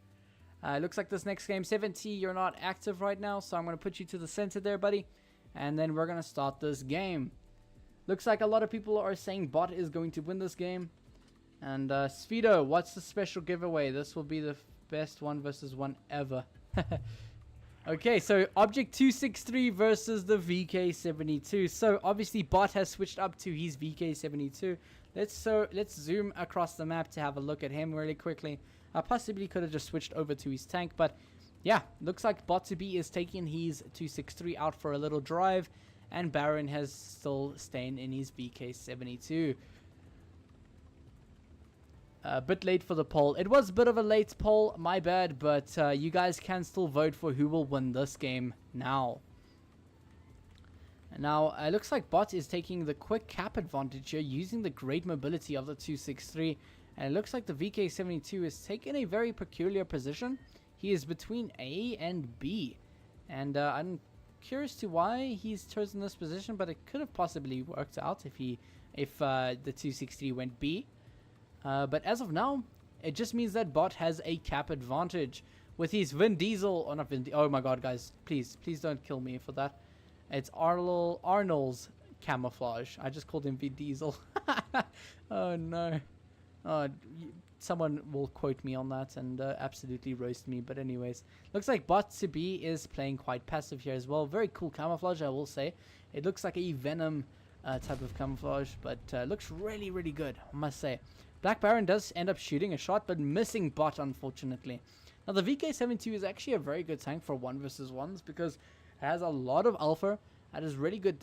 S1: Looks like this next game, 70, you're not active right now, so I'm going to put you to the center there, buddy. And then we're going to start this game. Looks like a lot of people are saying Bot is going to win this game. And Sfido, what's the special giveaway? This will be the best 1 versus 1 ever. Okay, so Object 263 versus the VK72. So obviously Bot has switched up to his VK72. Let's zoom across the map to have a look at him really quickly. I possibly could have just switched over to his tank, but yeah, looks like Wotb is taking his 263 out for a little drive, and Baron has still staying in his VK72. A bit late for the poll. It was a bit of a late poll, my bad, but you guys can still vote for who will win this game now. And now, it looks like Bot is taking the quick cap advantage here, using the great mobility of the 263. And it looks like the VK72 is taking a very peculiar position. He is between A and B. And I'm curious to why he's chosen this position, but it could have possibly worked out if the 263 went B. But as of now, it just means that bot has a cap advantage with his Vin Diesel, or not Vin Diesel. Oh my god, guys, please don't kill me for that. It's Arnold's camouflage. I just called him Vin Diesel. Oh no. Someone will quote me on that and absolutely roast me. But anyways, looks like bot to B is playing quite passive here as well. Very cool camouflage, I will say. It looks like a Venom type of camouflage, but looks really, really good, I must say. Black Baron does end up shooting a shot, but missing bot, unfortunately. Now, the VK72 is actually a very good tank for 1 versus 1s because it has a lot of alpha. It has really good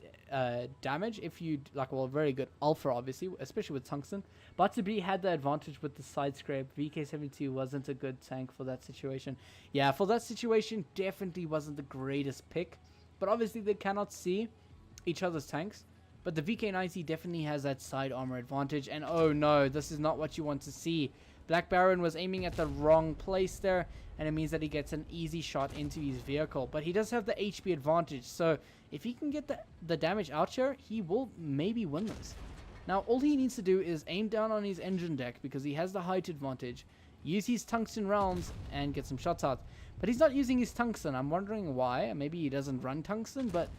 S1: damage if you like. Well, very good alpha, obviously, especially with tungsten. But to be had the advantage with the side scrape. VK72 wasn't a good tank for that situation. Yeah, for that situation, definitely wasn't the greatest pick. But obviously, they cannot see each other's tanks. But the VK90 definitely has that side armor advantage. And oh no, this is not what you want to see. Black Baron was aiming at the wrong place there, and it means that he gets an easy shot into his vehicle. But he does have the HP advantage, so if he can get the damage out here, he will maybe win this. Now, all he needs to do is aim down on his engine deck because he has the height advantage, use his tungsten rounds, and get some shots out. But he's not using his tungsten. I'm wondering why. Maybe he doesn't run tungsten, but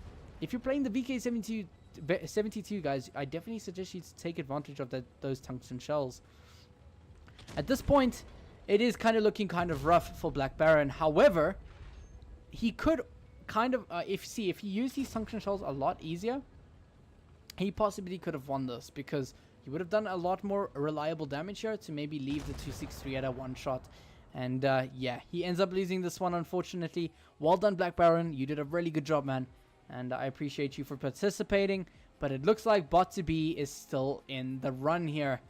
S1: if you're playing the VK72 guys, I definitely suggest you to take advantage of those tungsten shells. At this point, it is kind of looking kind of rough for Black Baron. However, he could kind of, if he used these tungsten shells a lot easier, he possibly could have won this because he would have done a lot more reliable damage here to maybe leave the 263 at a one shot. And yeah, he ends up losing this one, unfortunately. Well done, Black Baron. You did a really good job, man. And I appreciate you for participating. But it looks like bot to B is still in the run here.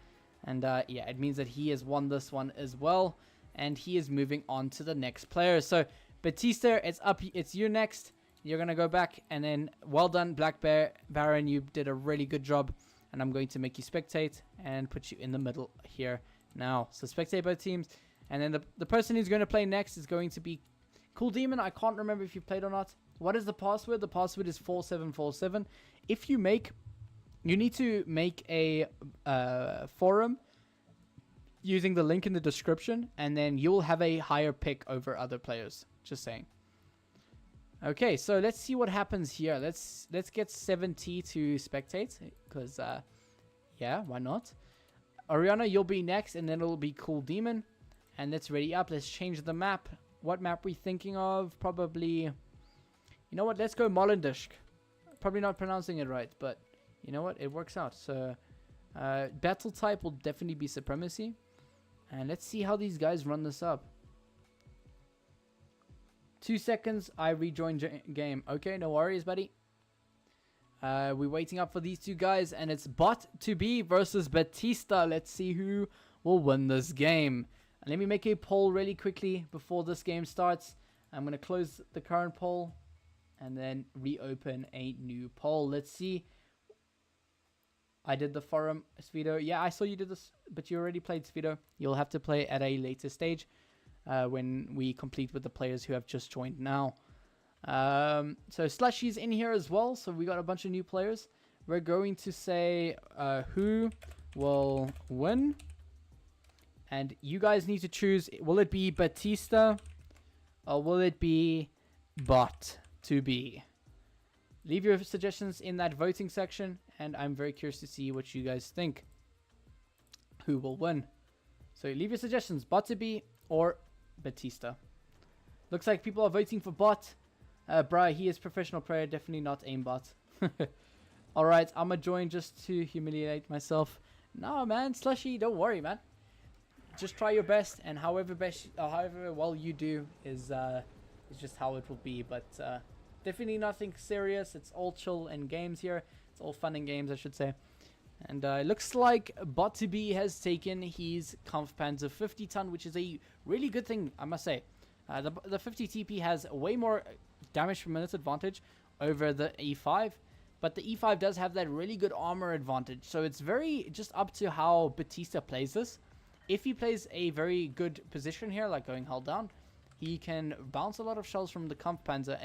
S1: And yeah, it means that he has won this one as well. And he is moving on to the next player. So, Batista, it's you next. You're going to go back. And then, well done, Black Baron. You did a really good job. And I'm going to make you spectate and put you in the middle here now. So, spectate both teams. And then the person who's going to play next is going to be Cool Demon. I can't remember if you played or not. What is the password? The password is 4747. If you need to make a forum using the link in the description, and then you'll have a higher pick over other players. Just saying. Okay, so let's see what happens here. Let's get 7T to spectate, because yeah, why not? Oriana, you'll be next, and then it'll be Cool Demon. And let's ready up. Let's change the map. What map we thinking of? Probably, you know what? Let's go Molendisk. Probably not pronouncing it right, but you know what? It works out. So, battle type will definitely be Supremacy. And let's see how these guys run this up. 2 seconds. I rejoin game. Okay, no worries, buddy. We're waiting up for these two guys, and it's Bot to be versus Batista. Let's see who will win this game. And let me make a poll really quickly before this game starts. I'm going to close the current poll and then reopen a new poll. Let's see. I did the forum, Svido. Yeah, I saw you did this, but you already played, Svido. You'll have to play at a later stage when we complete with the players who have just joined now. So Slushy's in here as well, so we got a bunch of new players. We're going to say who will win. And you guys need to choose, will it be Batista or will it be Bot to be? Leave your suggestions in that voting section, and I'm very curious to see what you guys think. Who will win? So leave your suggestions, Bot to be or Batista. Looks like people are voting for Bot. Bruh, he is professional player, definitely not aimbot. Alright, I'm gonna join just to humiliate myself. No, man, Slushy, don't worry, man. Just try your best, and however well you do is just how it will be. But definitely nothing serious. It's all chill and games here. It's all fun and games, I should say. And it looks like Bot2B has taken his Kampfpanzer 50 ton, which is a really good thing, I must say. The 50 TP has way more damage per minute advantage over the E5, but the E5 does have that really good armor advantage. So it's very just up to how Batista plays this. If he plays a very good position here, like going hull down, he can bounce a lot of shells from the Kampfpanzer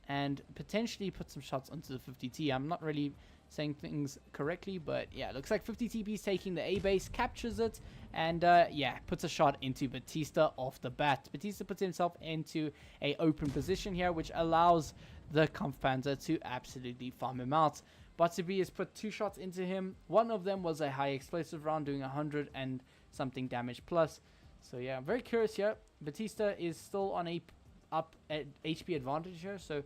S1: and potentially put some shots onto the 50T. I'm not really saying things correctly, but yeah, it looks like 50TP is taking the A base, captures it, and yeah, puts a shot into Batista off the bat. Batista puts himself into a open position here, which allows the Kampfpanzer to absolutely farm him out. Wotb has put 2 shots into him. One of them was a high explosive round doing 100 and something damage plus. So yeah, I'm very curious here. Batista is still on a up at HP advantage here, so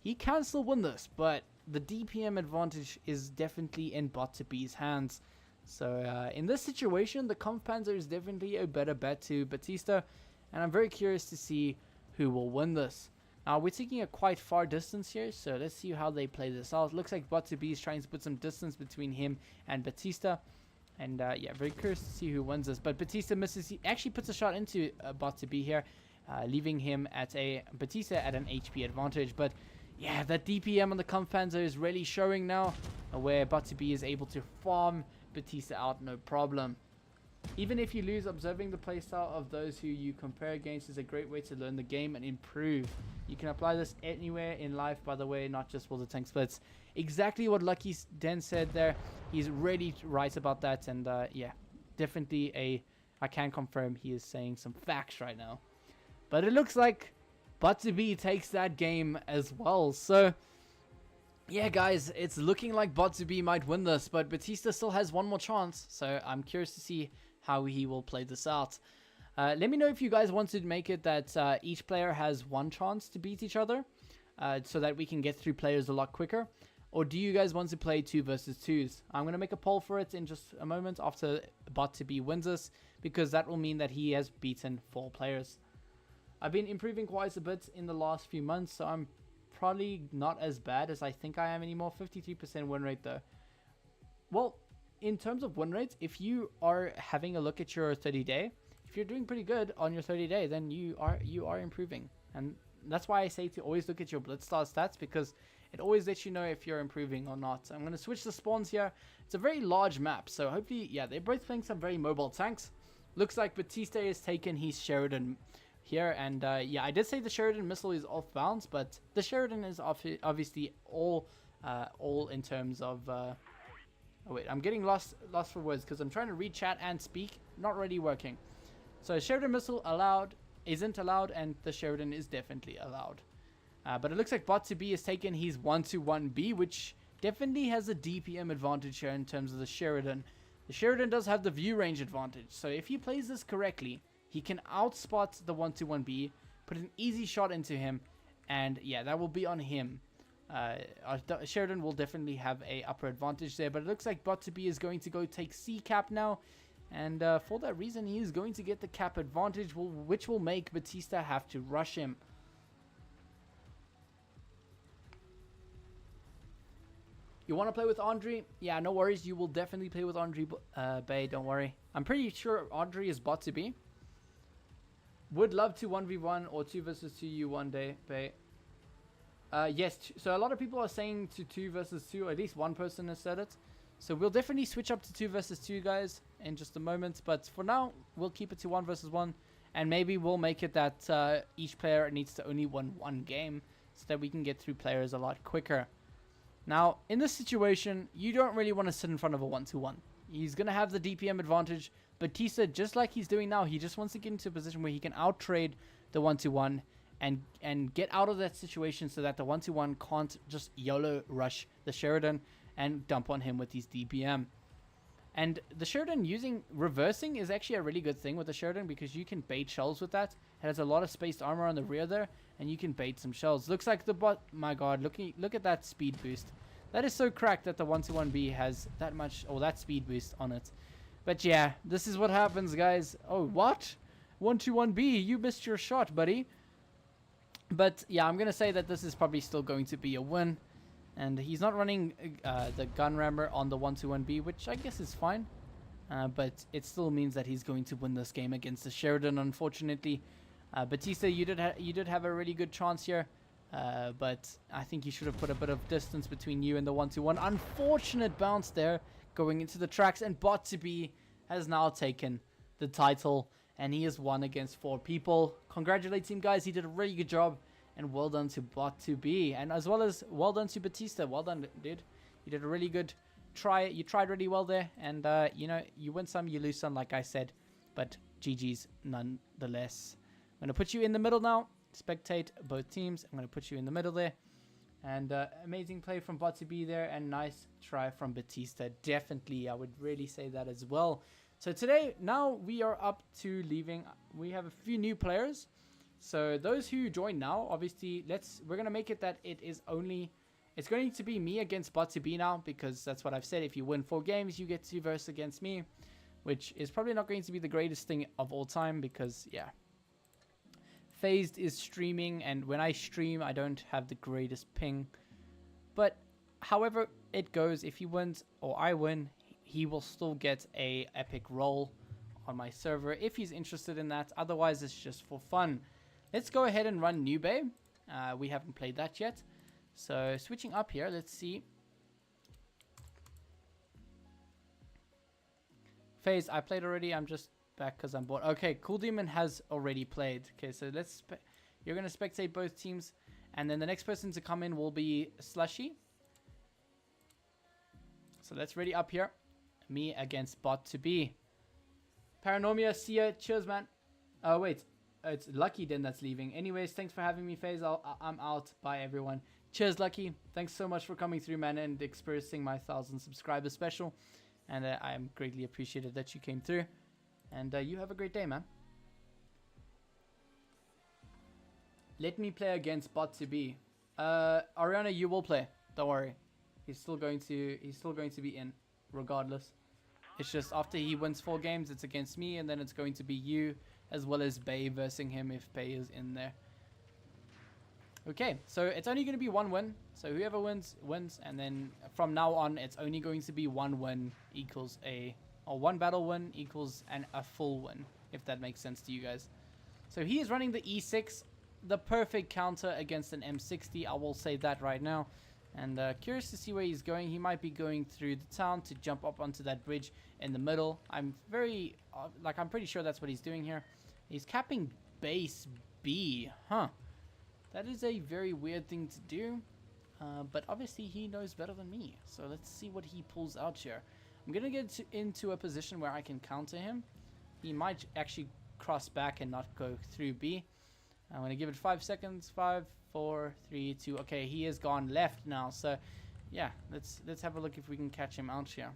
S1: he can still win this, but the DPM advantage is definitely in Wotb's hands. So in this situation, the Kampfpanzer is definitely a better bet to Batista, and I'm very curious to see who will win this. Now we're taking a quite far distance here, so let's see how they play this out. Looks like Wotb is trying to put some distance between him and Batista, and yeah, very curious to see who wins this. But Batista misses. He actually puts a shot into Wotb here, leaving him at Batista at an HP advantage. But yeah, that DPM on the Kampfpanzer is really showing now, where Wotb is able to farm Batista out no problem. Even if you lose, observing the playstyle of those who you compare against is a great way to learn the game and improve. You can apply this anywhere in life, by the way, not just World of Tanks Blitz. Exactly what Lucky Den said there. He's really right about that, and yeah, definitely I can confirm he is saying some facts right now. But it looks like Wotb takes that game as well. So yeah, guys, it's looking like Wotb might win this, but Batista still has one more chance. So I'm curious to see how he will play this out. Let me know if you guys want to make it that each player has one chance to beat each other, so that we can get through players a lot quicker. Or do you guys want to play 2 versus 2s? I'm going to make a poll for it in just a moment after Wotb wins this, because that will mean that he has beaten 4 players. I've been improving quite a bit in the last few months, so I'm probably not as bad as I think I am anymore. 53% win rate though. Well, in terms of win rates, if you are having a look at your 30-day, if you're doing pretty good on your 30-day, then you are improving. And that's why I say to always look at your Blitzstar stats, because it always lets you know if you're improving or not. I'm going to switch the spawns here. It's a very large map, so hopefully, yeah, they're both playing some very mobile tanks. Looks like Batista has taken his Sheridan here, and yeah, I did say the Sheridan missile is off bounds, but the Sheridan is obviously all in terms of oh wait, I'm getting lost for words because I'm trying to read chat and speak, not really working. So Sheridan missile isn't allowed, and the Sheridan is definitely allowed. But it looks like Wotb has taken his 1-1B, which definitely has a DPM advantage here in terms of the Sheridan. The Sheridan does have the view range advantage, so if he plays this correctly, he can outspot the 1-1B, put an easy shot into him, and yeah, that will be on him. Sheridan will definitely have a upper advantage there, but it looks like Wotb is going to go take C cap now, and for that reason, he is going to get the cap advantage, which will make Batista have to rush him. You want to play with Andre? Yeah, no worries. You will definitely play with Andre Bay. Don't worry. I'm pretty sure Andre is Wotb. Would love to 1v1 or 2 versus 2 you one day, Bay. Yes. So a lot of people are saying to 2 versus 2. At least one person has said it. So we'll definitely switch up to 2 versus 2, guys, in just a moment. But for now, we'll keep it to 1 versus 1. And maybe we'll make it that each player needs to only win one game, so that we can get through players a lot quicker. Now, in this situation, you don't really want to sit in front of a 1-1. He's going to have the DPM advantage. Batista, just like he's doing now, he just wants to get into a position where he can out-trade the 1-1 and get out of that situation so that the 1-1 can't just YOLO rush the Sheridan and dump on him with his DPM. And the Sheridan reversing is actually a really good thing with the Sheridan, because you can bait shells with that. It has a lot of spaced armor on the rear there, and you can bait some shells. Looks like the bot. My god, look at that speed boost. That is so cracked that the 1-1B has that much, or that speed boost on it. But yeah, this is what happens, guys. Oh, what? 1-1B, you missed your shot, buddy. But yeah, I'm gonna say that this is probably still going to be a win. And he's not running the gun rammer on the 1-1B, which I guess is fine. But it still means that he's going to win this game against the Sheridan, unfortunately. Batista, you did have a really good chance here. But I think you should have put a bit of distance between you and the 1-1. Unfortunate bounce there going into the tracks. And Wotb has now taken the title and he has won against 4 people. Congratulate him, guys. He did a really good job, and well done to Wotb, and as well as well done to Batista. Well done, dude. You did a really good try. You tried really well there, and you know, you win some, you lose some, like I said, but GG's nonetheless. I'm gonna put you in the middle now. Spectate both teams. I'm gonna put you in the middle there. And amazing play from Wotb there, and nice try from Batista. Definitely, I would really say that as well. So today, now we are up to leaving. We have a few new players. So those who join now, obviously, we're gonna make it that it's going to be me against Wotb now, because that's what I've said. If you win 4 games, you get to verse against me, which is probably not going to be the greatest thing of all time, because yeah. Phased is streaming, and when I stream, I don't have the greatest ping. But however it goes, if he wins or I win, he will still get a epic role on my server if he's interested in that. Otherwise, it's just for fun. Let's go ahead and run New Bay. We haven't played that yet. So switching up here, let's see. Phase, I played already. I'm just back because I'm bored. Okay, Cool Demon has already played. Okay, so you're going to spectate both teams, and then the next person to come in will be Slushy. So let's ready up here. Me against Wotb. Paranormia, see ya. Cheers, man. Oh, wait. It's Lucky then that's leaving. Anyways, thanks for having me, FaZe. I'm out. Bye, everyone. Cheers, Lucky. Thanks so much for coming through, man, and experiencing my 1,000 subscriber special. And I'm greatly appreciated that you came through. And you have a great day, man. Let me play against Wotb. Ariana, you will play. Don't worry. He's still going to be in, regardless. It's just after he wins 4 games, it's against me, and then it's going to be you, as well as Bay versing him if Bay is in there. Okay, so it's only going to be 1 win. So whoever wins, wins. And then from now on, it's only going to be 1 win equals or 1 battle win equals a full win, if that makes sense to you guys. So he is running the E6, the perfect counter against an M60. I will say that right now. And curious to see where he's going. He might be going through the town to jump up onto that bridge in the middle. I'm pretty sure that's what he's doing here. He's capping base B. Huh. That is a very weird thing to do. But obviously he knows better than me. So let's see what he pulls out here. I'm going to get into a position where I can counter him. He might actually cross back and not go through B. I'm going to give it 5 seconds. 5, 4, 3, 2. Okay, he has gone left now. So yeah, let's have a look if we can catch him out here.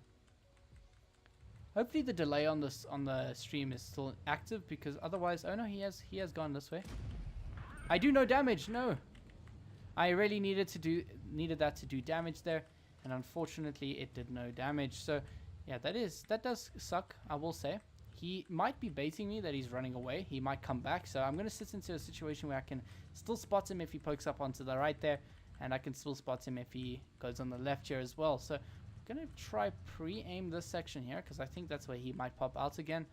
S1: Hopefully the delay on the stream is still active, because otherwise, oh no, he has gone this way. I do no damage. No, I really needed that to do damage there, and unfortunately it did no damage. So yeah, that does suck, I will say. He might be baiting me that he's running away. He might come back, so I'm going to sit into a situation where I can still spot him if he pokes up onto the right there, and I can still spot him if he goes on the left here as well. So I'm going to try pre-aim this section here, because I think that's where he might pop out again.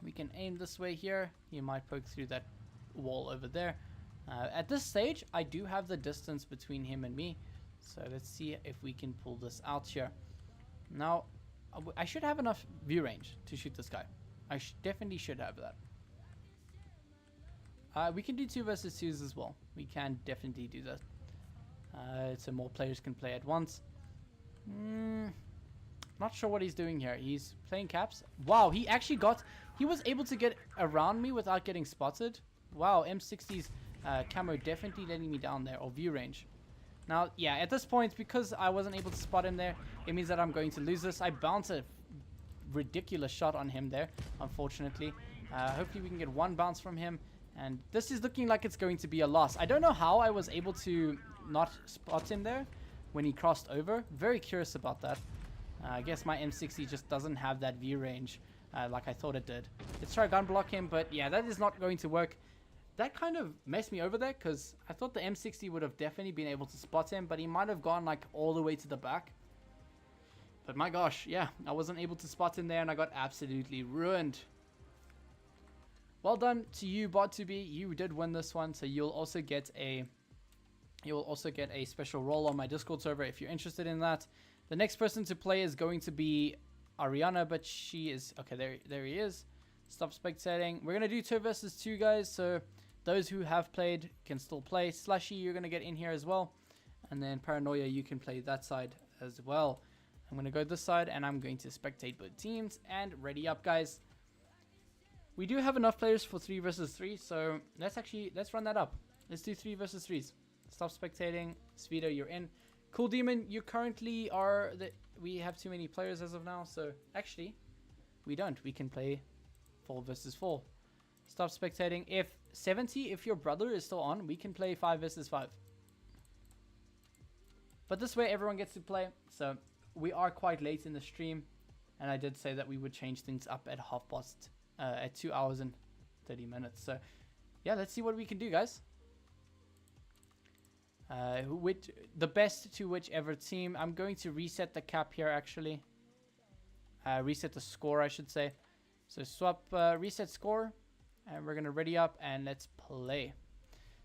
S1: We can aim this way here. He might poke through that wall over there. At this stage, I do have the distance between him and me, so let's see if we can pull this out here. Now, I should have enough view range to shoot this guy. I definitely should have that. We can do 2 versus 2s as well. We can definitely do that. So more players can play at once. Not sure what he's doing here. He's playing caps. Wow, he was able to get around me without getting spotted. Wow, M60's camo definitely letting me down there, or view range. Now, yeah, at this point, because I wasn't able to spot him there, it means that I'm going to lose this. I bounced a ridiculous shot on him there, unfortunately. Hopefully we can get 1 bounce from him, and this is looking like it's going to be a loss. I don't know how I was able to not spot him there when he crossed over. Very curious about that. I guess my M60 just doesn't have that view range like I thought it did. Let's try gun block him, but yeah, that is not going to work. That kind of messed me over there, because I thought the M60 would have definitely been able to spot him, but he might have gone like all the way to the back. But my gosh, yeah, I wasn't able to spot him there, and I got absolutely ruined. Well done to you, Wotb. You did win this one, so you'll also get a special role on my Discord server if you're interested in that. The next person to play is going to be Ariana, but she is okay. There he is. Stop spectating. We're going to do 2 versus 2, guys. So those who have played can still play. Slushy, you're going to get in here as well. And then Paranoia, you can play that side as well. I'm going to go this side and I'm going to spectate both teams. And ready up, guys. We do have enough players for 3 versus 3. So let's run that up. Let's do 3 versus 3s. Stop spectating. Speedo, you're in. Cool Demon, you currently are... we have too many players as of now. So actually, we don't. We can play 4 versus 4. Stop spectating. If 70, if your brother is still on, we can play 5 versus 5. But this way everyone gets to play. So we are quite late in the stream. And I did say that we would change things up at half past, at 2 hours and 30 minutes. So yeah, let's see what we can do, guys. With the best to whichever team. I'm going to reset the cap here, actually. Reset the score, I should say. So swap, reset score. And we're going to ready up and let's play.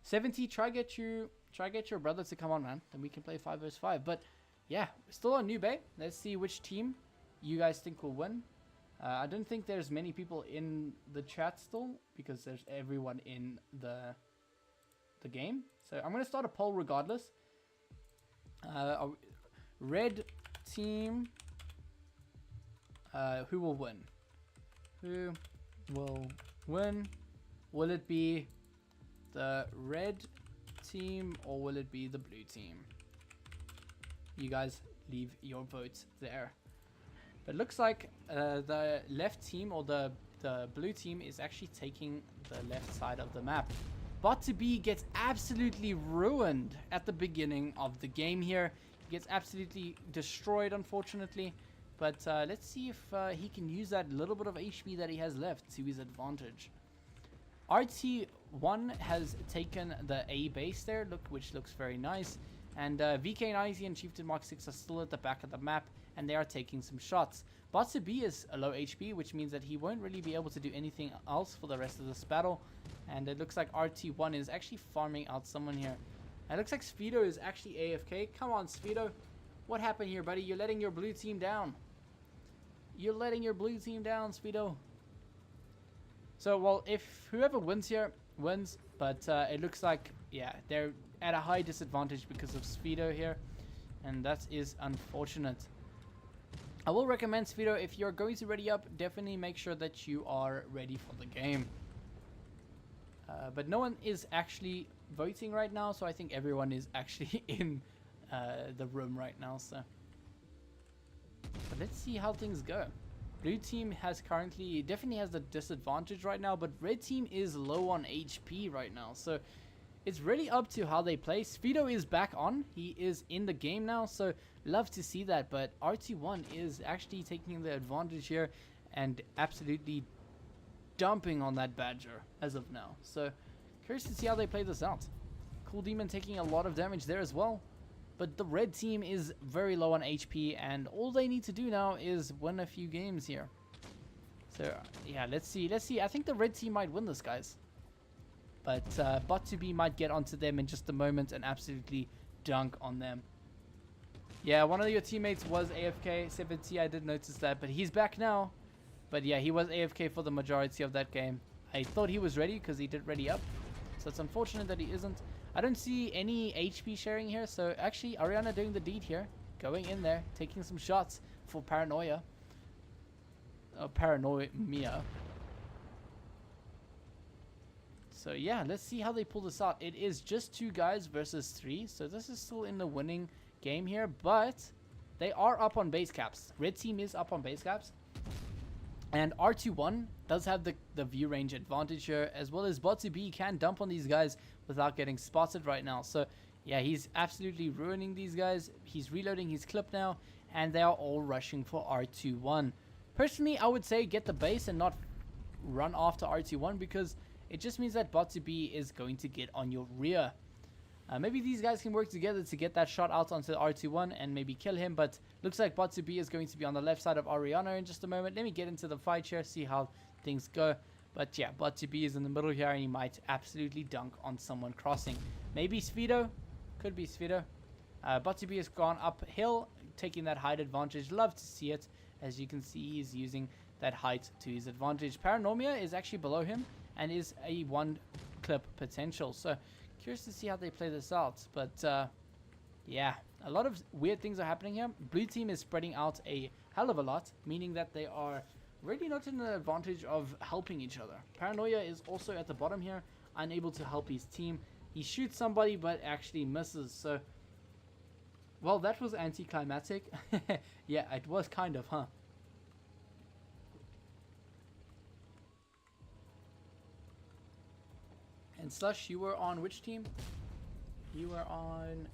S1: 70, try get your brother to come on, man. Then we can play 5 versus 5. But yeah, still on Noob, eh? Let's see which team you guys think will win. I don't think there's many people in the chat still, because there's everyone in the game. So I'm going to start a poll regardless. Red team, who will win? Who will win? Will it be the red team or will it be the blue team? You guys leave your votes there. But looks like the left team or the blue team is actually taking the left side of the map. Wotb gets absolutely ruined at the beginning of the game here. He gets absolutely destroyed, unfortunately. But let's see if he can use that little bit of HP that he has left to his advantage. RT1 has taken the A base there, which looks very nice. And VK90 and Chieftain Mark 6 are still at the back of the map, and they are taking some shots. Wotb is a low HP, which means that he won't really be able to do anything else for the rest of this battle. And it looks like RT1 is actually farming out someone here. It looks like Speedo is actually AFK. Come on, Speedo. What happened here, buddy? You're letting your blue team down. You're letting your blue team down, Speedo. So, well, if whoever wins here wins, but it looks like, yeah, they're at a high disadvantage because of Speedo here, and that is unfortunate. I will recommend, Speedo, if you're going to ready up, definitely make sure that you are ready for the game. But no one is actually voting right now, so I think everyone is actually in the room right now. So, but let's see how things go. Blue team has definitely has the disadvantage right now, but red team is low on HP right now. So it's really up to how they play. Speedo is back on. He is in the game now, so love to see that. But RT1 is actually taking the advantage here and absolutely dumping on that Badger as of now. So curious to see how they play this out. Cool Demon taking a lot of damage there as well. But the red team is very low on HP, and all they need to do now is win a few games here. So yeah, let's see. I think the red team might win this, guys. But Wotb might get onto them in just a moment and absolutely dunk on them. Yeah, one of your teammates was AFK. 70, I did notice that, but he's back now. But yeah, he was AFK for the majority of that game. I thought he was ready because he did ready up. So it's unfortunate that he isn't. I don't see any HP sharing here. So actually, Ariana doing the deed here. Going in there, taking some shots for Paranoia. Paranoia. So yeah, let's see how they pull this out. It is just 2 guys versus 3. So this is still in the winning game here. But they are up on base caps. Red team is up on base caps. And RT1 does have the view range advantage here, as well as Wotb can dump on these guys without getting spotted right now. So yeah, he's absolutely ruining these guys. He's reloading his clip now, and they are all rushing for RT1. Personally, I would say get the base and not run after RT1, because it just means that Wotb is going to get on your rear. Maybe these guys can work together to get that shot out onto RT1 and maybe kill him, but looks like Wotb is going to be on the left side of Ariana in just a moment. Let me get into the fight here, see how things go. But yeah, Wotb is in the middle here, and he might absolutely dunk on someone crossing. Maybe Speedo? Could be Speedo. Wotb has gone uphill, taking that height advantage. Love to see it. As you can see, he's using that height to his advantage. Paranormia is actually below him and is a 1 clip potential. So curious to see how they play this out. But yeah, a lot of weird things are happening here. Blue team is spreading out a hell of a lot, meaning that they are really not in the advantage of helping each other. Paranoia is also at the bottom here, unable to help his team. He shoots somebody but actually misses. So, well, that was anticlimactic. Yeah, it was kind of, huh? And Slush, you were on which team? You were on...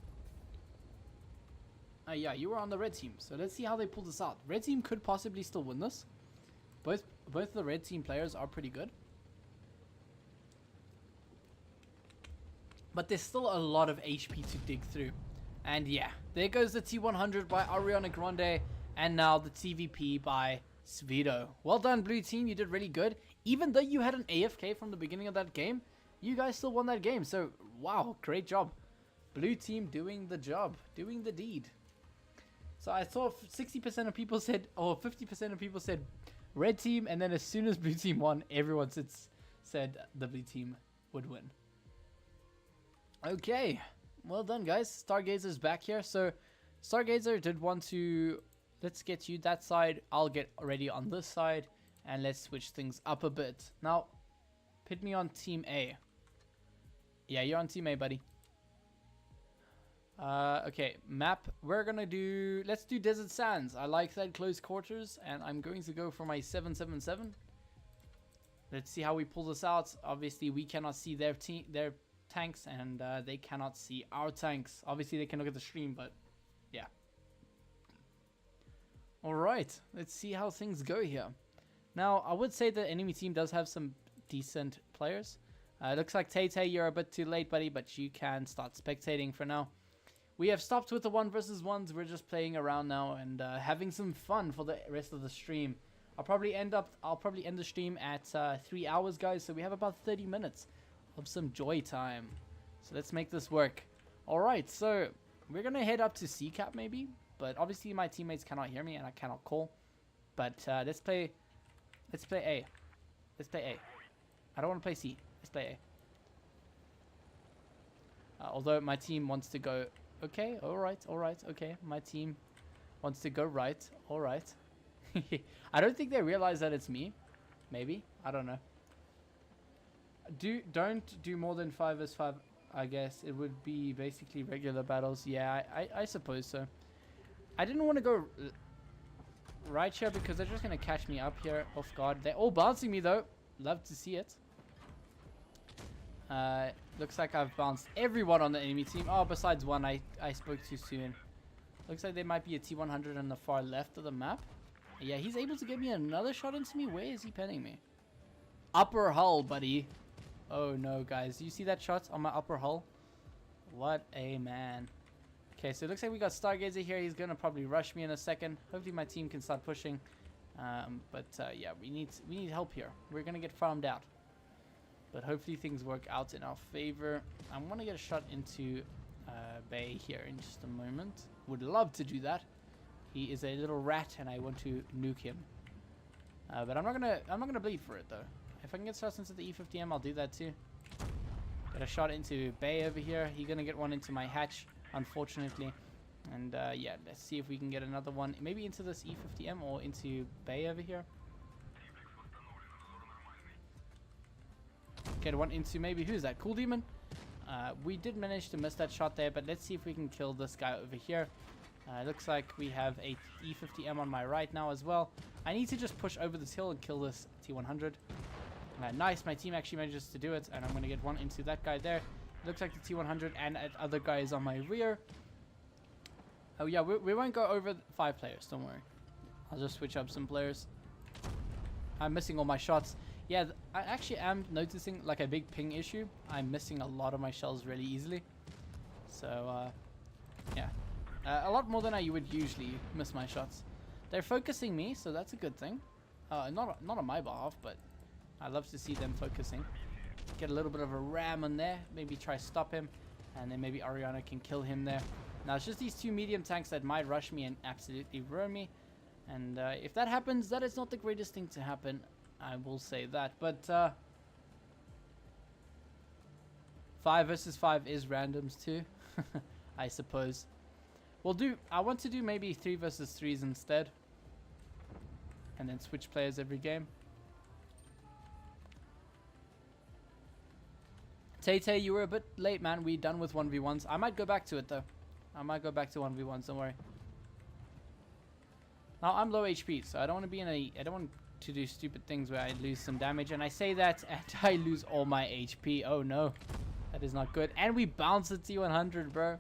S1: yeah, you were on the red team. So let's see how they pull this out. Red team could possibly still win this. Both the red team players are pretty good. But there's still a lot of HP to dig through. And yeah, there goes the T100 by Ariana Grande. And now the TVP by Svido. Well done, blue team. You did really good. Even though you had an AFK from the beginning of that game, you guys still won that game. So, wow, great job. Blue team doing the job, doing the deed. So I saw 60% of people said, or 50% of people said red team, and then as soon as blue team won, everyone said the blue team would win. Okay, well done, guys. Stargazer's back here. So Stargazer did want to, let's get you that side. I'll get ready on this side, and let's switch things up a bit. Now, put me on team A. Yeah, you're on team A, buddy. Okay, map. We're gonna do, let's do Desert Sands. I like that, close quarters, and I'm going to go for my 777. Let's see how we pull this out. Obviously, we cannot see their tanks, and they cannot see our tanks. Obviously, they can look at the stream, but yeah. Alright, let's see how things go here. Now, I would say the enemy team does have some decent players. Looks like Tay, you're a bit too late, buddy, but you can start spectating for now. We have stopped with the 1 versus 1s. We're just playing around now and having some fun for the rest of the stream. I'll probably end the stream at 3 hours, guys. So we have about 30 minutes of some joy time. So let's make this work. All right, so we're gonna head up to C cap maybe, but obviously my teammates cannot hear me and I cannot call. But let's play A. Let's play A. I don't want to play C. Let's play A. Although my team wants to go. Okay, alright, okay. My team wants to go right, alright. I don't think they realize that it's me. Maybe, I don't know. Don't do more than 5 vs 5, I guess. It would be basically regular battles. Yeah, I suppose so. I didn't want to go right here because they're just going to catch me up here off guard. They're all bouncing me though. Love to see it. Looks like I've bounced everyone on the enemy team. Oh, besides one I spoke too soon. Looks like there might be a T100 on the far left of the map. Yeah, he's able to get me another shot into me. Where is he penning me? Upper hull, buddy. Oh no, guys. Do you see that shot on my upper hull? What a man. Okay, so it looks like we got Stargazer here. He's gonna probably rush me in a second. Hopefully my team can start pushing. Yeah, we need help here. We're gonna get farmed out. But hopefully things work out in our favor. I want to get a shot into Bay here in just a moment. Would love to do that. He is a little rat, and I want to nuke him. But I'm not gonna bleed for it though. If I can get shots into the E50M, I'll do that too. Get a shot into Bay over here. He's gonna get one into my hatch, unfortunately. And yeah, let's see if we can get another one, maybe into this E50M or into Bay over here. Get one into maybe, who's that? Cool Demon. We did manage to miss that shot there, but let's see if we can kill this guy over here. Looks like we have a E50M on my right now as well. I need to just push over this hill and kill this T100. Nice, my team actually manages to do it, and I'm going to get one into that guy there. Looks like the T100 and other guy is on my rear. Oh yeah, we won't go over 5 players, don't worry. I'll just switch up some players. I'm missing all my shots. Yeah, I actually am noticing like a big ping issue. I'm missing a lot of my shells really easily. So, yeah. A lot more than I would usually miss my shots. They're focusing me, so that's a good thing. Not on my behalf, but I love to see them focusing. Get a little bit of a ram on there. Maybe try stop him. And then maybe Ariana can kill him there. Now, it's just these 2 medium tanks that might rush me and absolutely ruin me. And if that happens, that is not the greatest thing to happen. I will say that. But 5 versus 5 is randoms too, I suppose. I want to do maybe 3 versus 3s instead. And then switch players every game. Tay, you were a bit late, man. We done with 1v1s. I might go back to it though. I might go back to 1v1s, don't worry. Now I'm low HP, so I don't want to be in a... I don't want to do stupid things where I lose some damage. And I say that and I lose all my HP. Oh no. That is not good. And we bounce at T100, bro.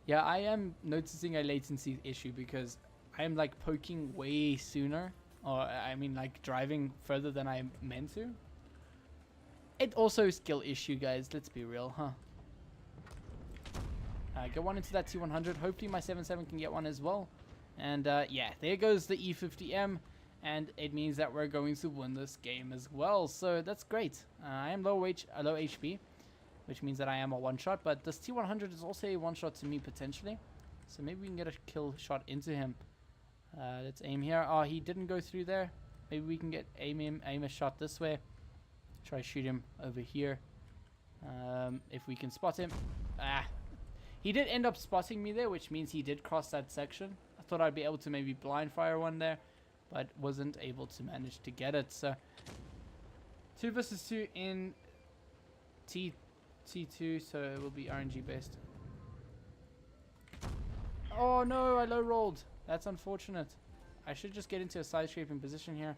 S1: Yeah, I am noticing a latency issue because I am like poking way sooner. Or I mean like driving further than I meant to. It also is skill issue, guys. Let's be real, huh? Get one into that T100. Hopefully my 7.7 can get one as well. And yeah, there goes the E50M. And it means that we're going to win this game as well. So that's great. I am low HP. Which means that I am a one-shot. But this T100 is also a one-shot to me potentially. So maybe we can get a kill shot into him. Let's aim here. Oh, he didn't go through there. Maybe we can get aim a shot this way. Try shoot him over here. If we can spot him. He did end up spotting me there, which means he did cross that section. I thought I'd be able to maybe blind fire one there, but wasn't able to manage to get it. So 2 versus 2 in T2, so it will be RNG based. Oh no, I low rolled. That's unfortunate. I should just get into a side scraping position here,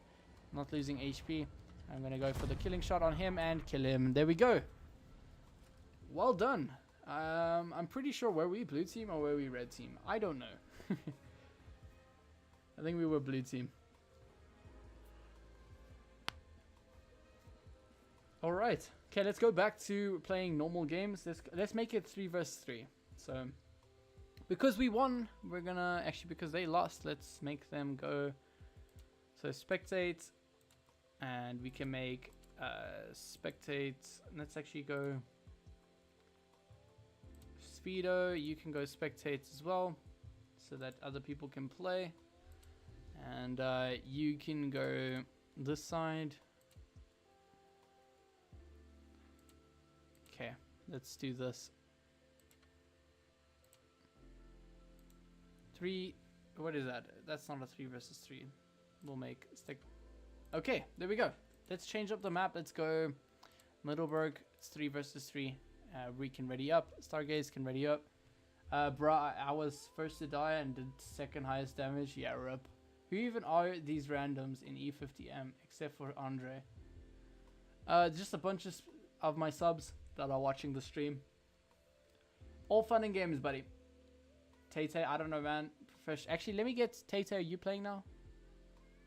S1: not losing HP. I'm gonna go for the killing shot on him and kill him. There we go. Well done. I'm pretty sure, were we blue team or were we red team? I don't know. I think we were blue team. Alright. Okay, let's go back to playing normal games. Let's make it 3 versus 3. So, because we won, we're gonna... Actually, because they lost, let's make them go... So, spectate. And we can make spectate. Let's actually go... Speedo, you can go spectate as well, so that other people can play. And you can go this side. Okay, let's do this. 3, what is that? That's not a 3 versus 3. We'll make stick. Okay, there we go. Let's change up the map. Let's go Middleburg. It's 3 versus 3. We can ready up. Stargaze can ready up. Bruh, I was first to die and did second highest damage. Yeah, rip. Who even are these randoms in E50M except for Andre? Just a bunch of my subs that are watching the stream. All fun and games, buddy. Tay, I don't know, man. Actually, let me get Tay. Are you playing now?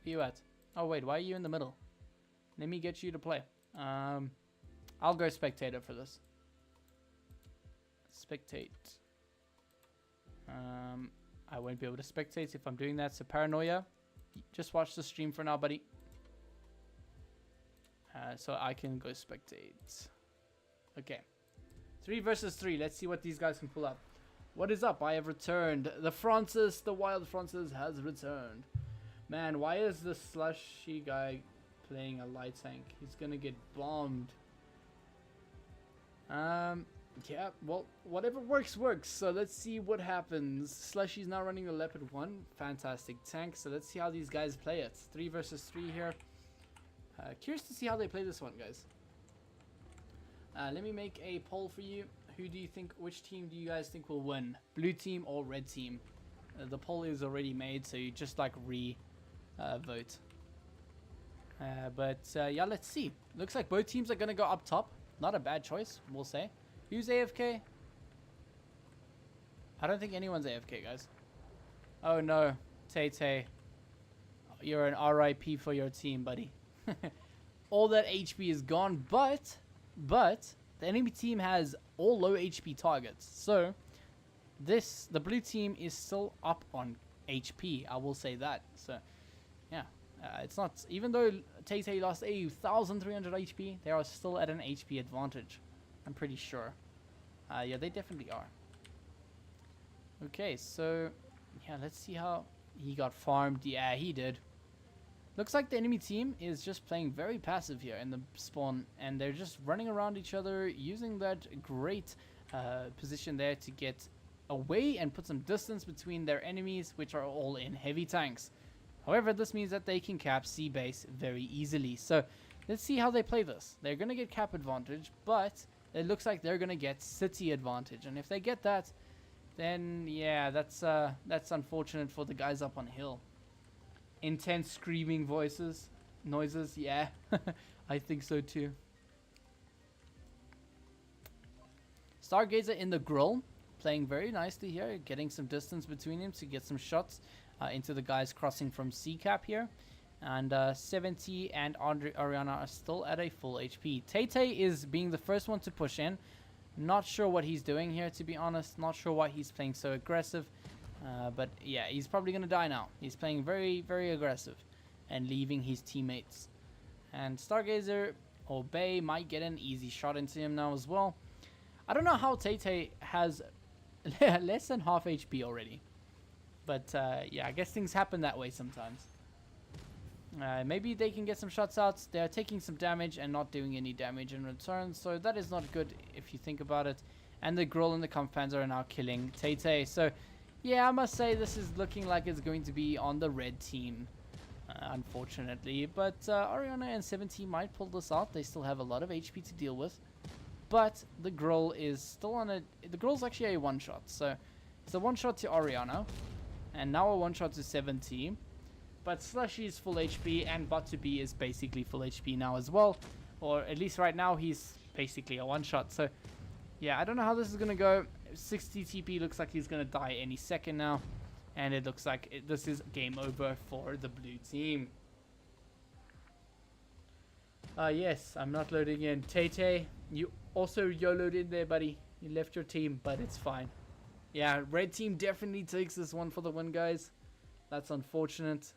S1: Where you at? Oh wait, why are you in the middle? Let me get you to play. I'll go spectator for this. Spectate. I won't be able to spectate if I'm doing that, so paranoia. Just watch the stream for now, buddy. So I can go spectate. Okay. 3 versus 3. Let's see what these guys can pull up. What is up? I have returned. The Wild Francis has returned. Man, why is the slushy guy playing a light tank? He's gonna get bombed. Yeah, well, whatever works, works. So let's see what happens. Slushy's now running the Leopard 1. Fantastic tank. So let's see how these guys play it. 3 versus 3 here. Curious to see how they play this one, guys. Let me make a poll for you. Which team do you guys think will win? Blue team or red team? The poll is already made, so you just like vote. Yeah, let's see. Looks like both teams are going to go up top. Not a bad choice, we'll say. Who's AFK? I don't think anyone's AFK, guys. Oh no, Tay. You're an RIP for your team, buddy. All that HP is gone, but the enemy team has all low HP targets. So the blue team is still up on HP, I will say that. So yeah, it's not, even though Tay lost 1,300 HP, they are still at an HP advantage. I'm pretty sure. Yeah, they definitely are. Okay, so yeah, let's see how he got farmed. Yeah, he did. Looks like the enemy team is just playing very passive here in the spawn, and they're just running around each other, using that great position there to get away and put some distance between their enemies, which are all in heavy tanks. However, this means that they can cap C base very easily. So let's see how they play this. They're going to get cap advantage, but it looks like they're going to get city advantage. And if they get that, then yeah, that's unfortunate for the guys up on hill. Intense screaming noises, yeah. I think so too. Stargazer in the grill, playing very nicely here, getting some distance between him to get some shots into the guys crossing from C cap here. And 70 and Ariana are still at a full HP. Tay is being the first one to push in. Not sure what he's doing here, to be honest. Not sure why he's playing so aggressive. But yeah, he's probably going to die now. He's playing very, very aggressive and leaving his teammates. And Stargazer or Bay might get an easy shot into him now as well. I don't know how Tay has less than half HP already. But yeah, I guess things happen that way sometimes. Maybe they can get some shots out. They're taking some damage and not doing any damage in return. So that is not good if you think about it. And the Grill and the Kampfpanzer are now killing Tay. So yeah, I must say this is looking like it's going to be on the red team, unfortunately. But Ariana and 70 might pull this out. They still have a lot of HP to deal with. But the Grill is still on a... The Grill's actually a one-shot. So it's a one-shot to Ariana. And now a one-shot to 70. But Slushy is full HP and Wotb is basically full HP now as well. Or at least right now he's basically a one-shot. So yeah, I don't know how this is going to go. 60 TP looks like he's going to die any second now. And it looks like this is game over for the blue team. Yes, I'm not loading in. Tay, you also YOLO'd in there, buddy. You left your team, but it's fine. Yeah, red team definitely takes this one for the win, guys. That's unfortunate.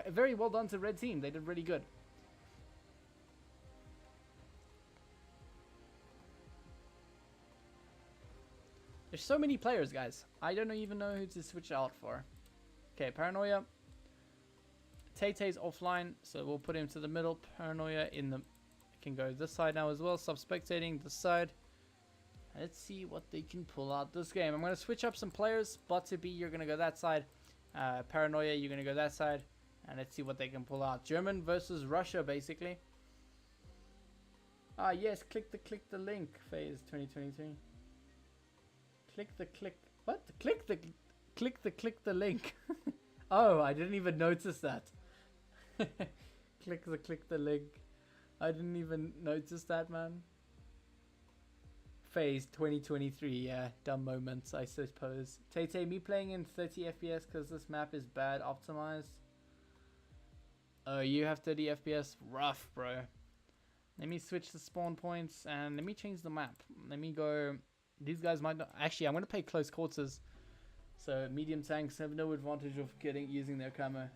S1: Very well done to red team. They did really good. There's so many players, guys. I don't even know who to switch out for. Okay, Paranoia. Tay-Tay's offline, so we'll put him to the middle. Paranoia in the... can go this side now as well. Stop spectating this side. Let's see what they can pull out this game. I'm going to switch up some players. Wotb, you're going to go that side. Paranoia, you're going to go that side. And let's see what they can pull out. German versus Russia, basically. Ah, yes. Click the link. Phase 2023. What? Click the link. Oh, I didn't even notice that. click the link. I didn't even notice that, man. Phase 2023, yeah, dumb moments, I suppose. Tay, me playing in 30 FPS because this map is bad optimized. Oh, you have 30 FPS? Rough, bro. Let me switch the spawn points and let me change the map. Let me go... These guys might not... Actually, I'm going to play close quarters. So, medium tanks have no advantage of using their camo.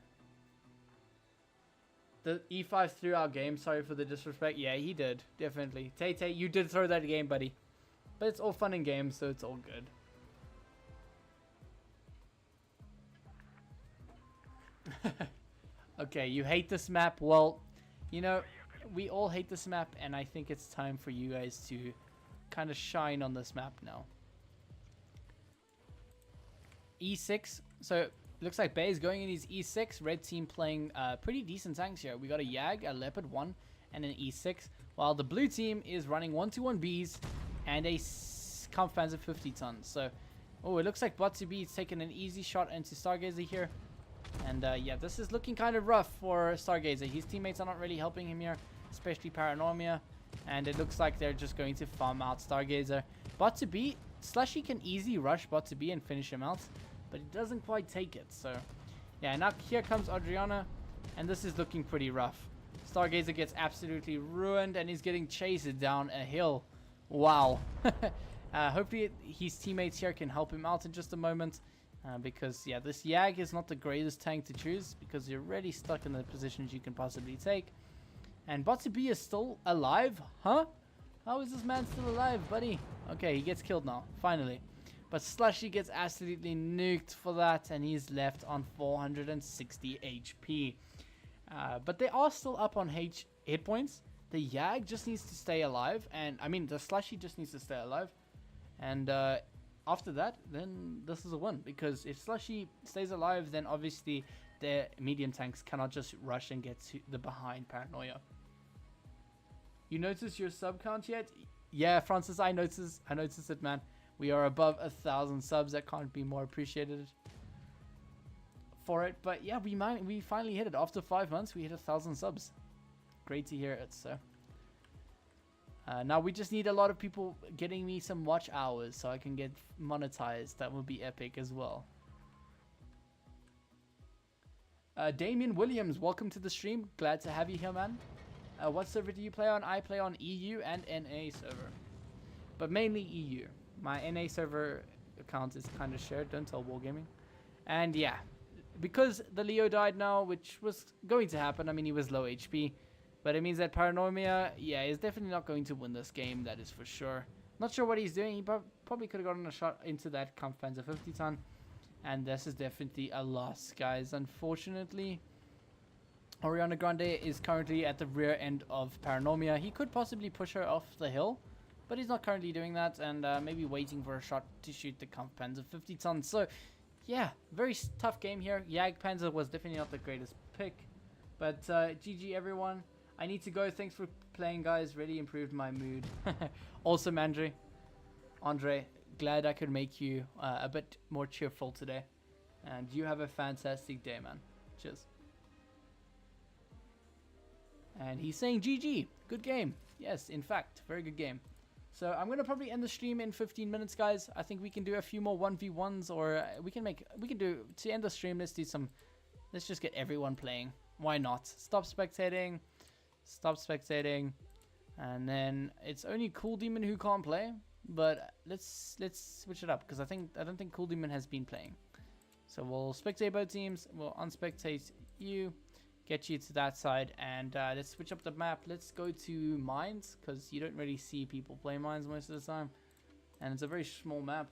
S1: The E5 threw our game. Sorry for the disrespect. Yeah, he did. Definitely. Tay, you did throw that game, buddy. But it's all fun and games, so it's all good. Okay, you hate this map. Well, you know, we all hate this map, and I think it's time for you guys to kind of shine on this map now. E6. So, looks like Bay is going in his E6. Red team playing pretty decent tanks here. We got a Jag, a Leopard 1, and an E6. While the blue team is running 121Bs and a Kampfpanzer 50 tons. So, oh, it looks like Wotb is taking an easy shot into Stargazer here. And yeah, this is looking kind of rough for Stargazer. His teammates are not really helping him here, especially Paranoia. And it looks like they're just going to farm out Stargazer. Wotb, Slushy can easily rush Wotb and finish him out, but he doesn't quite take it. So, yeah, now here comes Adriana, and this is looking pretty rough. Stargazer gets absolutely ruined, and he's getting chased down a hill. Wow. Hopefully his teammates here can help him out in just a moment. Because, yeah, this Jag is not the greatest tank to choose, because you're already stuck in the positions you can possibly take. And Wotb is still alive? Huh? How is this man still alive, buddy? Okay, he gets killed now, finally. But Slushy gets absolutely nuked for that, and he's left on 460 HP. But they are still up on hit points. The Yag just needs to stay alive, and I mean the Slushy just needs to stay alive. And after that, then this is a win, because if Slushy stays alive, then obviously their medium tanks cannot just rush and get to the behind Paranoia. You notice your sub count yet? Yeah, Francis, I noticed it, man. We are above 1,000 subs. That can't be more appreciated for it. But yeah, we finally hit it. After 5 months, we hit 1,000 subs. Great to hear it, so. Now we just need a lot of people getting me some watch hours so I can get monetized. That would be epic as well. Damien Williams, welcome to the stream. Glad to have you here, man. What server do you play on? I play on EU and NA server, but mainly EU. My NA server account is kind of shared. Don't tell Wargaming. And yeah, because the Leo died now, which was going to happen. I mean, he was low HP. But it means that Paranoia, yeah, is definitely not going to win this game. That is for sure. Not sure what he's doing. He probably could have gotten a shot into that Kampfpanzer 50 ton. And this is definitely a loss, guys. Unfortunately, Ariana Grande is currently at the rear end of Paranoia. He could possibly push her off the hill, but he's not currently doing that. And maybe waiting for a shot to shoot the Kampfpanzer 50 ton. So, yeah, very tough game here. Jagdpanzer was definitely not the greatest pick. But GG, everyone. I need to go. Thanks for playing, guys. Really improved my mood. Awesome, Andre, glad I could make you a bit more cheerful today. And you have a fantastic day, man. Cheers. And he's saying GG. Good game. Yes, in fact, very good game. So I'm going to probably end the stream in 15 minutes, guys. I think we can do a few more 1v1s, or we can do, to end the stream, let's just get everyone playing. Why not? Stop spectating, and then it's cool Cool Demon who can't play, but let's switch it up, because I don't think Cool Demon has been playing. So we'll spectate both teams, we'll unspectate you, get you to that side, and let's switch up the map. Let's go to mines, because you don't really see people play mines most of the time, and it's a very small map.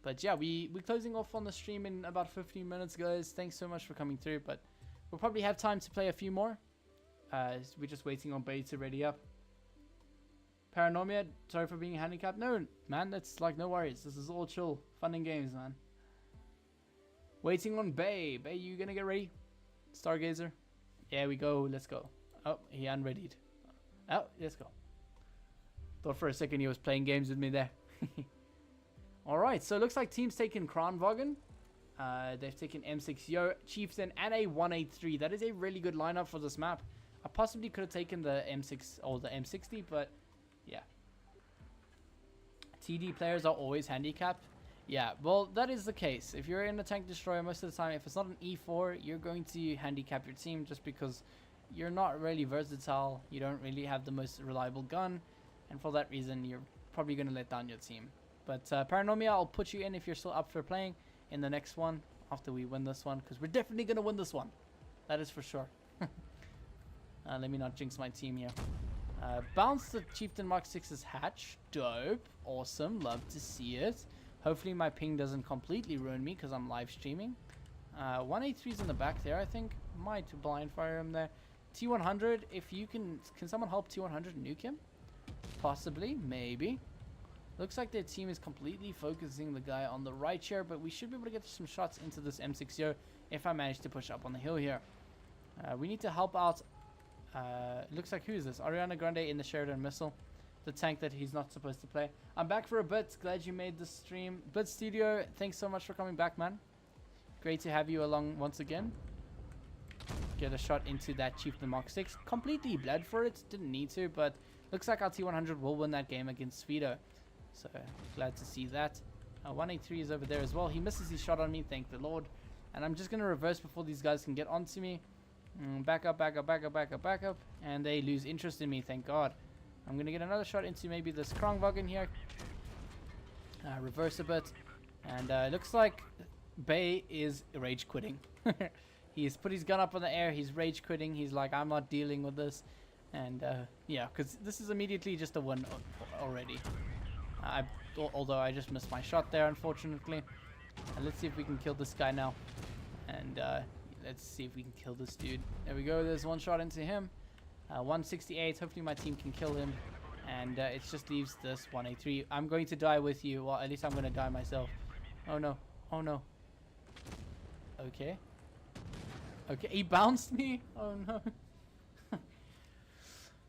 S1: But yeah, we're closing off on the stream in about 15 minutes, guys. Thanks so much for coming through, but we'll probably have time to play a few more. We're just waiting on Bay to ready up. Paranoia, sorry for being handicapped. No, man, that's like no worries. This is all chill, fun and games, man. Waiting on Bay. Bay, you gonna get ready? Stargazer. Yeah, we go. Let's go. Oh, he unreadied. Oh, let's go. Thought for a second he was playing games with me there. Alright, so it looks like team's taken Kranwagen. They've taken M6 Yo, Chieftain, and a 183. That is a really good lineup for this map. I possibly could have taken the M6 or the M60, but yeah. TD players are always handicapped. Yeah, well, that is the case. If you're in a tank destroyer, most of the time, if it's not an E4, you're going to handicap your team just because you're not really versatile. You don't really have the most reliable gun, and for that reason, you're probably going to let down your team. But Paranoia, I'll put you in if you're still up for playing in the next one after we win this one, because we're definitely going to win this one. That is for sure. Let me not jinx my team here. Bounce the Chieftain Mark 6's hatch. Dope. Awesome. Love to see it. Hopefully my ping doesn't completely ruin me because I'm live streaming. 183's in the back there, I think. Might blind fire him there. T100, if you can someone help T100 nuke him? Possibly. Maybe. Looks like their team is completely focusing the guy on the right here, but we should be able to get some shots into this M60 if I manage to push up on the hill here. We need to help out. Looks like, who is this? Ariana Grande in the Sheridan missile. The tank that he's not supposed to play. I'm back for a bit. Glad you made the stream. Blitz Studio, thanks so much for coming back, man. Great to have you along once again. Get a shot into that Chieftain Mark 6. Completely bled for it. Didn't need to, but looks like our T100 will win that game against Vito. So, glad to see that. 183 is over there as well. He misses his shot on me, thank the Lord. And I'm just going to reverse before these guys can get onto me. Back up. And they lose interest in me, thank God. I'm going to get another shot into maybe this Kranwagen here. Reverse a bit. And it looks like Bay is rage quitting. He's put his gun up in the air. He's rage quitting. He's like, I'm not dealing with this. And yeah, because this is immediately just a win already. although I just missed my shot there, unfortunately. And let's see if we can kill this guy now. And let's see if we can kill this dude. There we go. There's one shot into him. 168. Hopefully my team can kill him. And it just leaves this 183. I'm going to die with you. Well, at least I'm going to die myself. Oh no. Oh no. Okay. Okay, he bounced me. Oh no.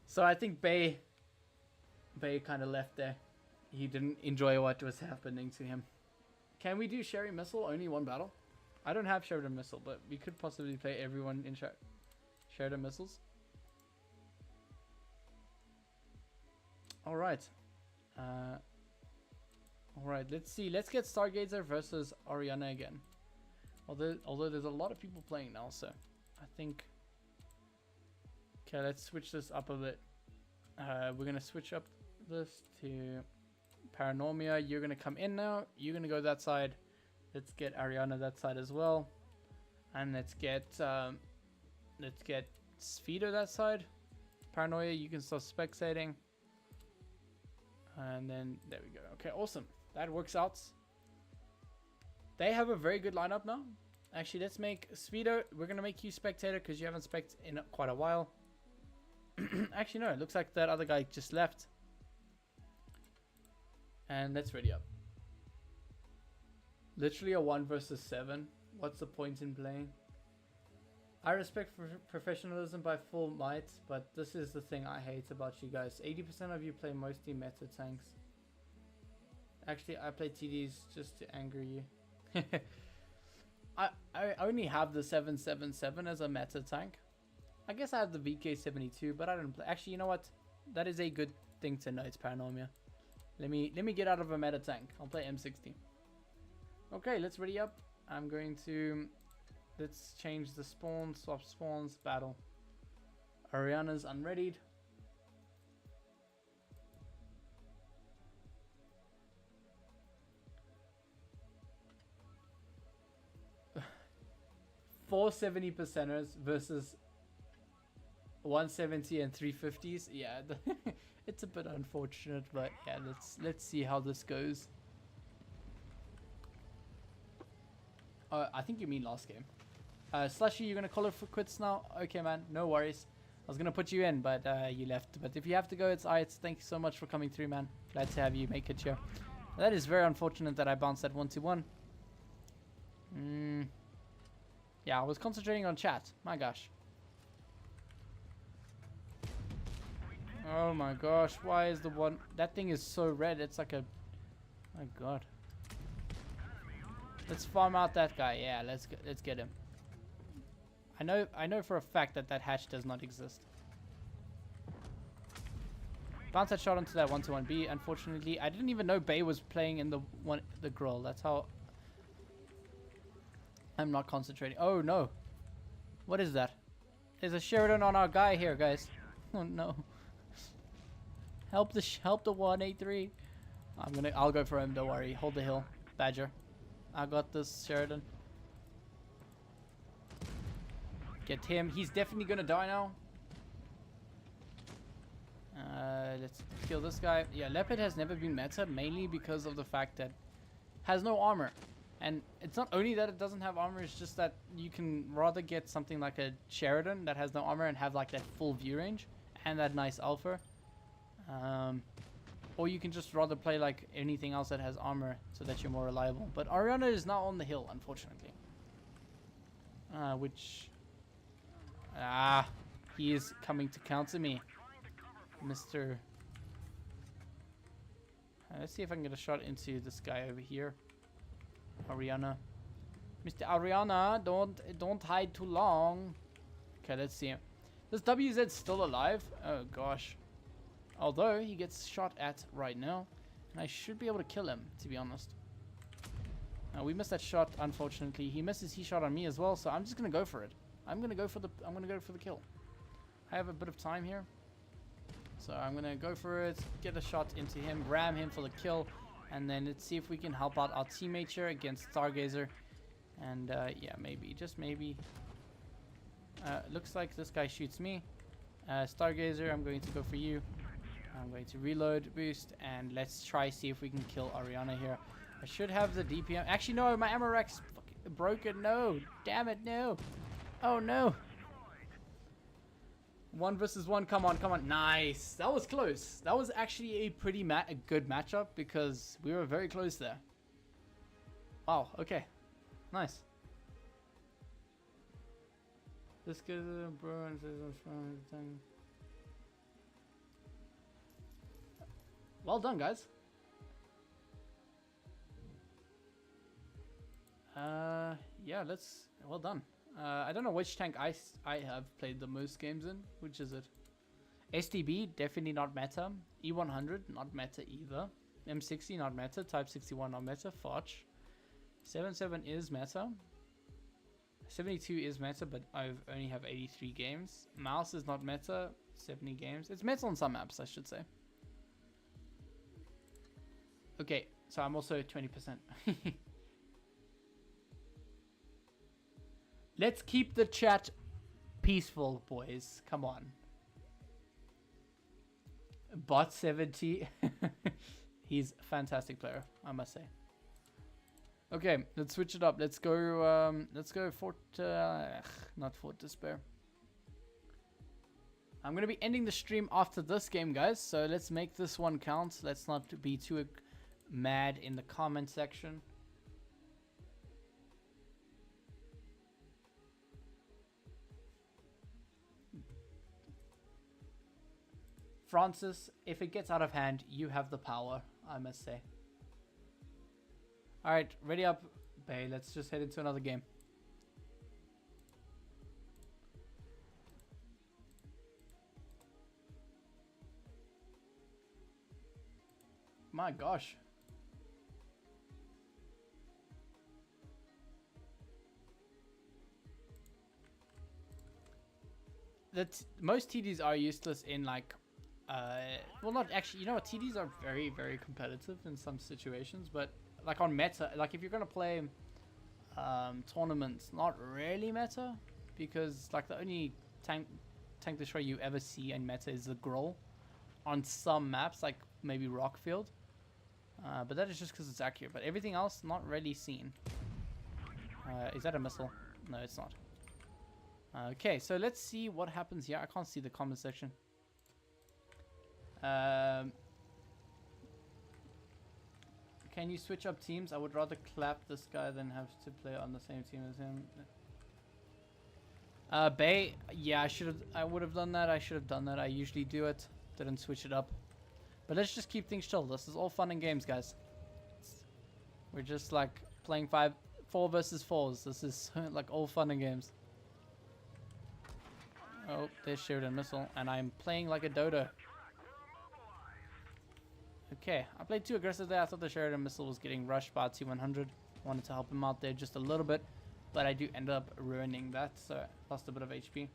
S1: So I think Bay kind of left there. He didn't enjoy what was happening to him. Can we do Sherry Missile? Only one battle? I don't have Sheridan Missile, but we could possibly play everyone in Sheridan Missiles. Alright. Alright, let's see. Let's get Stargazer versus Ariana again. Although there's a lot of people playing now, so I think... Okay, let's switch this up a bit. We're going to switch up this to Paranormia. You're going to come in now. You're going to go that side. Let's get Ariana that side as well. And let's get Sphito that side. Paranoia, you can start spectating. And then, there we go. Okay, awesome. That works out. They have a very good lineup now. Actually, let's make Sphito. We're going to make you spectator because you haven't spec'd in quite a while. Actually, no. It looks like that other guy just left. And let's ready up. Literally a 1 versus 7. What's the point in playing? I respect professionalism by full might, but this is the thing I hate about you guys. 80% of you play mostly meta tanks. Actually, I play TDs just to anger you. I only have the 777 as a meta tank. I guess I have the VK72, but I don't play. Actually, you know what? That is a good thing to note, Paranormia. Let me get out of a meta tank. I'll play M60. Okay, let's ready up. I'm going to... Let's change the spawn, swap spawns, battle. Ariana's unreadied. Four 70%ers versus 170 and 350s. Yeah, it's a bit unfortunate, but yeah, let's see how this goes. I think you mean last game. Slushy, you're gonna call it for quits now? Okay, man, no worries. I was gonna put you in, but you left. But if you have to go, it's alright. Thank you so much for coming through, man. Glad to have you make it here. That is very unfortunate that I bounced that 1-1. Yeah, I was concentrating on chat. My gosh. Oh my gosh, why is the one... That thing is so red, it's like a... My god. Let's farm out that guy. Yeah, let's get him. I know for a fact that that hatch does not exist. Bounce that shot onto that 1-1B. Unfortunately, I didn't even know Bay was playing in the grill. That's how I'm not concentrating. Oh no. What is that? There's a Sheridan on our guy here, guys. Oh no. Help the 183. I'll go for him, don't worry. Hold the hill. Badger. I got this, Sheridan. Get him. He's definitely gonna die now. Let's kill this guy. Yeah, Leopard has never been meta, mainly because of the fact that it has no armor. And it's not only that it doesn't have armor, it's just that you can rather get something like a Sheridan that has no armor and have like that full view range and that nice alpha. Or you can just rather play like anything else that has armor so that you're more reliable. But Ariana is now on the hill, unfortunately. He is coming to counter me. Mr. Let's see if I can get a shot into this guy over here. Ariana. Mr. Ariana, don't hide too long. Okay, let's see him. This WZ still alive? Oh gosh. Although he gets shot at right now, and I should be able to kill him, to be honest. We missed that shot, unfortunately. He misses his shot on me as well, so I'm just gonna go for it. I'm gonna go for the kill. I have a bit of time here, so I'm gonna go for it. Get a shot into him, ram him for the kill, and then let's see if we can help out our teammate here against Stargazer. And yeah, maybe, just maybe. Looks like this guy shoots me. Stargazer, I'm going to go for you. I'm going to reload, boost, and let's try see if we can kill Ariana here. I should have the DPM. Actually, no, my ammo rack's fucking broken. No, damn it, no. Oh, no. 1 versus 1. Come on, come on. Nice. That was close. That was actually a pretty a good matchup because we were very close there. Wow, okay. Nice. This guy, bro, and says I'm strong. Well done, guys. Yeah, well done. I don't know which tank I have played the most games in. Which is it? STB, definitely not meta. E100, not meta either. M60, not meta. Type 61, not meta. Fotch. 77 is meta. 72 is meta, but I only have 83 games. Mouse is not meta. 70 games. It's meta on some maps, I should say. Okay, so I'm also 20%. Let's keep the chat peaceful, boys. Come on. Bot 70. He's a fantastic player, I must say. Okay, let's switch it up. Let's go Fort not Fort Despair. I'm going to be ending the stream after this game, guys. So let's make this one count. Let's not be too mad in the comment section. Francis, if it gets out of hand, you have the power, I must say. Alright, ready up, Bay. Let's just head into another game. My gosh. Most TDs are useless in like well, not actually, you know what, TDs are very, very competitive in some situations, but like on meta, like if you're gonna play tournaments, not really meta, because like the only tank destroyer you ever see in meta is the Groll on some maps, like maybe Rockfield, but that is just because it's accurate, but everything else not really seen. Is that a missile? No, it's not. Okay, so let's see what happens here. I can't see the comment section. Can you switch up teams? I would rather clap this guy than have to play on the same team as him. Bay, yeah, I would have done that. I should have done that. I usually do it. Didn't switch it up. But let's just keep things chill. This is all fun and games, guys. We're just like playing 4 versus 4s. This is like all fun and games. Oh, there's Sheridan missile, and I'm playing like a dodo. Okay, I played too aggressive there. I thought the Sheridan missile was getting rushed by T100. Wanted to help him out there just a little bit, but I do end up ruining that, so I lost a bit of HP.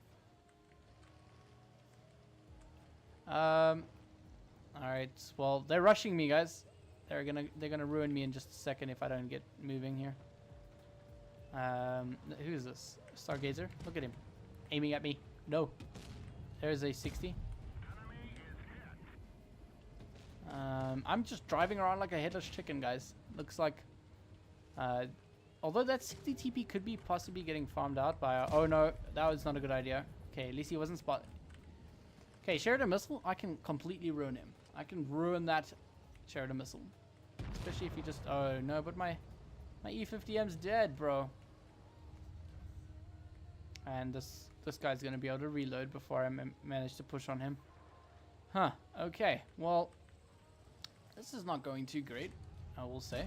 S1: Alright, well, they're rushing me, guys. They're gonna ruin me in just a second if I don't get moving here. Who is this? Stargazer? Look at him. Aiming at me. No. There's a 60. I'm just driving around like a headless chicken, guys. Looks like... although that 60 TP could be possibly getting farmed out by... oh no, that was not a good idea. Okay, at least he wasn't spotted. Okay, Sheridan missile, I can completely ruin him. I can ruin that Sheridan missile. Especially if he just... oh no, but my E50M's dead, bro. And this guy's going to be able to reload before I manage to push on him. Huh, okay. Well, this is not going too great, I will say.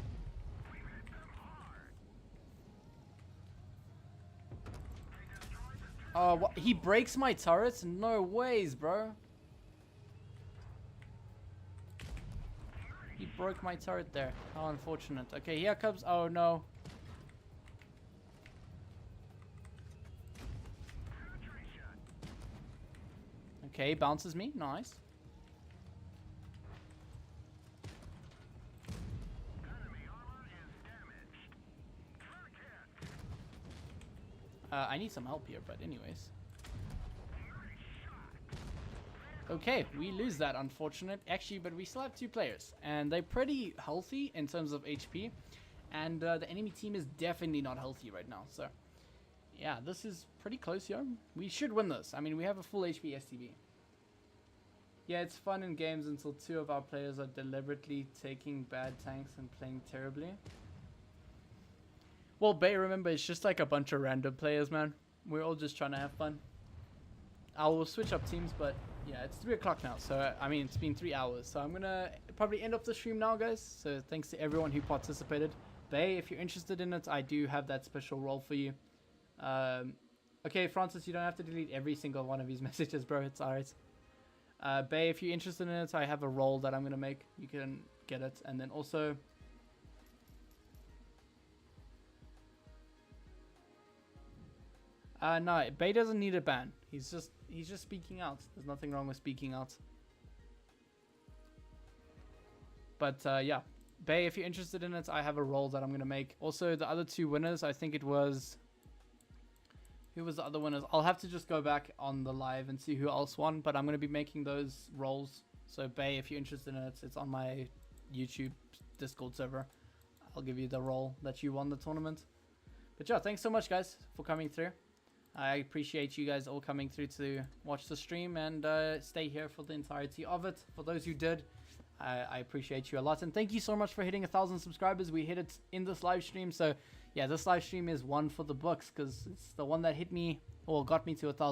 S1: Oh, what? He breaks my turrets? No ways, bro. He broke my turret there. How unfortunate. Okay, here comes... oh, no. Okay, bounces me. Nice. I need some help here, but anyways. Okay, we lose that, unfortunate. Actually, but we still have 2 players, and they're pretty healthy in terms of HP. And the enemy team is definitely not healthy right now. So, yeah, this is pretty close here. We should win this. I mean, we have a full HP STB. Yeah, it's fun in games until 2 of our players are deliberately taking bad tanks and playing terribly. Well, Bay, remember, it's just like a bunch of random players, man. We're all just trying to have fun. I will switch up teams, but yeah, it's 3 o'clock now. So, I mean, it's been 3 hours. So I'm going to probably end off the stream now, guys. So thanks to everyone who participated. Bay, if you're interested in it, I do have that special role for you. Okay, Francis, you don't have to delete every single one of these messages, bro. It's alright. Bay, if you're interested in it, I have a role that I'm going to make. You can get it. And then also... no, Bay doesn't need a ban. He's just speaking out. There's nothing wrong with speaking out. But yeah, Bay, if you're interested in it, I have a role that I'm going to make. Also, the other 2 winners, I think it was... Who was the other winners? I'll have to just go back on the live and see who else won. But I'm going to be making those roles. So Bay, if you're interested in it, it's on my YouTube Discord server. I'll give you the role that you won the tournament. But yeah, thanks so much, guys, for coming through. I appreciate you guys all coming through to watch the stream and stay here for the entirety of it. For those who did, I appreciate you a lot. And thank you so much for hitting 1,000 subscribers. We hit it in this live stream. So yeah, this live stream is one for the books because it's the one that hit me or got me to 1,000.